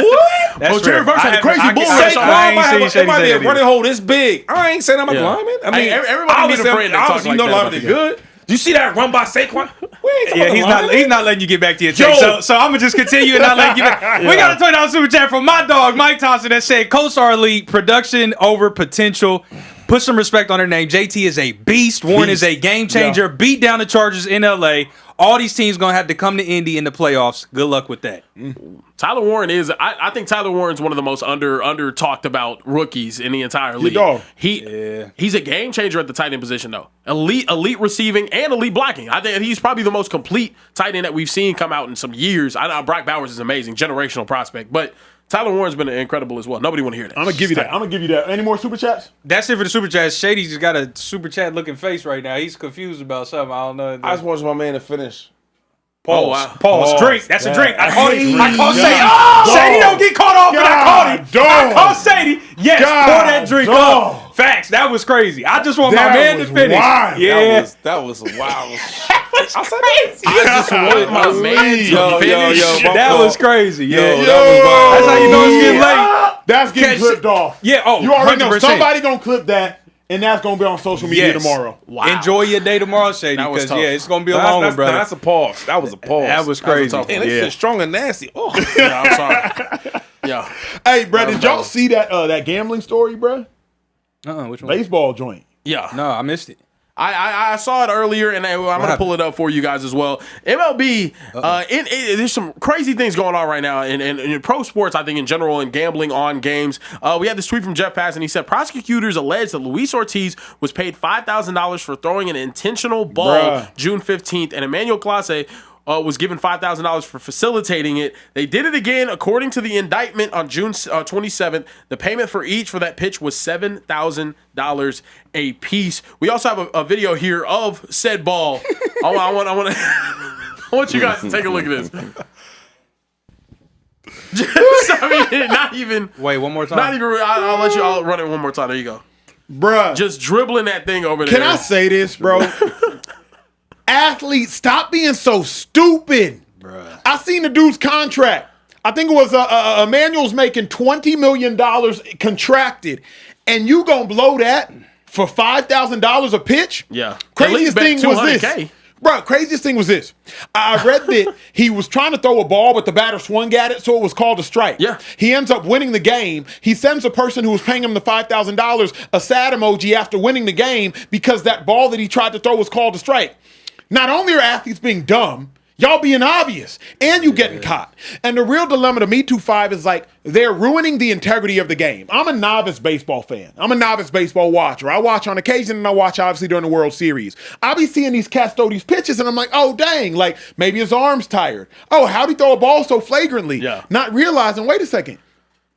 what? That's Jerry fair. Verse had a I crazy haven't- bull I rush. can't- Saquon I ain't might seen have Shady it might say be a that running either. hole this big. I ain't saying I'm a Yeah. lineman. I mean, Hey, everybody be obviously, afraid to talk obviously, like you know that linemen about are good. Do you see that run by Saquon? We ain't talking Yeah, about he's not letting you get back to your take. Yo. So I'm gonna just continue and not let you get back. We got a $20 super chat from my dog Mike Thompson that said co-star elite, production over potential. Put some respect on her name. JT is a beast. Warren is a game changer. Beat down the Chargers in LA. All these teams gonna have to come to Indy in the playoffs. Good luck with that. Tyler Warren is. I think Tyler Warren's one of the most under talked about rookies in the entire league. dog. He's a game changer at the tight end position though. Elite receiving and elite blocking. I think he's probably the most complete tight end that we've seen come out in some years. I know Brock Bowers is amazing, generational prospect, but Tyler Warren's been incredible as well. Nobody want to hear that. I'm going to give you that. Any more super chats? That's it for the super chat. Shady just got a super chat looking face right now. He's confused about something. I don't know. I just want my man to finish. Pause. Drink. That's a drink. I caught Hey, it. I caught God. Sadie. Oh, Sadie don't get caught off, but I caught it. God, I dog. caught Sadie. Yes, God, pour that drink dog. up. Facts. That was crazy. I just want my That man to was finish. wild. Yeah. That was wild. I said crazy. I just wanted my man to finish. That was crazy. Yo, Yeah. that was wild. That's how you know it's getting late. That's getting Catch clipped off. Yeah. Oh, You already know 100%. somebody going to clip that, and that's going to be on social media Yes. tomorrow. Wow. Enjoy your day tomorrow, Shady, That was because tough. it's gonna be a long one, brother. That's a pause. That was a pause. That was crazy. tough one. Damn, this Yeah. shit strong and nasty. Oh, Yeah, I'm sorry. Yeah. Hey, bro, did y'all see that gambling story, bro? Which one? Baseball joint. Yeah. No, I missed it. I saw it earlier, and I'm going to pull it up for you guys as well. MLB, there's some crazy things going on right now in pro sports, I think, in general, and gambling on games. We had this tweet from Jeff Pass, and he said, prosecutors allege that Luis Ortiz was paid $5,000 for throwing an intentional ball June 15th, and Emmanuel Clase was given $5,000 for facilitating it. They did it again. According to the indictment on June 27th, the payment for each for that pitch was $7,000 a piece. We also have a video here of said ball. I want you guys to take a look at this. Not even. Wait, one more time. Not even. I'll run it one more time. There you go. Bruh. Just dribbling that thing over there. Can I say this, bro? Athletes, stop being so stupid. Bruh. I seen the dude's contract. I think it was Emmanuel's making $20 million contracted, and you gonna blow that for $5,000 a pitch? Yeah. Craziest thing was this. Bro, craziest thing was this. I read that he was trying to throw a ball, but the batter swung at it, so it was called a strike. Yeah. He ends up winning the game. He sends the person who was paying him the $5,000 a sad emoji after winning the game because that ball that he tried to throw was called a strike. Not only are athletes being dumb, y'all being obvious, and you getting caught. And the real dilemma to me, 2-5, is like they're ruining the integrity of the game. I'm a novice baseball fan. I'm a novice baseball watcher. I watch on occasion, and I watch obviously during the World Series. I'll be seeing these cats throw these pitches, and I'm like, oh, dang, like maybe his arm's tired. Oh, how'd he throw a ball so flagrantly? Yeah. Not realizing, wait a second,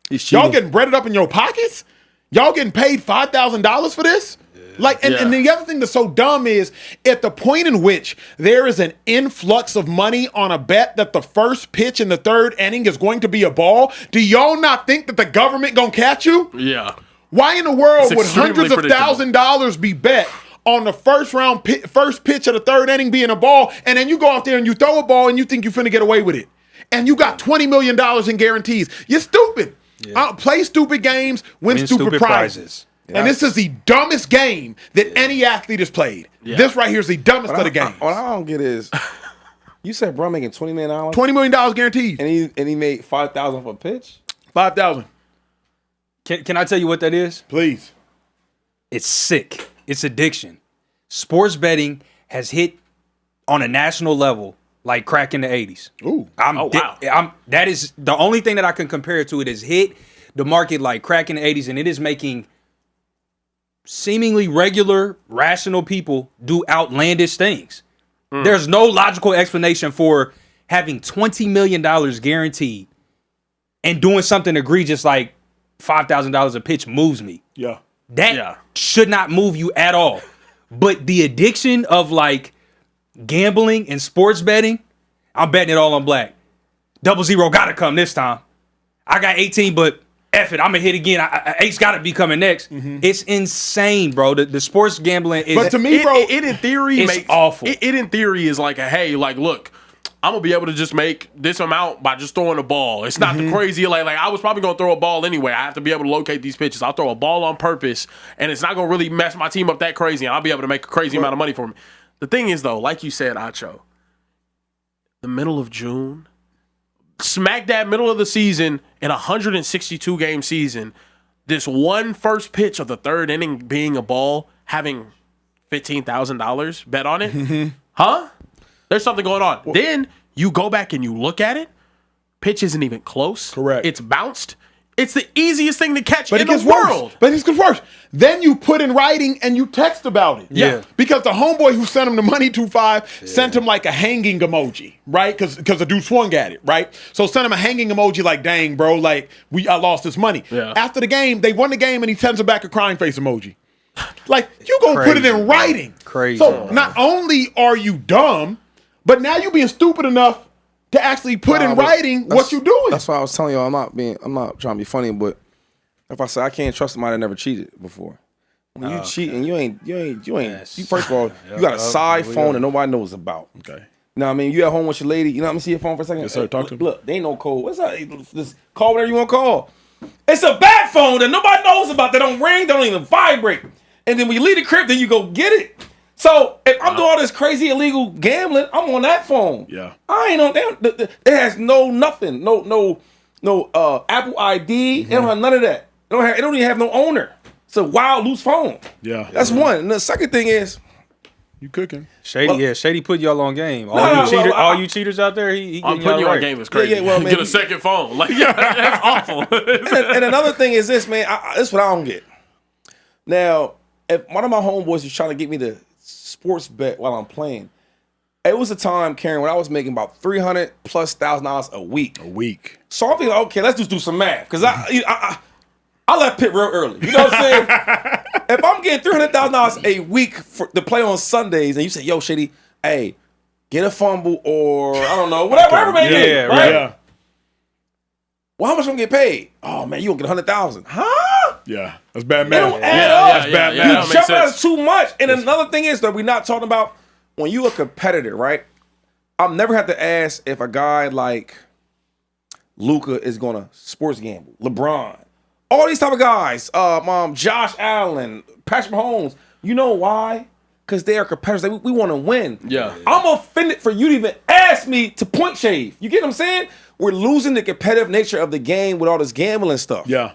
y'all getting breaded up in your pockets? Y'all getting paid $5,000 for this? Like, and the other thing that's so dumb is at the point in which there is an influx of money on a bet that the first pitch in the third inning is going to be a ball, do y'all not think that the government gonna catch you? Yeah. Why in the world would hundreds of $1,000s be bet on the first pitch of the third inning being a ball, and then you go out there and you throw a ball and you think you're finna get away with it, and you got $20 million in guarantees? You're stupid. Play stupid games, win stupid prizes. And this is the dumbest game that any athlete has played. Yeah. This right here is the dumbest of the games. What I don't get is, you said bro making $20 million? $20 million guaranteed. And he made $5,000 for a pitch? $5,000. Can I tell you what that is? Please. It's sick. It's addiction. Sports betting has hit on a national level like crack in the 80s. Ooh. That is the only thing that I can compare it to. It has hit the market like crack in the 80s, and it is making seemingly regular, rational people do outlandish things. There's no logical explanation for having $20 million guaranteed and doing something egregious like $5,000 a pitch moves me. Yeah. That should not move you at all. But the addiction of like gambling and sports betting, I'm betting it all on black. 0-0 gotta come this time. I got 18, but F it, I'm gonna hit again. Ace gotta be coming next. It's insane, bro. The sports gambling is. But to me, bro, it in theory it's awful. It in theory is like hey, like look, I'm gonna be able to just make this amount by just throwing a ball. It's not the crazy like I was probably gonna throw a ball anyway. I have to be able to locate these pitches. I'll throw a ball on purpose, and it's not gonna really mess my team up that crazy, and I'll be able to make a crazy amount of money for me. The thing is though, like you said, Acho, the middle of June. Smack that middle of the season in a 162 game season, this one first pitch of the third inning being a ball, having $15,000 bet on it, huh? There's something going on. Then you go back and you look at it. Pitch isn't even close. Correct. It's bounced. It's the easiest thing to catch in the world. But it gets worse. Then you put in writing and you text about it. Yeah. Because the homeboy who sent him the money, 2-5, sent him like a hanging emoji, right? Because the dude swung at it, right? So sent him a hanging emoji like, dang, bro, like, I lost this money. Yeah. After the game, they won the game and he sends him back a crying face emoji. Like, you gonna put it in writing. Crazy. So not only are you dumb, but now you being stupid enough to actually put in writing what you're doing. That's why I was telling you, I'm not trying to be funny, but if I say I can't trust somebody that never cheated before. When you cheat and you ain't first of all, you got a side phone that nobody knows about. Okay. You know what I mean? You at home with your lady, you know what I mean? See your phone for a second? Yes, sir. Talk to me. Look, they ain't no code. What's up? Just call whatever you want to call. It's a bad phone that nobody knows about. That don't ring, don't even vibrate. And then when you leave the crib, then you go get it. So if I'm doing all this crazy illegal gambling, I'm on that phone. Yeah. I ain't on that. It has nothing. No Apple ID. It don't have none of that. It don't even have no owner. It's a wild loose phone. Yeah. That's one. And the second thing is, You cooking? Shady, Shady put y'all on game. All you cheaters out there, he I'm putting you on game is crazy. Yeah, well, man, get a second phone. Like, that's awful. and another thing is this, man. This is what I don't get. Now, if one of my homeboys is trying to get me to sports bet while I'm playing, it was a time, Karen, when I was making about $300,000+ a week. So I'm thinking, okay, let's just do some math, because I left Pitt real early. You know what I'm saying? If I'm getting $300,000 a week to play on Sundays, and you say, yo, Shady, hey, get a fumble or I don't know, whatever it may be, right? Yeah. Well, how much I'm gonna get paid? Oh man, you gonna get 100,000? Huh? Yeah, that's bad It math. don't add up. That's bad that math. don't You make jump out sense. too much. And another thing is that we're not talking about when you a competitor, right? I've never had to ask if a guy like Luka is gonna sports gamble. LeBron, all these type of guys, Josh Allen, Patrick Mahomes. You know why? Because they are competitors. We want to win. Yeah. I'm offended for you to even ask me to point shave. You get what I'm saying? We're losing the competitive nature of the game with all this gambling stuff. Yeah.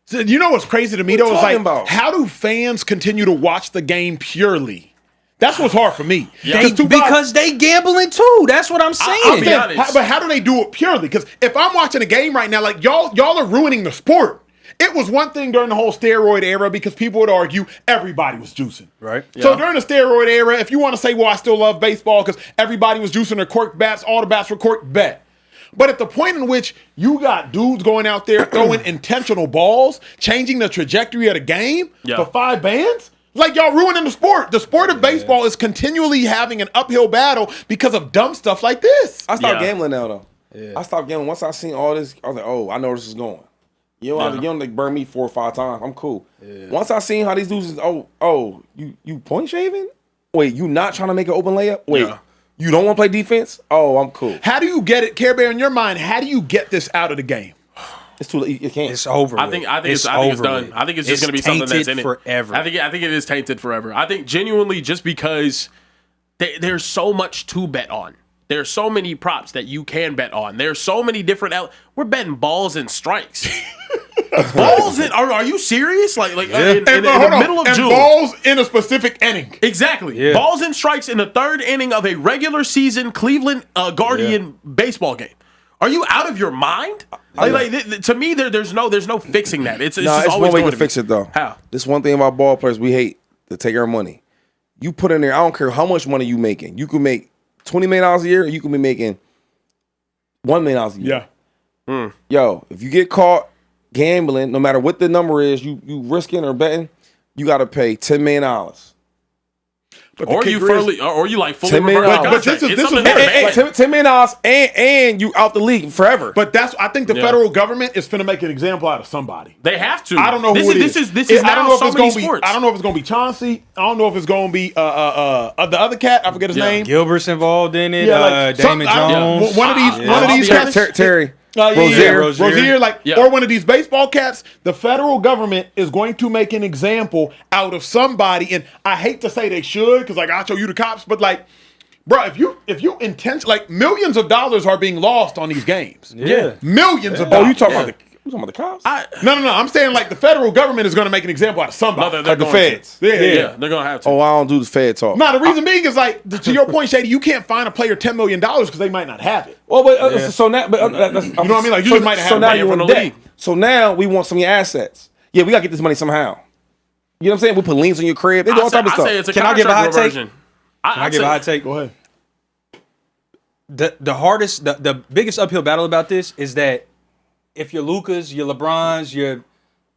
So, you know what's crazy to me, What though? you Is like, talking about? how do fans continue to watch the game purely? That's what's hard for me. Because they gambling too. That's what I'm saying. I'll be honest. But how do they do it purely? Because if I'm watching a game right now, like y'all are ruining the sport. It was one thing during the whole steroid era because people would argue everybody was juicing. Right. So during the steroid era, if you want to say, well, I still love baseball because everybody was juicing their cork bats, all the bats were cork, bet. But at the point in which you got dudes going out there throwing intentional balls, changing the trajectory of the game for 5 bands, like y'all ruining the sport. The sport of baseball is continually having an uphill battle because of dumb stuff like this. I stopped gambling now, though. Yeah. I stopped gambling. Once I seen all this, I was like, oh, I know where this is going. You don't like burn me 4 or 5 times. I'm cool. Yeah. Once I seen how these dudes is, you point shaving? Wait, you not trying to make an open layup? Wait, you don't want to play defense? Oh, I'm cool. How do you get it, Care Bear, in your mind? How do you get this out of the game? It's too late. You can't. It's over. I think it's done. I think it's just going to be something that's in it forever. I think it is tainted forever. I think genuinely just because there's so much to bet on. There's so many props that you can bet on. There's so many different. We're betting balls and strikes. Balls in? Are you serious? In the middle of June. Balls in a specific inning. Exactly. Yeah. Balls and strikes in the 3rd inning of a regular season Cleveland Guardian baseball game. Are you out of your mind? To me, there's no fixing that. It's just it's always one way going to to fix it though. How? This one thing about ball players we hate to take our money. You put in there. I don't care how much money you making. You can make $20 million a year, or you can be making $1 million a year. Yeah. Yo, if you get caught gambling, no matter what the number is, you risking or betting, you got to pay $10 million. Or you fully $10 million. reverse But this is $10 million and you out the league forever. But I think the federal government is finna make an example out of somebody. They have to. I don't know who it is. This is I don't now know if so it's many gonna sports. be. I don't know if it's gonna be Chauncey. I don't know if it's gonna be the other cat. I forget his name. Gilbert's involved in it. Like Damon Jones. One of these cats. Terry. Rozier, Rozier. or one of these baseball cats. The federal government is going to make an example out of somebody, and I hate to say they should, because I'll show you the cops, but bro, if you intentionally, millions of dollars are being lost on these games. Yeah, millions of dollars. Oh, you talking about the cops? No. I'm saying the federal government is going to make an example out of somebody. They're the feds. Yeah, they're going to have to. Oh, I don't do the fed talk. No, the reason being is to your point, Shady, you can't fine a player $10 million because they might not have it. Well, but so now, you know what I mean? You just might have now money you're from in the debt. league. So now we want some of your assets. Yeah, we got to get this money somehow. You know what I'm saying? We put liens on your crib. They do all type of stuff. Say it's a Can I give a hot take? Can I give a hot take? Go ahead. The biggest uphill battle about this is that if your Lukas, your LeBrons, your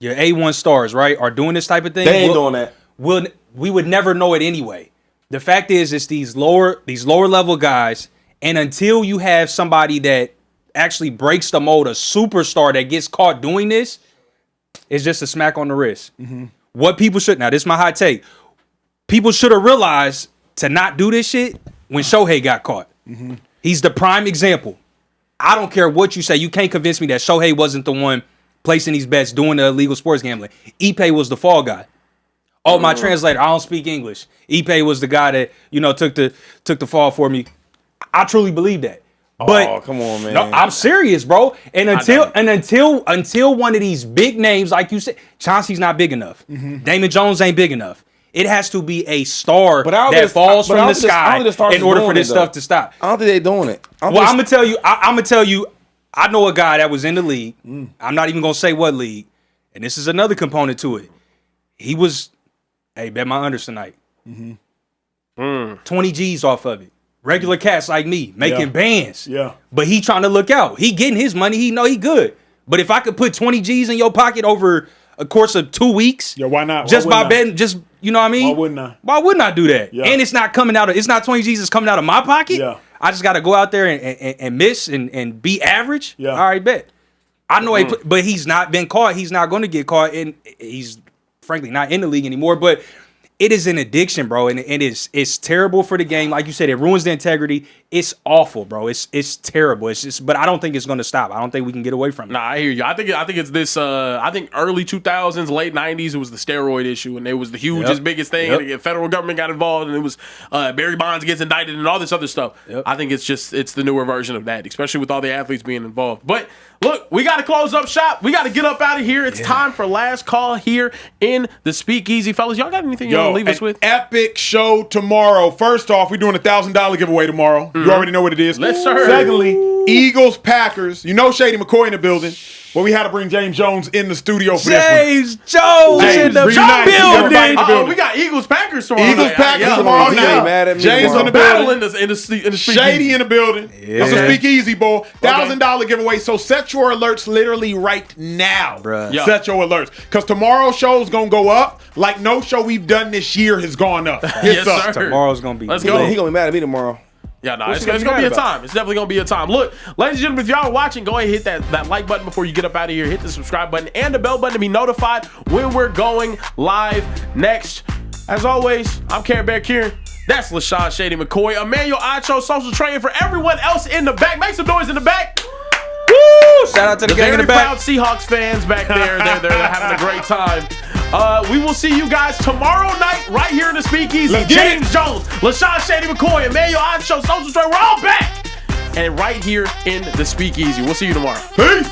A1 stars, right, are doing this type of thing, they ain't doing that. We would never know it anyway. The fact is, it's these lower level guys, and until you have somebody that actually breaks the mold, a superstar that gets caught doing this, it's just a smack on the wrist. Mm-hmm. What people should, now this is my hot take, people should have realized to not do this shit when Shohei got caught. Mm-hmm. He's the prime example. I don't care what you say. You can't convince me that Shohei wasn't the one placing these bets, doing the illegal sports gambling. Ipe was the fall guy. Oh, my translator, I don't speak English. Ipe was the guy that, took the fall for me. I truly believe that. But come on, man. No, I'm serious, bro. And until one of these big names, like you said, Chauncey's not big enough. Mm-hmm. Damon Jones ain't big enough. It has to be a star But I don't that think- falls but I from don't the think- I don't sky think the stars in is order doing for this it, though. stuff to stop. I don't think they're doing it. Well, I'm gonna tell you. I'm gonna tell you. I know a guy that was in the league. I'm not even gonna say what league, and this is another component to it. He was, hey, bet my unders tonight. 20 G's off of it. Regular cats like me making bands. Yeah. But he trying to look out. He getting his money. He know he good. But if I could put 20 G's in your pocket over a course of 2 weeks, Yeah, why not? Why Just by wouldn't I? betting, just you know what I mean? Why wouldn't I? Why wouldn't I do that? Yeah. And it's not coming out of. It's not 20 G's. It's coming out of my pocket. Yeah. I just got to go out there and miss and be average. Yeah. All right, bet. I know, but he's not been caught. He's not going to get caught, and he's frankly not in the league anymore. But it is an addiction, bro, and it's terrible for the game. Like you said, it ruins the integrity. It's awful, bro. It's terrible. It's just, but I don't think it's going to stop. I don't think we can get away from it. Nah, I hear you. I think it's this. I think early 2000s, late 90s, it was the steroid issue, and it was the hugest, biggest thing. Yep. And the federal government got involved, and it was Barry Bonds gets indicted, and all this other stuff. Yep. I think it's the newer version of that, especially with all the athletes being involved. But look, we got to close up shop. We got to get up out of here. It's time for last call here in the Speakeasy, fellas. Y'all got anything you want to leave us with? Epic show tomorrow. First off, we're doing a $1,000 giveaway tomorrow. You already know what it is. Yes, sir. Secondly, Eagles, Packers. You know Shady McCoy in the building. But we had to bring James Jones in the studio for this one. James Jones James, in the reunite. Everybody in the Oh, building. we got Eagles Packers tomorrow. Eagles, night. Packers Yeah. tomorrow He night. ain't mad at me James tomorrow. in the Battle building. in the Speakeasy. Shady in the building. That's a Okay. Speakeasy Bowl. $1,000 giveaway. So set your alerts literally right now. Bruh. Yeah. Set your alerts. Because tomorrow's show is going to go up like no show we've done this year has gone up. Yes, It's up. sir. Tomorrow's going to be. Let's He go. gonna be mad at me tomorrow. Yeah, no, What's it's he going gonna to be be a mad about? time. It's definitely going to be a time. Look, ladies and gentlemen, if y'all are watching, go ahead and hit that like button before you get up out of here. Hit the subscribe button and the bell button to be notified when we're going live next. As always, I'm Care Bear Kieran. That's LaShawn Shady McCoy. Emmanuel Acho, social training for everyone else in the back. Make some noise in the back. Woo! Shout out to the gang in Very the back. proud Seahawks fans back there. They're having a great time. We will see you guys tomorrow night right here in the Speakeasy. Let's get James Jones, LaShawn Shady McCoy, Emmanuel Acho, social training. We're all back. And right here in the Speakeasy. We'll see you tomorrow. Peace.